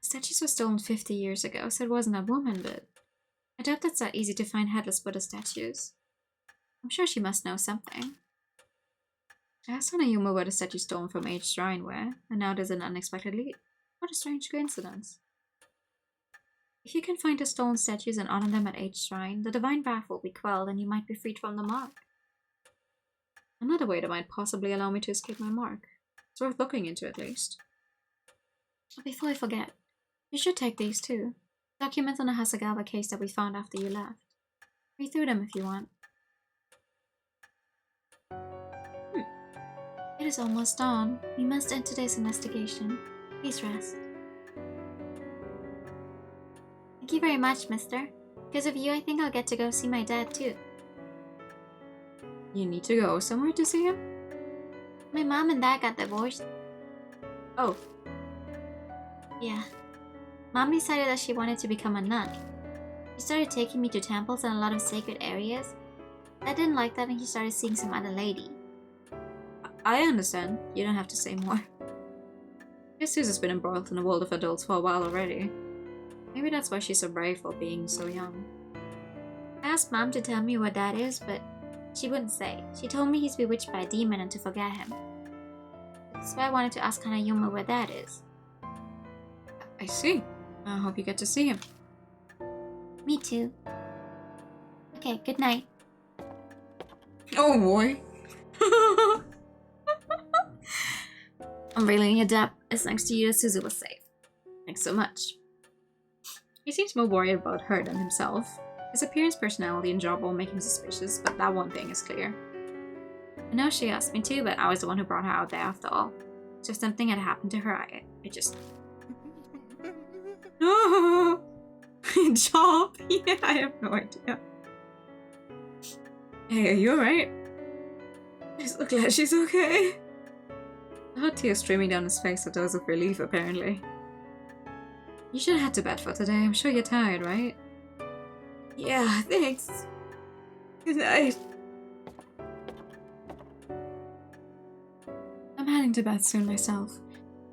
The statues were stolen 50 years ago, so it wasn't a woman, but I doubt that's that easy to find headless Buddha statues. I'm sure she must know something. I asked Hanayuma where the statue stolen from H Shrine were, and now there's an unexpected lead. What a strange coincidence. If you can find the stolen statues and honor them at H Shrine, the divine wrath will be quelled and you might be freed from the mark. Another way that might possibly allow me to escape my mark. It's worth looking into at least. But before I forget, you should take these too.
Documents on the Hasagawa case that we found after you left. Read through them if you want. It is almost dawn. We must end today's investigation. Please rest. Thank you very much, mister. Because of you, I think I'll get to go see my dad, too.
You need to go somewhere to see him?
My mom and dad got divorced.
Oh.
Yeah. Mom decided that she wanted to become a nun. She started taking me to temples and a lot of sacred areas. I didn't like that and he started seeing some other lady.
I understand. You don't have to say more. I guess Susan's been embroiled in the world of adults for a while already. Maybe that's why she's so brave for being so young.
I asked Mom to tell me what that is, but she wouldn't say. She told me he's bewitched by a demon and to forget him. That's why I wanted to ask Hanayuma where that is.
I see. I hope you get to see him.
Me too. Okay, good night.
Oh boy.
I'm really in your debt. It's thanks to you that Suzu was safe.
Thanks so much. He seems more worried about her than himself. His appearance, personality, and job all make him suspicious, but that one thing is clear. I know she asked me to, but I was the one who brought her out there after all. So if something had happened to her, I just... Oh! Job? Yeah, I have no idea. Hey, are you alright? I'm so glad she's okay. The hot tears streaming down his face are those of relief, apparently. You should head to bed for today. I'm sure you're tired, right? Yeah, thanks. Good night. I'm heading to bed soon myself.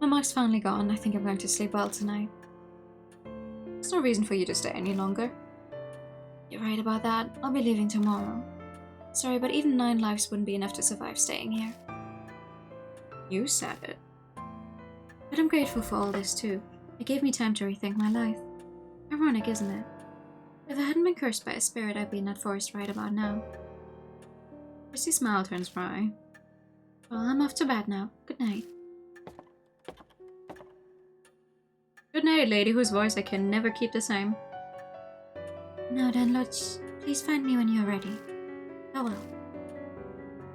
My mug's finally gone. I think I'm going to sleep well tonight. There's no reason for you to stay any longer. You're right about that. I'll be leaving tomorrow. Sorry, but even 9 lives wouldn't be enough to survive staying here. You said it. But I'm grateful for all this too. It gave me time to rethink my life. Ironic, isn't it? If I hadn't been cursed by a spirit, I'd be in that forest right about now. Chrissy's smile turns wry. Well, I'm off to bed now. Good night. Good night, lady whose voice I can never keep the same.
Now then, Lutz, please find me when you're ready. Farewell.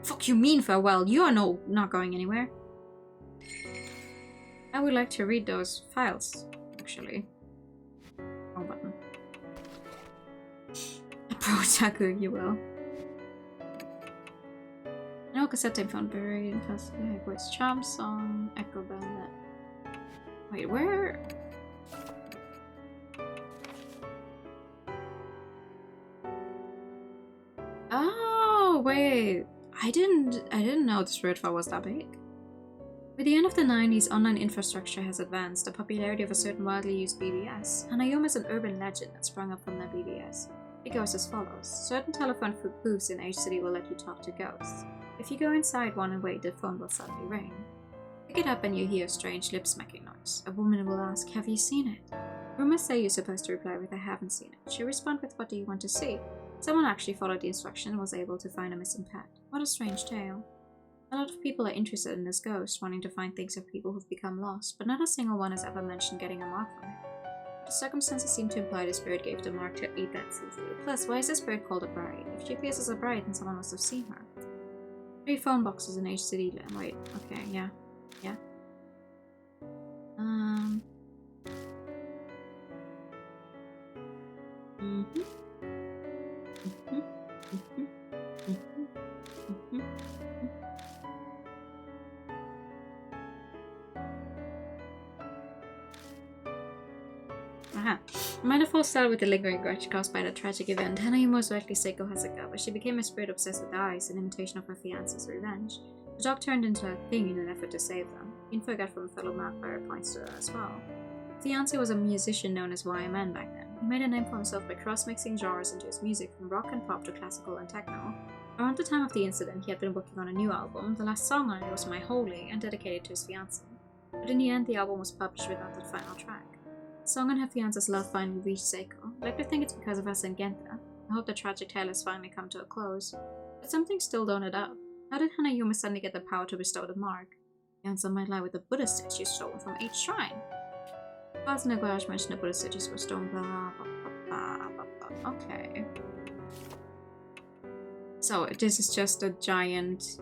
Fuck you mean farewell? You are not going anywhere. I would like to read those files, actually. Wrong button. Pro-taku, you will. No cassette tape found buried in plastic Hogwarts charm song, Echo Ballad. Wait, where? Oh, wait. I didn't know this word file was that big. With the end of the 90s, online infrastructure has advanced, the popularity of a certain widely used BBS. Hanayuma is an urban legend that sprung up from that BBS. It goes as follows. Certain telephone booths in H City will let you talk to ghosts. If you go inside one and wait, the phone will suddenly ring. Pick it up and you hear a strange lip-smacking noise. A woman will ask, "Have you seen it?" Rumors say you're supposed to reply with, "I haven't seen it." She'll respond with, "What do you want to see?" Someone actually followed the instruction and was able to find a missing pet. What a strange tale. A lot of people are interested in this ghost, wanting to find things of people who've become lost, but not a single one has ever mentioned getting a mark from it. The circumstances seem to imply the spirit gave the mark to eat that Suzu. Plus, why is the spirit called a bride? If she appears as a bride, then someone must have seen her. 3 phone boxes in H City. Wait, okay, yeah. Yeah. Aha. A metaphor started with the lingering grudge caused by the tragic event. Hanayuma was rightly Seiko Hasegawa. She became a spirit obsessed with eyes, an imitation of her fiance's revenge. The dog turned into a thing in an effort to save them. Info got from a fellow magpie points to that as well. Fiance was a musician known as YMN back then. He made a name for himself by cross-mixing genres into his music, from rock and pop to classical and techno. Around the time of the incident, he had been working on a new album. The last song on it was My Holy, and dedicated to his fiancée. But in the end, the album was published without that final track. The song and her fiance's love finally reached Seiko. I'd like to think it's because of us and Genta. I hope the tragic tale has finally come to a close. But some things still don't add up. How did Hanayuma suddenly get the power to bestow the mark? The answer might lie with the Buddha statue stolen from each shrine. Files in the garage mention the Buddhist stitches were stone, blah, blah, blah, blah, blah. Okay. So, this is just a giant...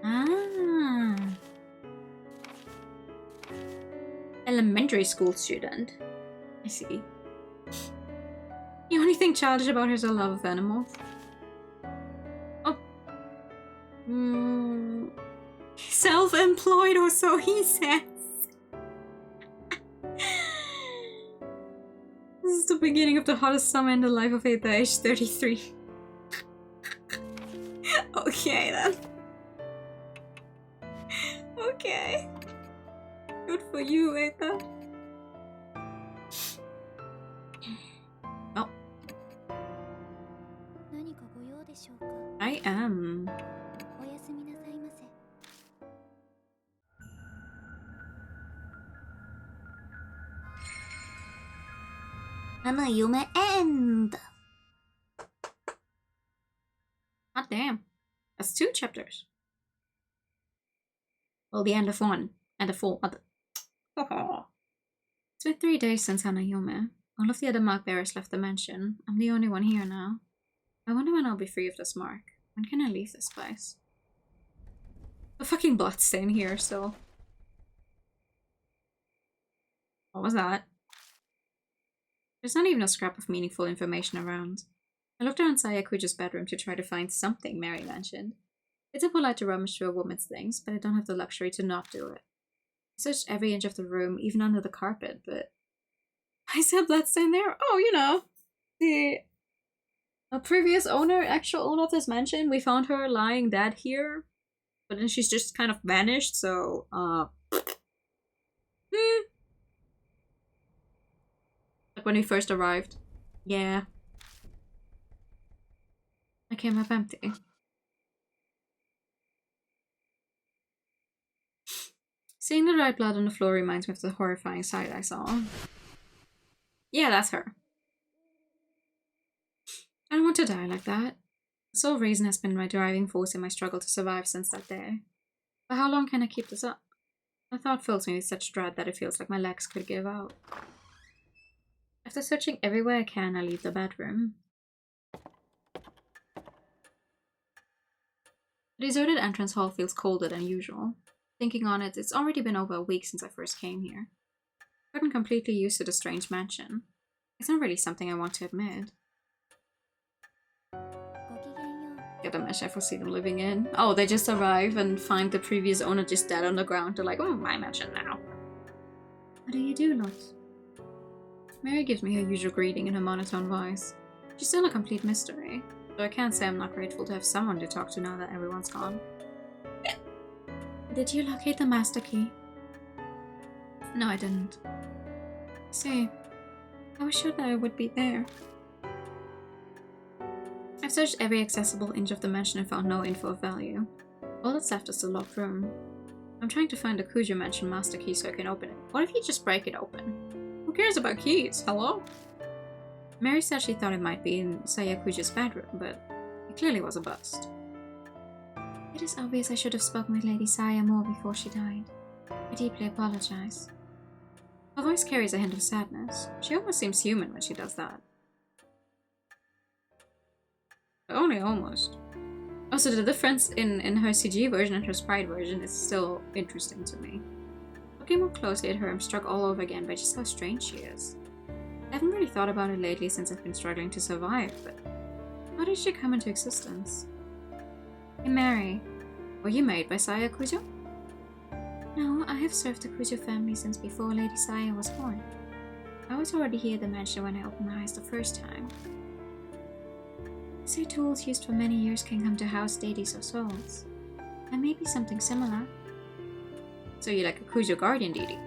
Ah. Elementary school student. I see. The only thing childish about her is her love of animals. Oh. Self-employed, or so he says. This is the beginning of the hottest summer in the life of Aetha, age 33. Okay then. Okay. Good for you, Aetha. Oh. I am.
Yume end.
Hot damn. That's 2 chapters. Well, the end of 1 and the 4 other. It's been 3 days since Hanayume. All of the other mark bearers left the mansion. I'm the only one here now. I wonder when I'll be free of this mark. When can I leave this place? A fucking bloodstain here, so. What was that? There's not even a scrap of meaningful information around. I looked around Sayakuja's bedroom to try to find something Mary mentioned. It's impolite to rummage through a woman's things, but I don't have the luxury to not do it. I searched every inch of the room, even under the carpet, but... I said bloodstain there? Oh, you know. The previous owner, actual owner of this mansion, we found her lying dead here. But then she's just kind of vanished, so, Like when we first arrived. Yeah. I came up empty. Seeing the dried blood on the floor reminds me of the horrifying sight I saw. Yeah, that's her. I don't want to die like that. The sole reason has been my driving force in my struggle to survive since that day. But how long can I keep this up? The thought fills me with such dread that it feels like my legs could give out. After searching everywhere I can, I leave the bedroom. The deserted entrance hall feels colder than usual. Thinking on it, it's already been over a week since I first came here. I've gotten completely used to the strange mansion. It's not really something I want to admit. Get a mesh I foresee them living in. Oh, they just arrive and find the previous owner just dead on the ground. They're like, oh, my mansion now. What do you do, Lot? Mary gives me her usual greeting in her monotone voice. She's still a complete mystery, though I can't say I'm not grateful to have someone to talk to now that everyone's gone. Did you locate the master key? No, I didn't. Say, I was sure that I would be there. I've searched every accessible inch of the mansion and found no info of value. All that's left is the locked room. I'm trying to find the Kujo mansion master key so I can open it. What if you just break it open? Who cares about keys? Hello? Mary said she thought it might be in Sayakuja's bedroom, but it clearly was a bust. It is obvious I should have spoken with Lady Saya more before she died. I deeply apologize. Her voice carries a hint of sadness. She almost seems human when she does that. But only almost. Also, the difference in her CG version and her sprite version is still interesting to me. Looking more closely at her, I'm struck all over again by just how strange she is. I haven't really thought about it lately since I've been struggling to survive, but how did she come into existence? Hey Mary, were you made by Saya Kujo? No, I have served the Kujo family since before Lady Saya was born. I was already here at the mansion when I opened my eyes the first time. They say tools used for many years can come to house deities or souls. And maybe something similar. So you're like a Kujo guardian deity?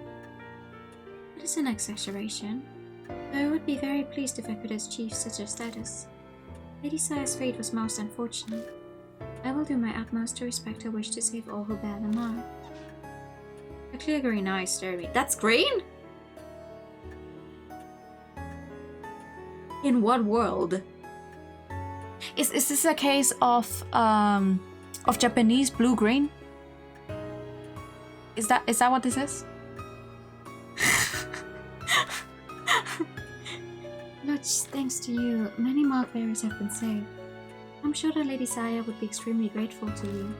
It is an exaggeration, though I would be very pleased if I could achieve such a status. Lady Saya's fate was most unfortunate. I will do my utmost to respect her wish to save all who bear the mark. The clear green eyes stare at me. That's green? In what world?
Is this a case of Japanese blue-green?
Is that what this is?
Much thanks to you, many mark bearers have been saved. I'm sure that Lady Saya would be extremely grateful to you.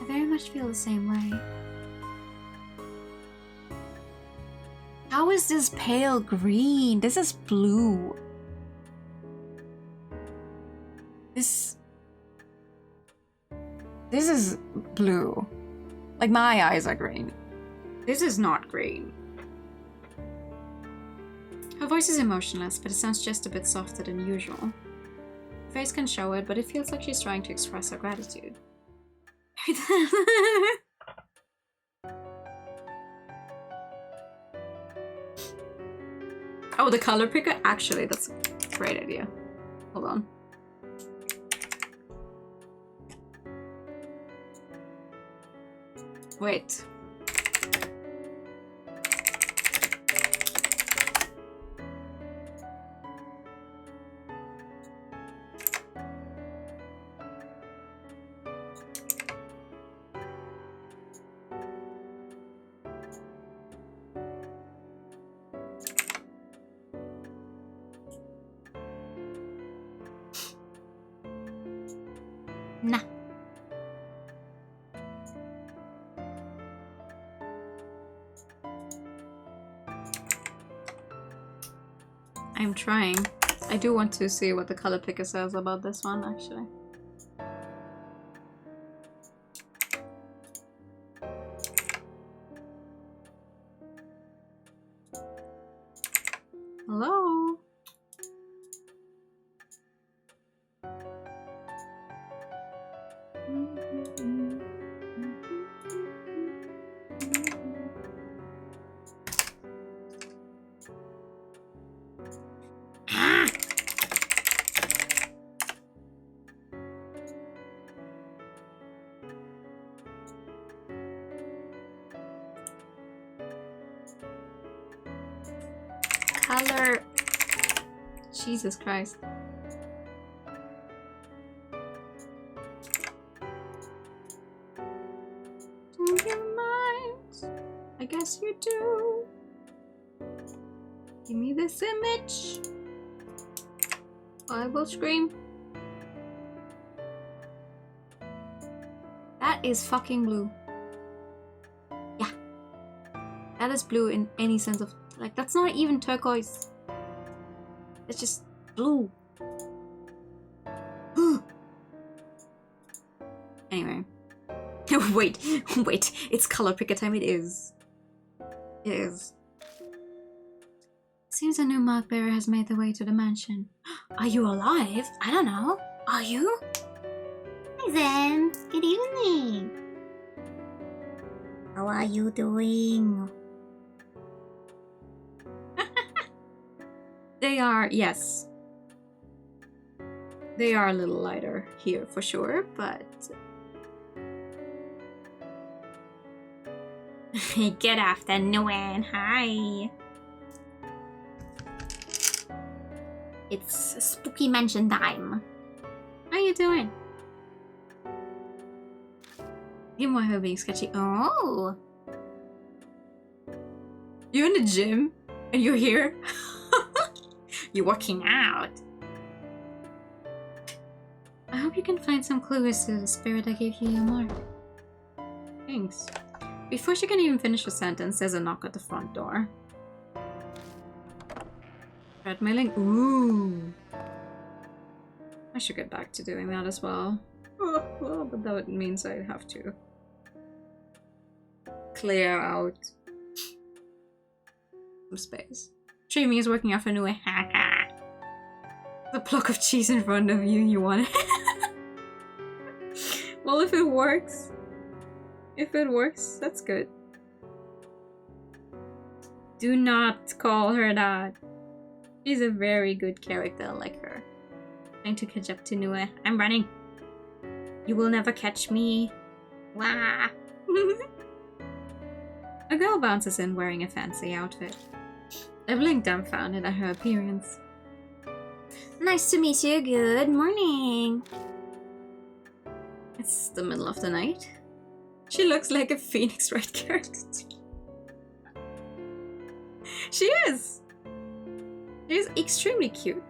I very much feel the same way.
How is this pale green? This is blue. This is blue. Like, my eyes are green. This is not green.
Her voice is emotionless, but it sounds just a bit softer than usual. Her face can show it, but it feels like she's trying to express her gratitude.
Oh, the color picker? Actually, that's a great idea. Hold on. Wait.
Nah.
I'm trying. I do want to see what the color picker says about this one, actually. Hello? Color. Jesus Christ. Do you mind? I guess you do. Give me this image. I will scream. That is fucking blue. Yeah. That is blue in any sense of... Like, that's not even turquoise. It's just blue. Anyway. wait. It's color picker time. It is. It is.
Seems a new mark bearer has made their way to the mansion. Are you alive? I don't know. Are you?
Hi Zen. Good evening. How are you doing?
They are, yes. They are a little lighter here for sure, but...
Good afternoon. Hi.
It's spooky mansion time.
How you doing?
You might have been sketchy. Oh.
You in the gym? And you're here?
You're working out. I hope you can find some clues to the spirit that gave you your mark.
Thanks. Before she can even finish her sentence, there's a knock at the front door. Treadmilling? Ooh. I should get back to doing that as well. Well, but that means I'd have to clear out some space. Streaming is working off a new the block of cheese in front of you, you want it? Well, if it works, that's good. Do not call her that. She's a very good character, like her. Trying to catch up to Nue. I'm running. You will never catch me. Wah! A girl bounces in wearing a fancy outfit. Evelyn dumbfounded at her appearance.
Nice to meet you. Good morning.
It's the middle of the night. She looks like a Phoenix Wright character. She is! She's extremely cute.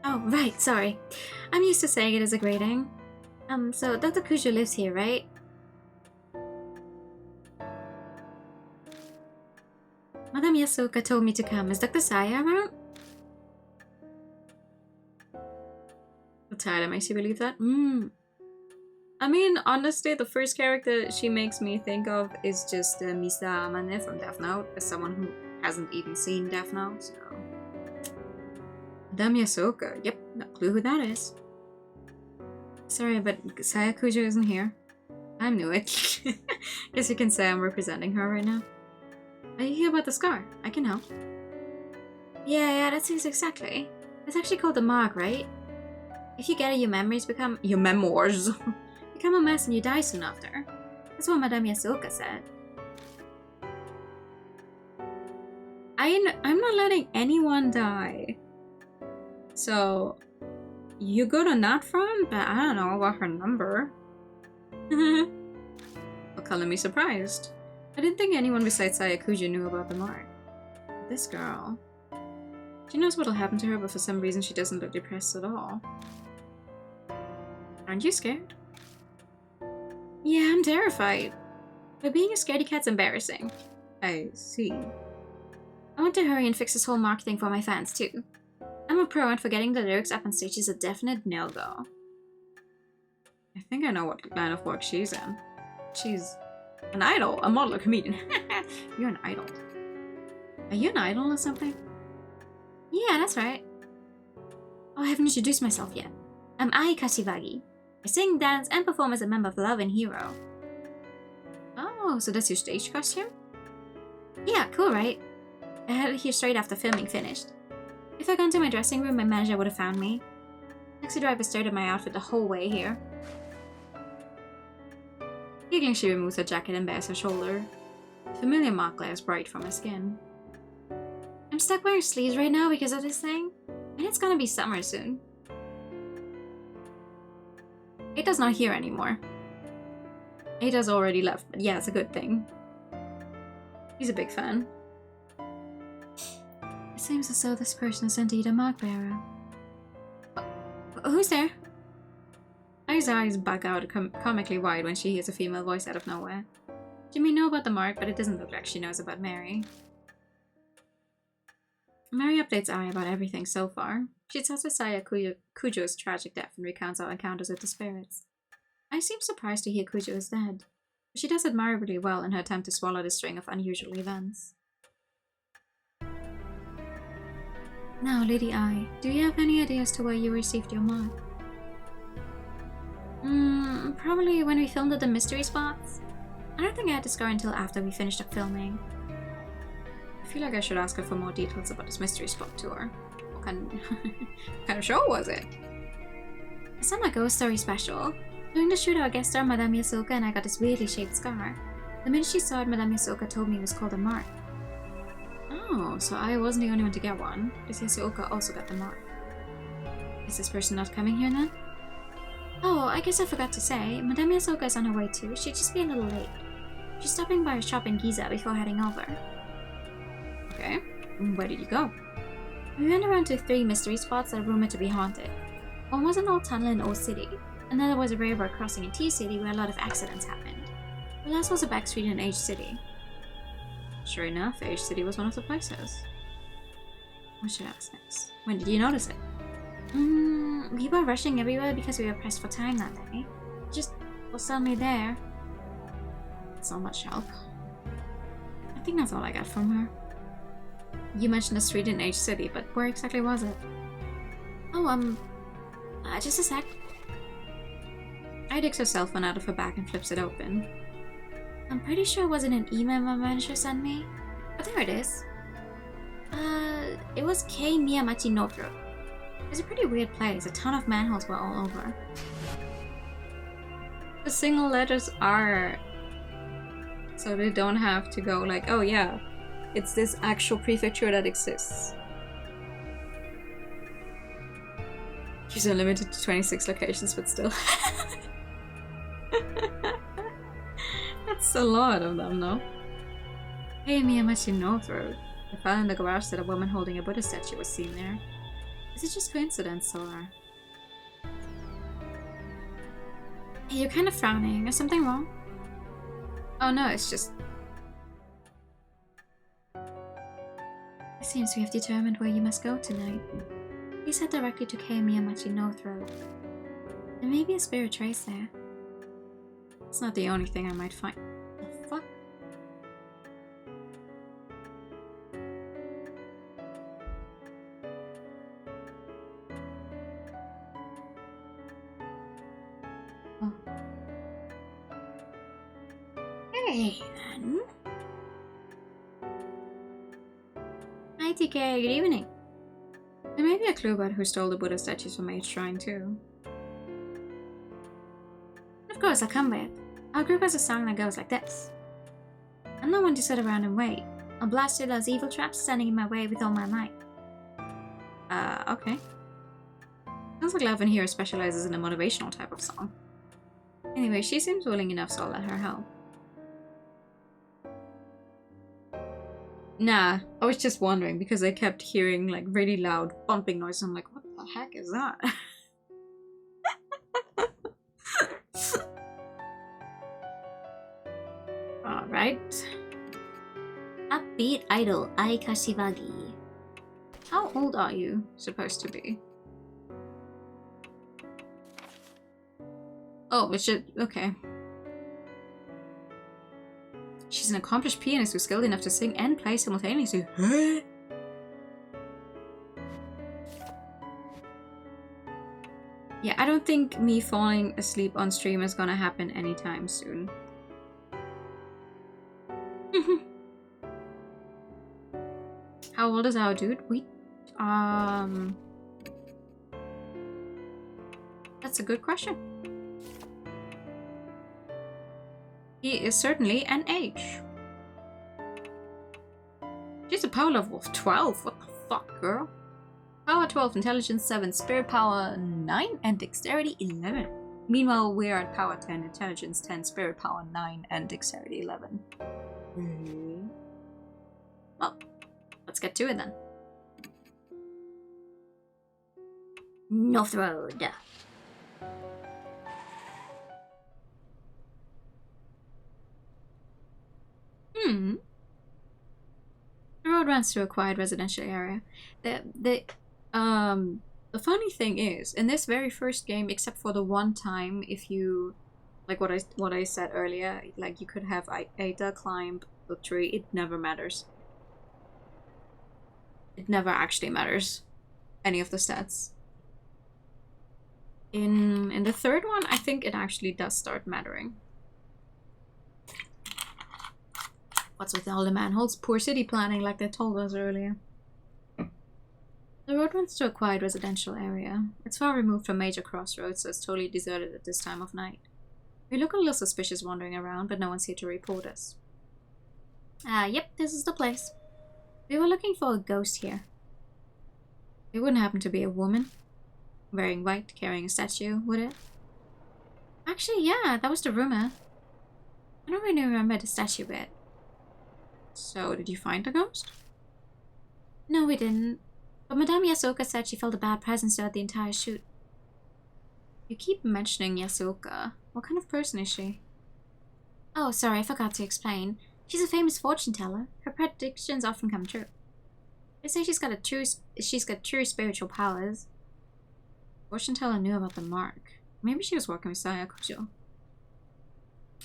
Oh, right, sorry. I'm used to saying it as a grading. So Dr. Kujo lives here, right? Madame Yasuoka told me to come. Is Dr. Saya around?
The title makes you believe that? I mean, honestly, the first character she makes me think of is just Misa Amane from Death Note, as someone who hasn't even seen Death Note, so... Madame Yasuoka. Yep, no clue who that is. Sorry, but Saya Kujo isn't here. I knew it. Guess you can say I'm representing her right now. Are you here about the scar? I can help.
Yeah, that seems exactly. It's actually called the mark, right? If you get it, your memories become...
Your memoirs.
become a mess and you die soon after. That's what Madame Yasuoka said.
I'm not letting anyone die. So... You good on that front, but I don't know about her number. Well, calling me surprised. I didn't think anyone besides Sayakuja knew about the mark. This girl... She knows what'll happen to her, but for some reason she doesn't look depressed at all. Aren't you scared?
Yeah, I'm terrified. But being a scaredy cat's embarrassing.
I see.
I want to hurry and fix this whole mark thing for my fans too. I'm a pro and forgetting the lyrics up on stage is a definite no-go.
I think I know what line of work she's in. She's an idol, a model, a comedian. You're an idol. Are you an idol or something?
Yeah, that's right. Oh, I haven't introduced myself yet. I'm Ai Kashivagi. I sing, dance, and perform as a member of Love and Hero.
Oh, so that's your stage costume?
Yeah, cool, right? I had it here straight after filming finished. If I'd gone to my dressing room, my manager would have found me. Taxi driver stared at my outfit the whole way here.
Giggling, she removes her jacket and bares her shoulder. The familiar mark glares bright from her skin.
I'm stuck wearing sleeves right now because of this thing, and it's gonna be summer soon.
Ada's not here anymore. Ada's already left, but yeah, it's a good thing. He's a big fan.
It seems as though this person is indeed a mark bearer. Who's there?
Ai's eyes bug out comically wide when she hears a female voice out of nowhere. She may know about the mark, but it doesn't look like she knows about Mary. Mary updates Ai about everything so far. She tells her Saya Kujo's tragic death and recounts our encounters with the spirits. Ai seems surprised to hear Kujo is dead, but she does admirably well in her attempt to swallow the string of unusual events.
Now, Lady Ai, do you have any idea as to where you received your mark? Probably when we filmed at the mystery spots. I don't think I had to score until after we finished up filming.
I feel like I should ask her for more details about this mystery spot tour. What kind of show was it?
A summer ghost story special. During the shoot, our guest star Madame Yasuoka and I got this weirdly shaped scar. The minute she saw it, Madame Yasuoka told me it was called a mark.
Oh, so I wasn't the only one to get one. Because Yasuoka also got the mark.
Is this person not coming here then? Oh, I guess I forgot to say, Madame Yasuoka is on her way too. She'd just be a little late. She's stopping by a shop in Giza before heading over.
Okay, where did you go?
We went around to 3 mystery spots that are rumored to be haunted. One was an old tunnel in Old City. Another was a railroad crossing in T City where a lot of accidents happened. The last was a back street in H City.
Sure enough, H City was one of the places. What should I ask next? When did you notice it?
We were rushing everywhere because we were pressed for time that day. It just was suddenly there.
It's not much help. I think that's all I got from her. You mentioned a street in H City, but where exactly was it?
Oh, just a sec.
Ai digs her cell phone out of her bag and flips it open.
I'm pretty sure it wasn't an email my manager sent me. But there it is. It was K Miyamachi Northrop. It's a pretty weird place. A ton of manholes were all over.
The single letters are... So they don't have to go like, oh yeah, it's this actual prefecture that exists. She's only limited to 26 locations, but still. That's a lot of them, though. Hey, Miyamachi North Road. The file in the garage said a woman holding a Buddha statue was seen there. Is it just coincidence, or...?
Hey, you're kind of frowning. Is something wrong?
Oh no, it's just...
It seems we have determined where you must go tonight. Please head directly to Kei Miyamachi North Road. There may be a spirit trace there.
It's not the only thing I might find. The fuck?
Oh. Hey, then. Hi, TK. Good evening.
There may be a clue about who stole the Buddha statues from H Shrine, too.
Of course, I'll come with. Our group has a song that goes like this. I'm not one to sit around and wait. I'll blast through those evil traps standing in my way with all my might.
Okay. Sounds like Love in Here specializes in a motivational type of song. Anyway, she seems willing enough, so I'll let her help. Nah, I was just wondering because I kept hearing like really loud bumping noise. I'm like, what the heck is that? Alright.
Upbeat idol, Ai Kashiwagi.
How old are you supposed to be? Oh, it's just... okay. She's an accomplished pianist who's skilled enough to sing and play simultaneously. Yeah, I don't think me falling asleep on stream is gonna happen anytime soon. How old is our dude? That's a good question. He is certainly an H. She's a power level of 12. What the fuck, girl? Power 12, intelligence 7, spirit power 9, and dexterity 11. Meanwhile, we are at power 10, intelligence 10, spirit power 9, and dexterity 11. Well, let's get to it then.
North Road.
The road runs through a quiet residential area. The funny thing is, in this very first game, except for the one time, if you, like what I said earlier, like you could have Ada climb the tree, it never matters. It never actually matters, any of the stats. In the third one, I think it actually does start mattering. What's with all the manholes? Poor city planning, like they told us earlier. The road runs to a quiet residential area. It's far removed from major crossroads, so it's totally deserted at this time of night. We look a little suspicious wandering around, but no one's here to report us.
Yep, this is the place.
We were looking for a ghost here. It wouldn't happen to be a woman wearing white, carrying a statue, would it?
Actually, yeah, that was the rumor. I don't really remember the statue bit.
So, did you find the ghost?
No, we didn't. But Madame Yasuoka said she felt a bad presence throughout the entire shoot.
You keep mentioning Yasuoka. What kind of person is she?
Oh, sorry, I forgot to explain. She's a famous fortune teller. Her predictions often come true. They say she's got true spiritual powers.
Fortune teller knew about the mark. Maybe she was working with Shiro Akashio.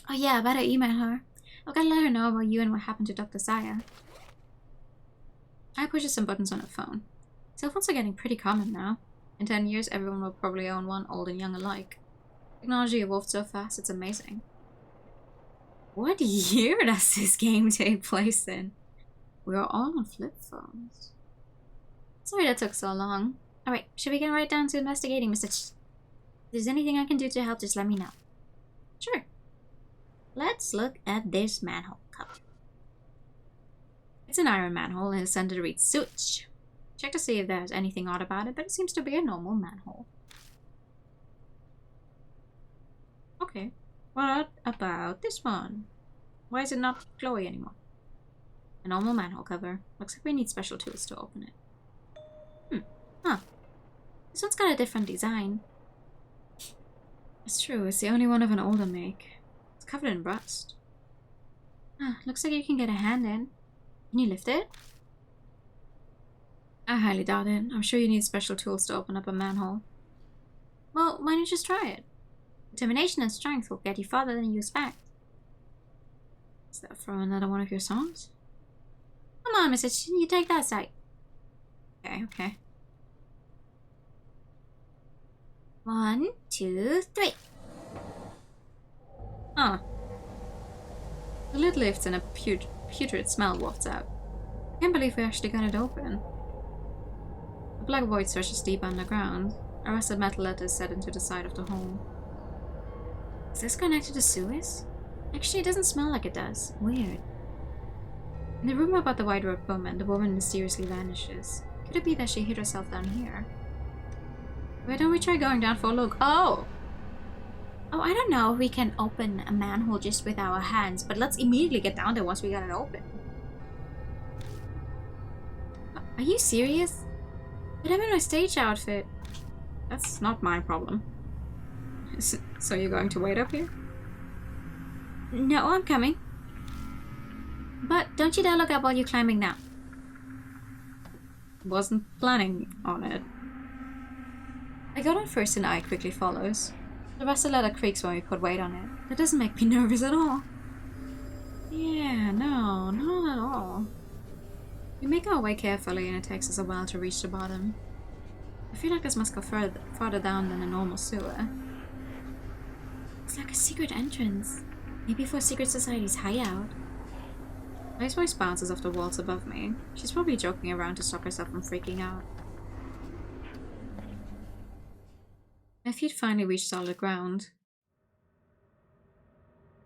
Oh yeah, I better email her. I've got to let her know about you and what happened to Dr. Saya.
I pushes some buttons on her phone. Cell phones are getting pretty common now. In 10 years, everyone will probably own one, old and young alike. Technology evolved so fast, it's amazing. What year does this game take place in? We are all on flip phones. Sorry that took so long.
Alright, should we get right down to investigating, Mr. If there's anything I can do to help, just let me know.
Sure.
Let's look at this manhole cover.
It's an iron manhole and it's under the read sewage. Check to see if there's anything odd about it, but it seems to be a normal manhole. Okay. What about this one? Why is it not glowy anymore?
A normal manhole cover. Looks like we need special tools to open it. Huh. This one's got a different design.
It's true, it's the only one of an older make. It's covered in rust.
Looks like you can get a hand in. Can you lift it?
I highly doubt it. I'm sure you need special tools to open up a manhole.
Well, why don't you just try it? Determination and strength will get you farther than you expect.
Is that from another one of your songs?
Come on, Mrs. You take that side.
Okay.
1, 2, 3.
Ah. The lid lifts and a putrid smell wafts out. I can't believe we actually got it open. The black void stretches deep underground. A rusted metal letter is set into the side of the hole.
Is this connected to sewers? Actually, it doesn't smell like it does. Weird.
In the room about the white rope woman, the woman mysteriously vanishes. Could it be that she hid herself down here? Why don't we try going down for a look? Oh,
I don't know if we can open a manhole just with our hands, but let's immediately get down there once we got it open.
Are you serious? But I'm in my stage outfit. That's not my problem. So you're going to wait up here?
No, I'm coming. But don't you dare look up while you're climbing now.
Wasn't planning on it. I got on first and I quickly follows. The rusted ladder creaks when we put weight on it. That doesn't make me nervous at all. Yeah, no, not at all. We make our way carefully and it takes us a while to reach the bottom. I feel like this must go farther down than a normal sewer.
It's like a secret entrance. Maybe for a secret society's hideout.
Ice voice bounces off the walls above me. She's probably joking around to stop herself from freaking out. My feet finally reach solid ground.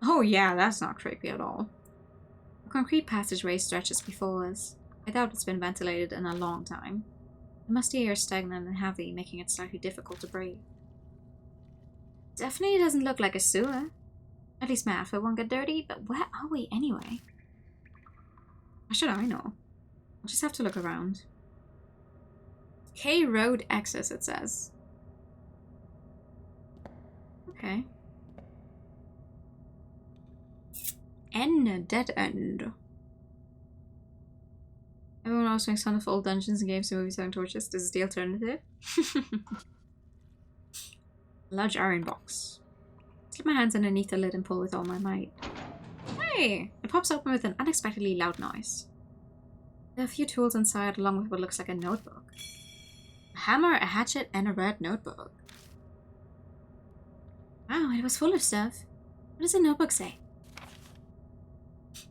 Oh yeah, that's not creepy at all. A concrete passageway stretches before us. I doubt it's been ventilated in a long time. The musty air is stagnant and heavy, making it slightly difficult to breathe.
Definitely doesn't look like a sewer. At least my outfit won't get dirty, but where are we anyway?
How should I know? I'll just have to look around. K Road access, it says. Okay. N dead end. Everyone else makes fun of old dungeons and games and movies having torches. This is the alternative. Large iron box. Slip my hands underneath the lid and pull with all my might. Hey! It pops open with an unexpectedly loud noise. There are a few tools inside along with what looks like a notebook. A hammer, a hatchet, and a red notebook.
Wow, it was full of stuff. What does the notebook say?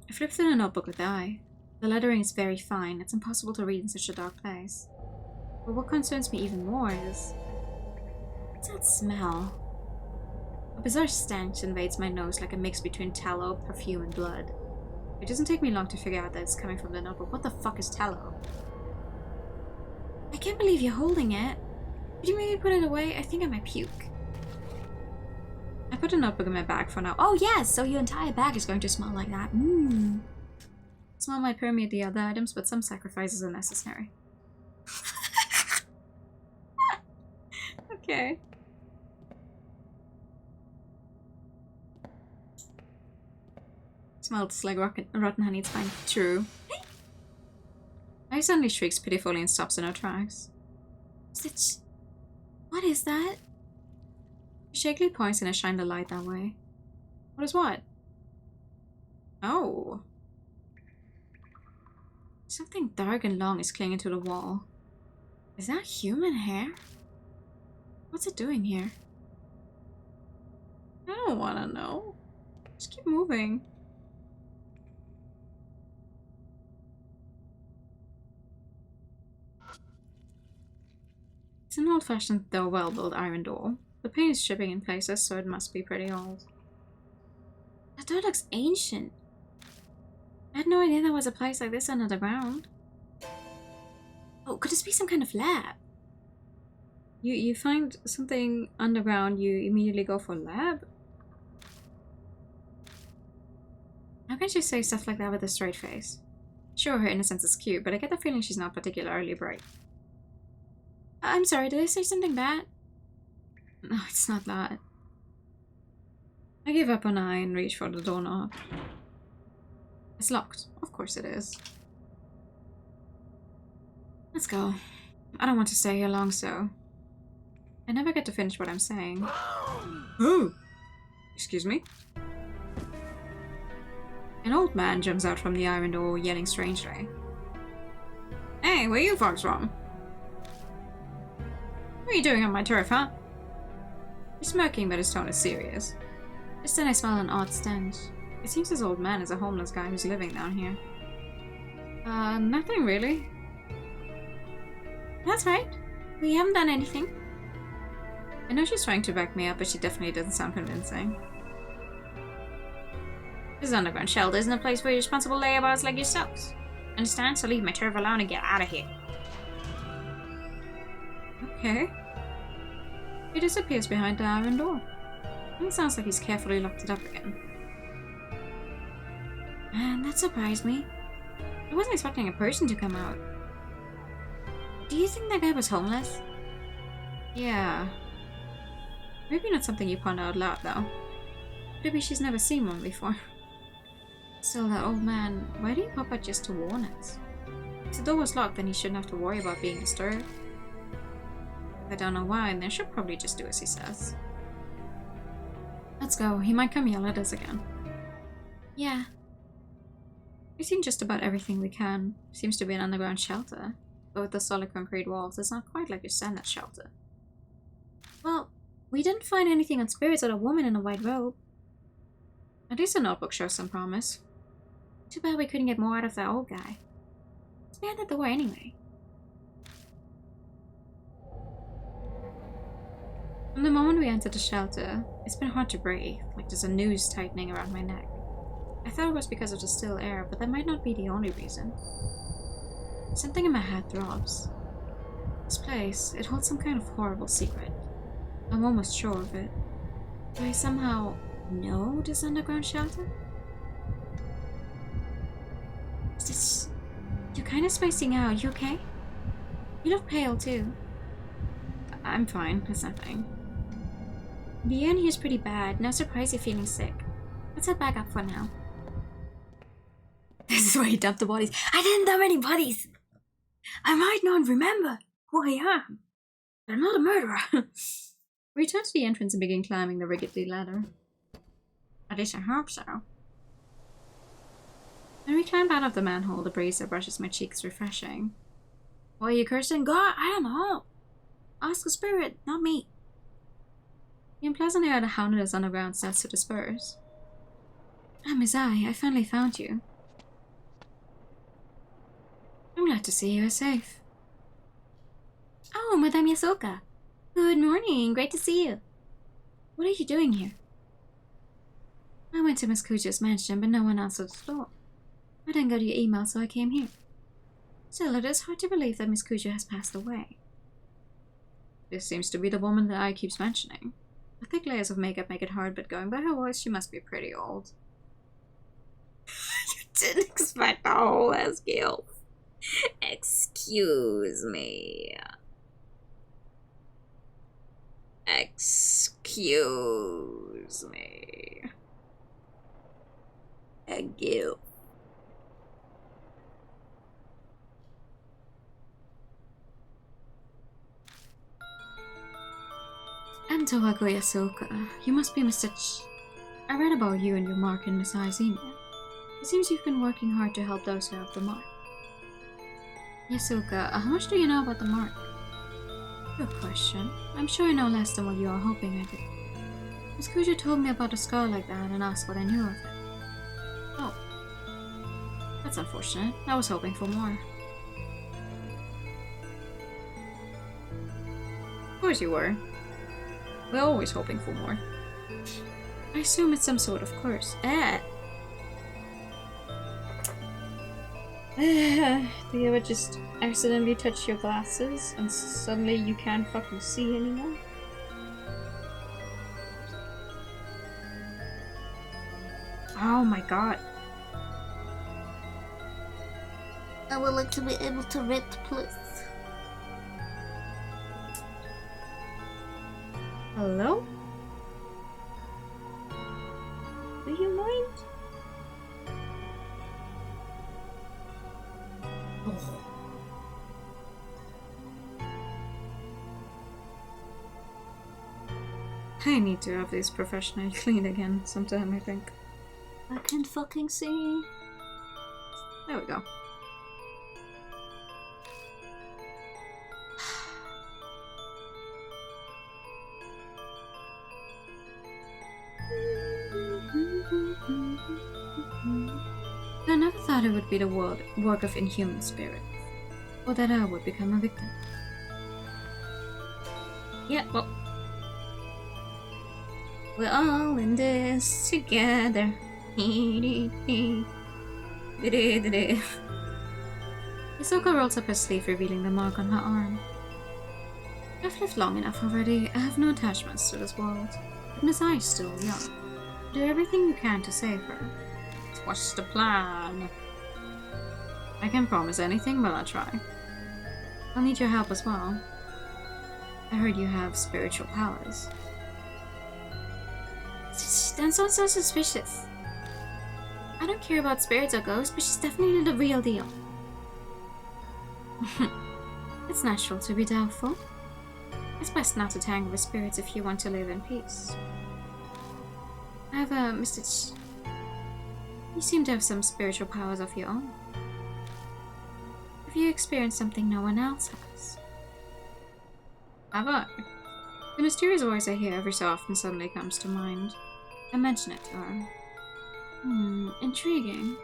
I flip through the notebook with the eye. The lettering is very fine. It's impossible to read in such a dark place. But what concerns me even more is... what's that smell? A bizarre stench invades my nose like a mix between tallow, perfume, and blood. It doesn't take me long to figure out that it's coming from the notebook. What the fuck is tallow?
I can't believe you're holding it. Could you maybe put it away? I think I might puke.
I put the notebook in my bag for now.
Oh yes, so your entire bag is going to smell like that.
Smell might permeate the other items, but some sacrifices are necessary. Okay. Smells like rotten honey, it's fine. True. I suddenly shrieks pitifully and stops in her tracks.
What is that?
She shakily points and I shine the light that way. What is what? Oh. Something dark and long is clinging to the wall. Is that human hair? What's it doing here? I don't want to know. Just keep moving. It's an old-fashioned, though well-built iron door. The paint is chipping in places, so it must be pretty old.
That door looks ancient. I had no idea there was a place like this under the ground. Oh, could this be some kind of lab?
You find something underground, you immediately go for lab? How can she say stuff like that with a straight face? Sure, her innocence is cute, but I get the feeling she's not particularly bright.
I'm sorry, did I say something bad?
No, it's not that. I give up on I and reach for the doorknob. It's locked. Of course it is. Let's go. I don't want to stay here long, so... I never get to finish what I'm saying. Oh! Excuse me? An old man jumps out from the iron door, yelling strangely. Hey, where you folks from? What are you doing on my turf, huh? He's smirking, but his tone is serious.
Just then I smell an odd stench.
It seems this old man is a homeless guy who's living down here. Nothing really.
That's right. We haven't done anything.
I know she's trying to back me up, but she definitely doesn't sound convincing. This underground shelter isn't a place for irresponsible layabouts like yourselves. Understand? So leave my turf alone and get out of here. Okay. He disappears behind the iron door. It sounds like he's carefully locked it up again.
Man, that surprised me.
I wasn't expecting a person to come out.
Do you think that guy was homeless?
Yeah. Maybe not something you ponder out loud, though. Maybe she's never seen one before. Still, that old man, why did he pop out just to warn us? If the door was locked, then he shouldn't have to worry about being disturbed. I don't know why, and they should probably just do as he says. Let's go. He might come yell at us again.
Yeah.
We've seen just about everything we can. Seems to be an underground shelter. But with the solid concrete walls, it's not quite like your standard shelter.
Well, we didn't find anything on spirits or a woman in a white robe.
At least the notebook shows some promise.
Too bad we couldn't get more out of that old guy. It's behind the door anyway.
From the moment we entered the shelter, it's been hard to breathe, like there's a noose tightening around my neck. I thought it was because of the still air, but that might not be the only reason. Something in my head throbs. This place, it holds some kind of horrible secret. I'm almost sure of it. Do I somehow know this underground shelter?
You're kind of spacing out. You okay? You look pale too.
I'm fine. It's nothing.
The air in here's pretty bad. No surprise you're feeling sick. Let's head back up for now.
This is where you dump the bodies. I didn't dump any bodies! I might not remember who I am, but I'm not a murderer. We return to the entrance and begin climbing the rickety ladder. At least I hope so. When we climb out of the manhole, the breeze that brushes my cheeks refreshing. Why are you cursing God? I don't know. Ask the spirit, not me. The unpleasant air that hounded us underground starts to disperse. Ah, Miss I finally found you. I'm glad to see you are safe.
Oh, Madame Yasuoka. Good morning. Great to see you.
What are you doing here?
I went to Miss Kuja's mansion, but no one answered the door. I didn't go to your email, so I came here. Still, it is hard to believe that Miss Kuja has passed away.
This seems to be the woman that I keeps mentioning. The thick layers of makeup make it hard, but going by her voice, she must be pretty old.
You didn't expect the whole ass guilt. Excuse me. Excuse me. A guilt.
I'm Towaku Yasuoka. You must be Mr. I read about you and your mark in Miss I's email. It seems you've been working hard to help those who have the mark. Yasuoka, how much do you know about the mark? Good question. I'm sure I know less than what you are hoping I do. Miss Kuja told me about a scar like that and asked what I knew of it. Oh. That's unfortunate. I was hoping for more. Of course you were. We're always hoping for more. I assume it's some sort of curse. Do you ever just accidentally touch your glasses and suddenly you can't fucking see anymore? Oh my god.
I would like to be able to read, please.
Hello? Do you mind? Oh. I need to have this professionally cleaned again sometime, I think.
I can't fucking see.
There we go. I never thought it would be the work of inhuman spirits, or that I would become a victim. Yeah, well, we're all in this together. Hisoka rolls up her sleeve, revealing the mark on her arm. I've lived long enough already. I have no attachments to this world. But Miss I is still young. Do everything you can to save her. What's the plan? I can't promise anything, but I'll try. I'll need your help as well. I heard you have spiritual powers.
Don't sound so suspicious. I don't care about spirits or ghosts, but she's definitely the real deal. It's natural to be doubtful. It's best not to tangle with spirits if you want to live in peace. However, Mr. You seem to have some spiritual powers of your own. Have you experienced something no one else has?
Have I? The mysterious voice I hear every so often suddenly comes to mind. I mention it to her.
Intriguing.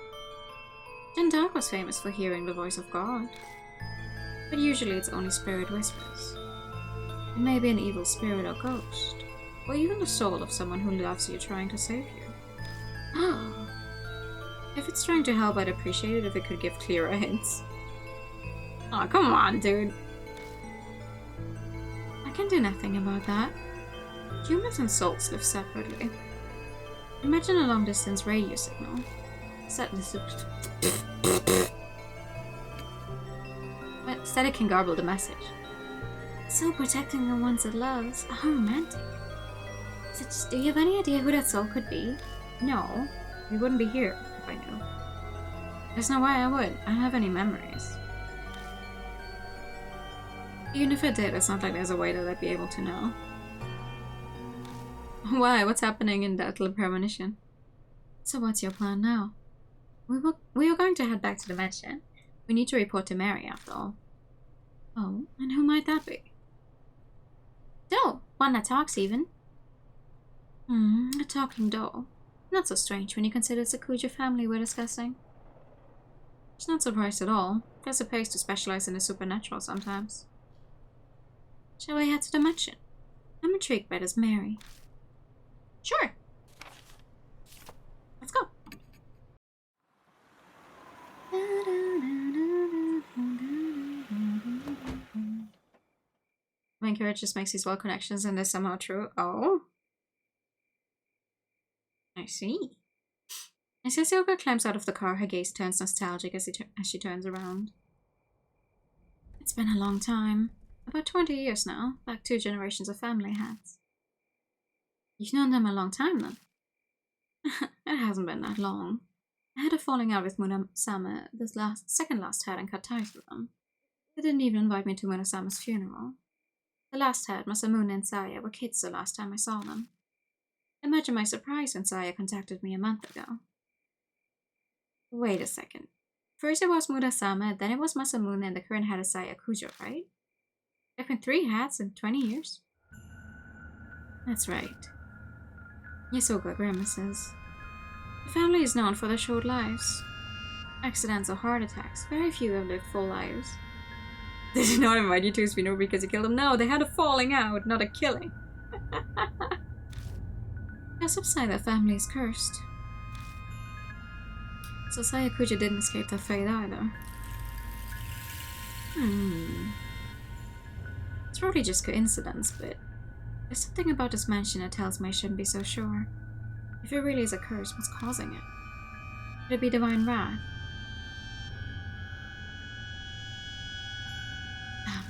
Dark was famous for hearing the voice of God. But usually it's only spirit whispers. It may be an evil spirit or ghost, or even the soul of someone who loves you trying to save you.
Oh.
If it's trying to help, I'd appreciate it if it could give clearer hints. Aw, come on, dude.
I can do nothing about that.
Humans and souls live separately.
Imagine a long-distance radio signal.
Static can garble the message.
So protecting the ones it loves. How romantic. Do you have any idea who that soul could be?
No, we wouldn't be here if I knew. There's no way I would. I don't have any memories. Even if I did, it's not like there's a way that I'd be able to know. Why? What's happening in that little premonition?
So what's your plan now?
We were going to head back to the mansion. We need to report to Mary after all.
Oh, and who might that be?
Doll! One that talks even.
A talking doll. Not so strange when you consider it's a Kuja family we're discussing.
She's not surprised at all. They're supposed to specialize in the supernatural sometimes.
Shall we head to the mansion? I'm intrigued by this Mary.
Sure. Let's go. Main character just makes these well connections and they're somehow true. Oh. I see. As Hisoka climbs out of the car, her gaze turns nostalgic as she turns around.
It's been a long time.
About 20 years now, like 2 generations of family heads.
You've known them a long time then?
It hasn't been that long. I had a falling out with Murasame this second last head and cut ties with them. They didn't even invite me to Murasama's funeral. The last head, Masamune and Saya, were kids the last time I saw them. Imagine my surprise when Saya contacted me a month ago. Wait a second. First it was Murasame, then it was Masamune, and the current head is Saya Kujo, right? There have been 3 heads in 20 years. That's right. Hisoka grimaces. The family is known for their short lives. Accidents or heart attacks. Very few have lived full lives. They did not invite you to his funeral because you killed them. No, they had a falling out, not a killing.
Gossip say that family is cursed.
So Saya Kujo didn't escape that fate either. It's probably just coincidence, but there's something about this mansion that tells me I shouldn't be so sure. If it really is a curse, what's causing it? Could it be divine wrath?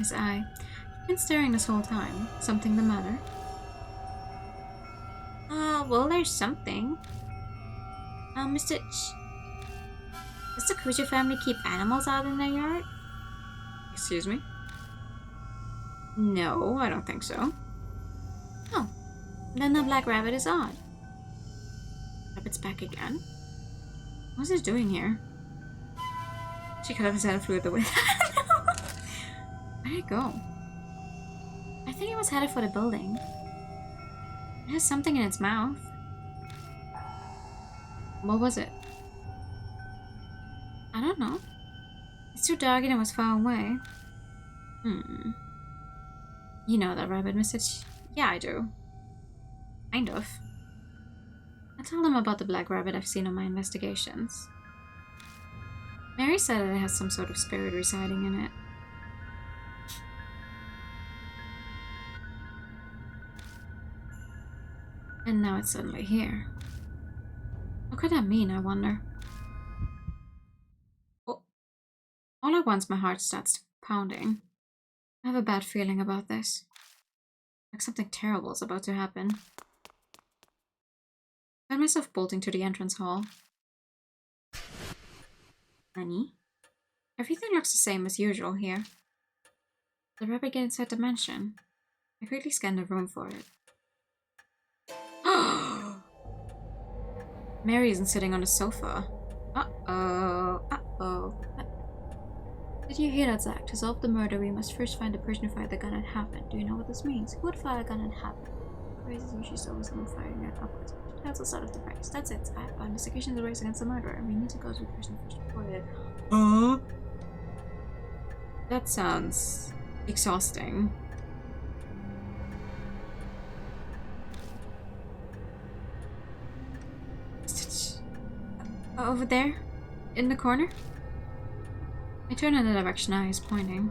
his eye. You've been staring this whole time. Something the matter?
Well, there's something. Does the Kuja family keep animals out in their yard?
Excuse me? No, I don't think so.
Oh, then the black rabbit is odd.
Rabbit's back again? What's it doing here? She cut off his head and flew at the wind. Where'd it go?
I think it was headed for the building. It has something in its mouth.
What was it?
I don't know. It's too dark and it was far away.
You know that rabbit message?
Yeah, I do.
Kind of. I told him about the black rabbit I've seen on my investigations. Mary said that it has some sort of spirit residing in it. And now it's suddenly here. What could that mean, I wonder? Oh, all at once my heart starts pounding. I have a bad feeling about this. Like something terrible is about to happen. I find myself bolting to the entrance hall. Nani? Everything looks the same as usual here. The rabbit get inside the mansion. I quickly scan the room for it. Mary isn't sitting on the sofa. Did you hear that, Zach? To solve the murder, we must first find the person who fired the gun at happened. Do you know what this means? Who would fire a gun at happened? Crazy she saw someone firing it upwards. That's the start of the race. That's it. Our investigation is a race against the murderer. We need to go to the person first reported. That sounds exhausting. Over there? In the corner? I turn in the direction I is pointing.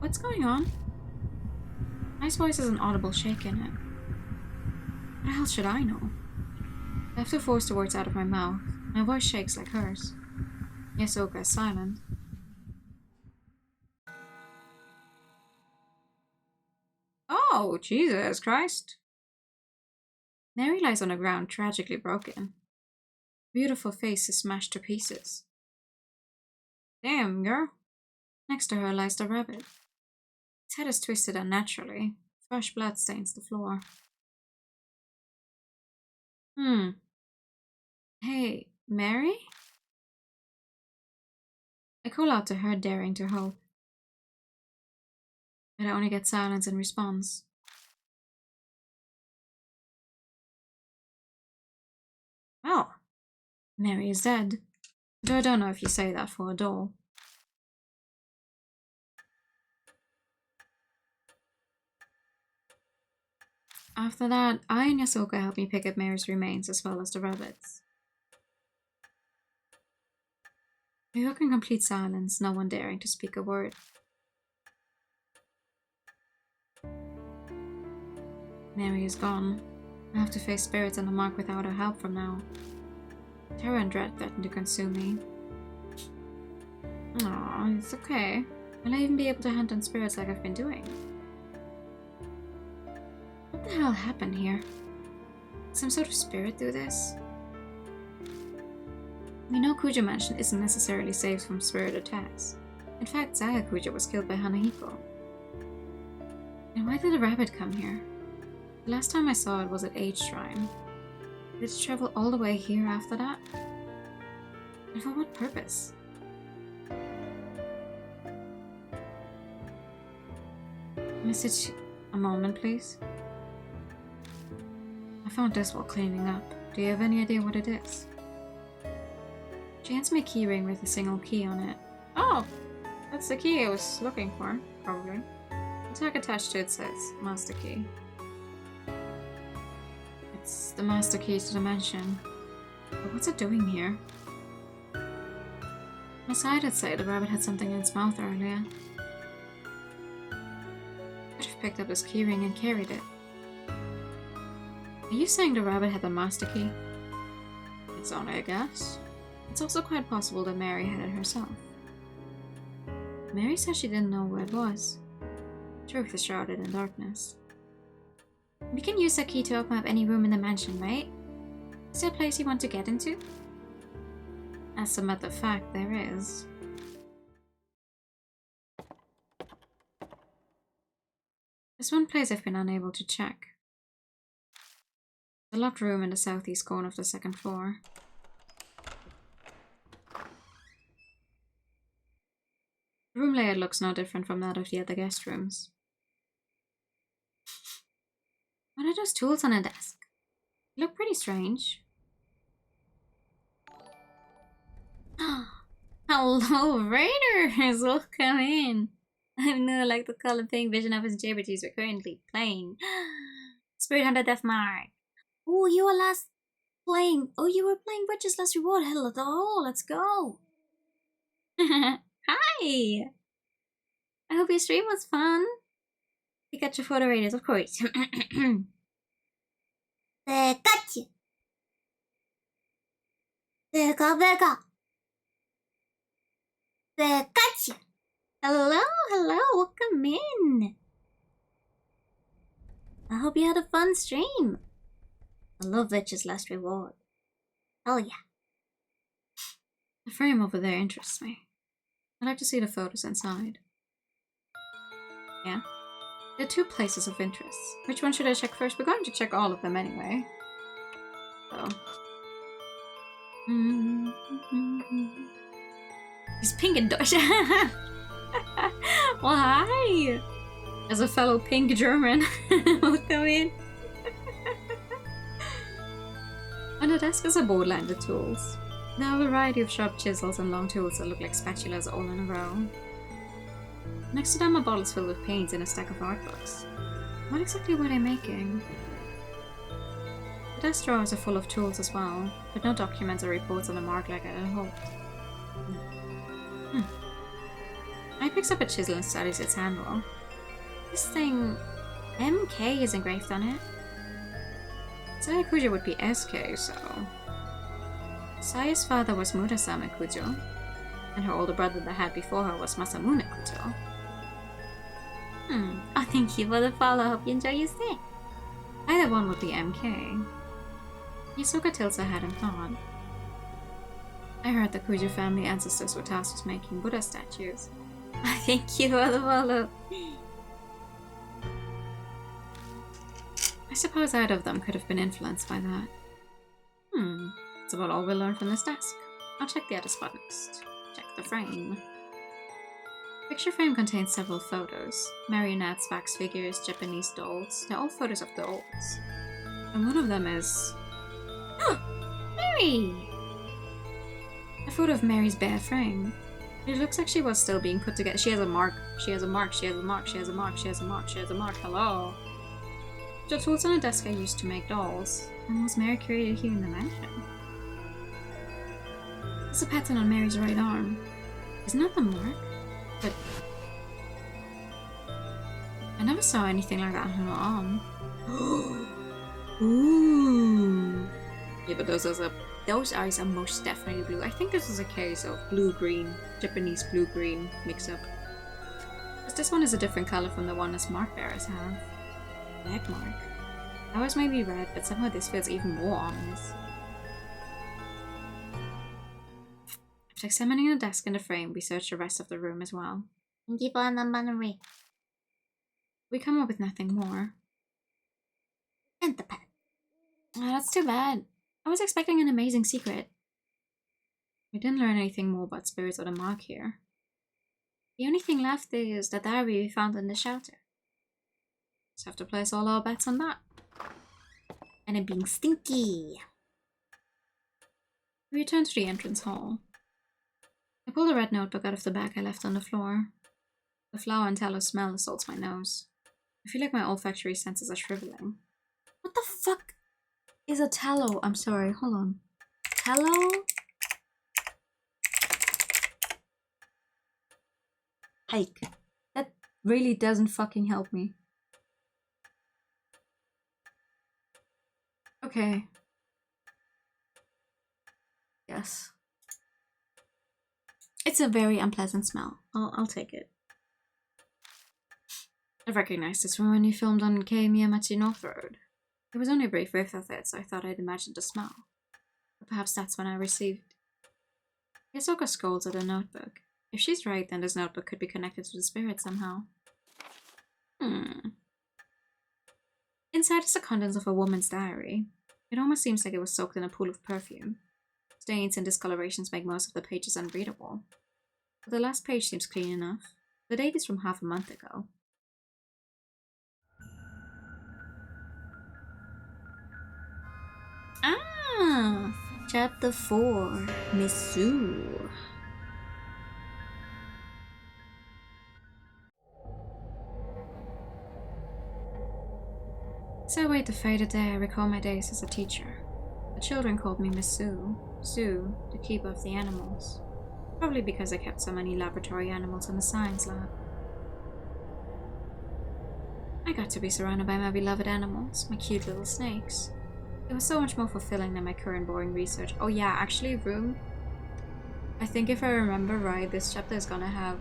What's going on? I's voice has an audible shake in it. What the hell should I know? I have to force the words out of my mouth. My voice shakes like hers. Yasoka is silent. Oh, Jesus Christ. Mary lies on the ground, tragically broken. Beautiful face is smashed to pieces. Damn, girl. Next to her lies the rabbit. Its head is twisted unnaturally. Fresh blood stains the floor. Hey, Mary? I call out to her, daring to hope. But I only get silence in response. Well, Mary is dead. Though I don't know if you say that for a doll. After that, I and Yasoka helped me pick up Mary's remains as well as the rabbits. We work in complete silence, no one daring to speak a word. Mary is gone. I have to face spirits and the mark without her help from now. Terror and dread threaten to consume me. Aw, it's okay. Will I even be able to hunt on spirits like I've been doing? What the hell happened here? Did some sort of spirit do this? We know Kuja Mansion isn't necessarily safe from spirit attacks. In fact, Zaya Kuja was killed by Hanahiko. And why did the rabbit come here? The last time I saw it was at Age Shrine. Did it travel all the way here after that? And for what purpose? Message a moment, please. I found this while cleaning up. Do you have any idea what it is? She hands me a keyring with a single key on it. Oh! That's the key I was looking for, probably. The tag attached to it says Master Key. It's the master key to the mansion. But what's it doing here? My side had said the rabbit had something in its mouth earlier. I could have picked up this keyring and carried it. Are you saying the rabbit had the master key? It's only a guess. It's also quite possible that Mary had it herself. Mary said she didn't know where it was. Truth is shrouded in darkness. We can use that key to open up any room in the mansion, right? Is there a place you want to get into? As a matter of fact, there is. There's one place I've been unable to check. A locked room in the southeast corner of the second floor. The room layout looks no different from that of the other guest rooms. What are those tools on a desk? They look pretty strange. Hello, Raiders! Welcome in! I know, like the color pink vision of his JRPGs we're currently playing. Spirit Hunter Death Mark. Oh, you were playing Witch's Last Reward. Hello, let's go! Hi! I hope your stream was fun. Pikachu Photo Raiders, of course. Pikachu! Pika! Pikachu! Hello, welcome in! I hope you had a fun stream. I love Witch's Last Reward. Hell yeah. The frame over there interests me. I'd like to see the photos inside. Yeah? There are 2 places of interest. Which one should I check first? We're going to check all of them anyway. So. He's pink and Deutsch. Well, hi! As a fellow pink German, welcome in. On the desk is a board lined with tools. There are a variety of sharp chisels and long tools that look like spatulas all in a row. Next to them are bottles filled with paints and a stack of art books. What exactly were they making? The desk drawers are full of tools as well, but no documents or reports on the mark like I had hoped. I picks up a chisel and studies its handle. This thing... MK is engraved on it. Sayakujo would be SK, so... Saya's father was Murasame Kujo, and her older brother that had before her was Masamune Kujo. Oh, thank you for the follow. Hope you enjoy your stay. Either one would be MK. Yusuka tilts her head and thought. I heard the Kujo family ancestors were tasked with making Buddha statues. Thank you for the follow. I suppose either of them could have been influenced by that. That's about all we'll learn from this desk. I'll check the other spot next. Check the frame. Picture frame contains several photos. Marionettes, wax figures, Japanese dolls. They're all photos of dolls. And one of them is... Mary! A photo of Mary's bare frame. It looks like she was still being put together. She has a mark. She has a mark. She has a mark. She has a mark. She has a mark. She has a mark. Hello. The tools on a desk I used to make dolls. And was Mary created here in the mansion? There's a pattern on Mary's right arm. Isn't that the mark? But I never saw anything like that on her arm. Ooh. Yeah, but those eyes are most definitely blue. I think this is a case of blue-green, Japanese blue-green mix-up. Because this one is a different color from the one that mark bearers have. Black mark. Ours may be red, but somehow this feels even more ominous. After examining the desk and the frame, we search the rest of the room as well. We come up with nothing more. And the pet. Oh, that's too bad. I was expecting an amazing secret. We didn't learn anything more about spirits or the mark here. The only thing left is the diary we found in the shelter. Just have to place all our bets on that. And it being stinky. We return to the entrance hall. I pulled a red notebook out of the bag I left on the floor. The flour and tallow smell assaults my nose. I feel like my olfactory senses are shriveling. What the fuck is a tallow? I'm sorry, hold on. Tallow? Hike. That really doesn't fucking help me. Okay. Yes.
It's a very unpleasant smell. I'll take it.
I recognized this from when you filmed on Kei Miyamachi North Road. It was only a brief whiff of it, so I thought I'd imagined the smell. But perhaps that's when I received... Yasoka scolds at a notebook. If she's right, then this notebook could be connected to the spirit somehow. Inside is the contents of a woman's diary. It almost seems like it was soaked in a pool of perfume. Stains and discolorations make most of the pages unreadable. But the last page seems clean enough. The date is from half a month ago.
Ah! Chapter 4. Miss Sue.
As I wait the faded day, I recall my days as a teacher. The children called me Miss Sue. Sue, the keeper of the animals. Probably because I kept so many laboratory animals in the science lab. I got to be surrounded by my beloved animals, my cute little snakes. It was so much more fulfilling than my current boring research. Oh yeah, actually, Room. I think if I remember right, this chapter is gonna have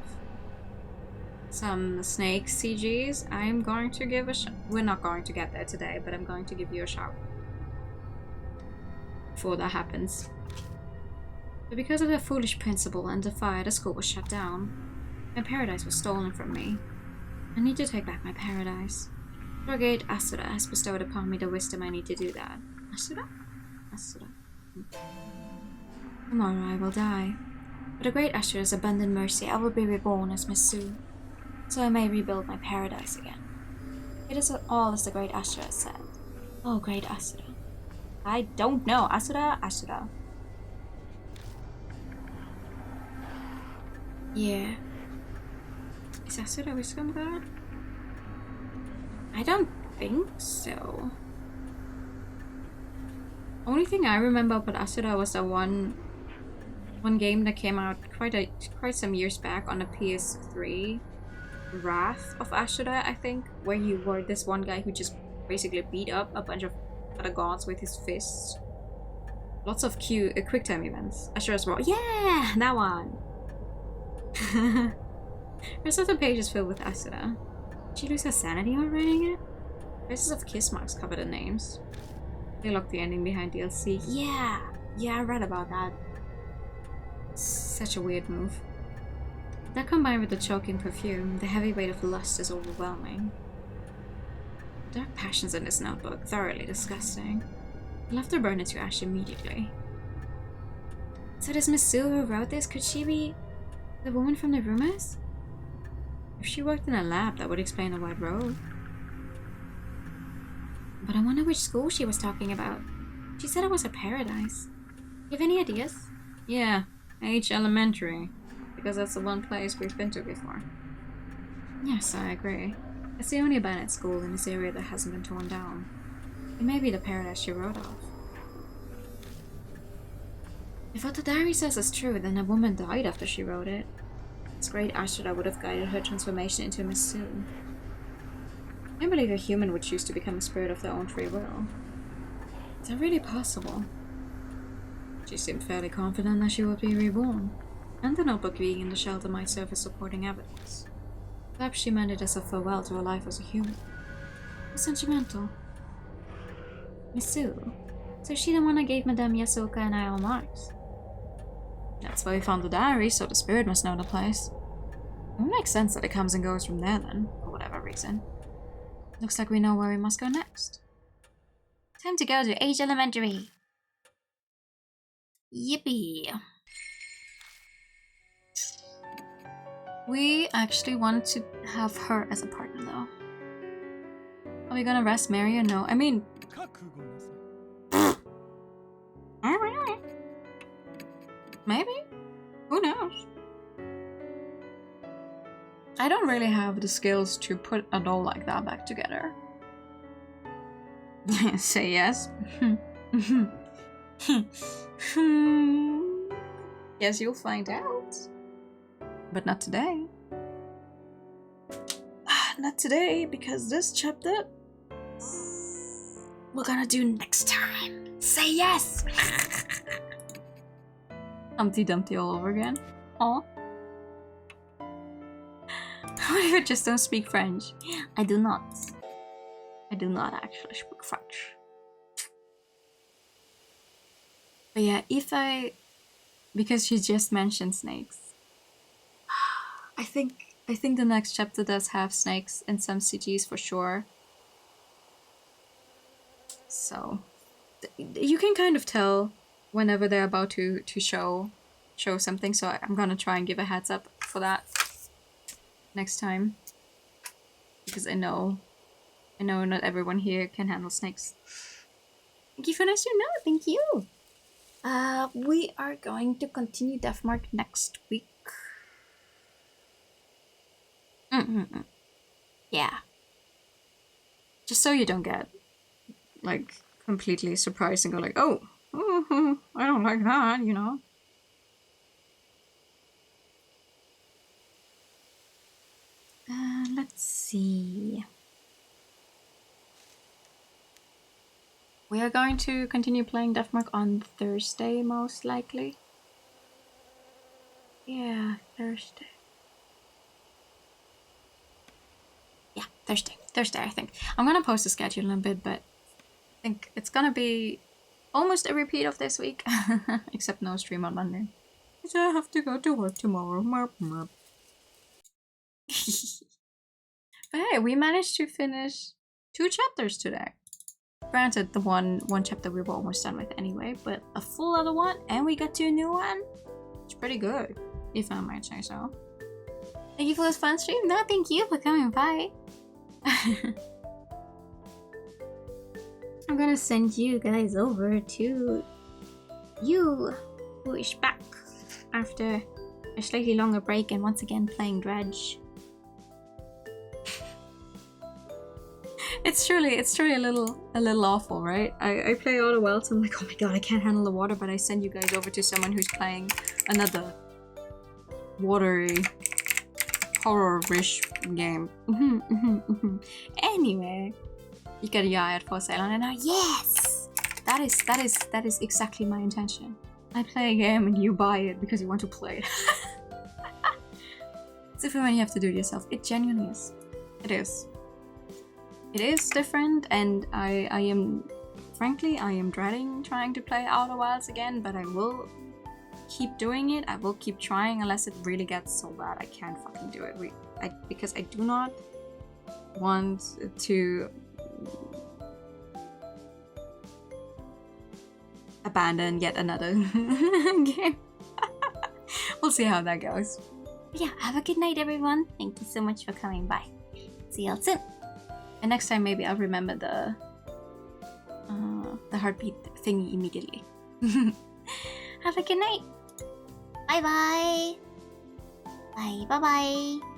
some snake CGs. I'm going to give a shot. We're not going to get there today, but I'm going to give you a shot before that happens. But because of their foolish principle and the fire, the school was shut down. My paradise was stolen from me. I need to take back my paradise. Brigade Asura has bestowed upon me the wisdom I need to do that. Asura? Asura. Tomorrow I will die. But the great Asura's abundant mercy, I will be reborn as Miss Sue, so I may rebuild my paradise again. It is all as the great Asura said. Oh, great Asura. I don't know. Asura? Asura. Yeah. Is Asura Wisdom God? I don't think so. Only thing I remember about Asura was the one game that came out quite some years back on the PS3. Wrath of Asura, I think, where you were this one guy who just basically beat up a bunch of other gods with his fists. Lots of cute QuickTime events. Asura's War. Yeah, that one. Rest of the page is filled with Asura. Did she lose her sanity while writing it? Traces of kiss marks cover the names. They locked the ending behind DLC. Yeah, I read about that. Such a weird move. That combined with the choking perfume, the heavy weight of lust is overwhelming. The dark passions in this notebook, thoroughly disgusting. I'll have to burn it to ash immediately. So this Miss Sue who wrote this, could she be the woman from the rumors? If she worked in a lab, that would explain the white robe. But I wonder which school she was talking about. She said it was a paradise. You have any ideas? Yeah, H Elementary. Because that's the one place we've been to before. Yes, I agree. It's the only abandoned school in this area that hasn't been torn down. It may be the paradise she wrote of. If what the diary says is true, then a woman died after she wrote it. This great Ashura would have guided her transformation into Miss Sue. I believe a human would choose to become a spirit of their own free will. Is that really possible? She seemed fairly confident that she would be reborn, and the notebook being in the shelter might serve as supporting evidence. Perhaps she meant it as a farewell to her life as a human. How sentimental. Miss Sue? So she the one that gave Madame Yasoka and I our marks? That's where we found the diary, so the spirit must know the place. It would make sense that it comes and goes from there then, for whatever reason. Looks like we know where we must go next.
Time to go to H Elementary. Yippee.
We actually want to have her as a partner though. Are we gonna rest Mary or no? I mean... Maybe? Who knows? I don't really have the skills to put a doll like that back together. Say yes. Yes, you'll find out. But not today. Not today, because this chapter we're gonna do next time. Say yes! Humpty Dumpty all over again. Aw. What if I just don't speak French? I do not. I do not actually speak French. But yeah, if I... Because she just mentioned snakes. I think the next chapter does have snakes in some cities for sure. So you can kind of tell whenever they're about to show something, so I'm gonna try and give a heads up for that next time. Because I know not everyone here can handle snakes. Thank you for nice to know, thank you. We are going to continue Deathmark next week. Yeah. Just so you don't get, like, completely surprised and go like, oh, I don't like that, you know? Let's see. We are going to continue playing Deathmark on Thursday, most likely. Yeah, Thursday. Yeah, Thursday, I think. I'm gonna post the schedule in a bit, but I think it's gonna be almost a repeat of this week, except no stream on Monday. Because I have to go to work tomorrow. But hey, we managed to finish 2 chapters today. Granted, the one chapter we were almost done with anyway, but a full other one, and we got to a new one. It's pretty good, if I might say so. Thank you for this fun stream. No, thank you for coming by. I'm gonna send you guys over to you, who is back after a slightly longer break and once again playing Dredge. It's truly a little awful, right? I play Outer Wilds and I'm like, oh my god, I can't handle the water, but I send you guys over to someone who's playing another watery horror-ish game. Anyway, you get your eye out for sale and now, yes! That is exactly my intention. I play a game and you buy it because you want to play it. It's different when you have to do it yourself. It genuinely is. It is. It is different, and I am, frankly, I am dreading trying to play Outer Wilds again, but I will keep doing it. I will keep trying unless it really gets so bad I can't fucking do it. Because I do not want to abandon yet another game. We'll see how that goes. But yeah, have a good night, everyone. Thank you so much for coming by. See y'all soon. And next time maybe I'll remember the heartbeat thingy immediately. Have a good night. Bye bye. Bye bye bye.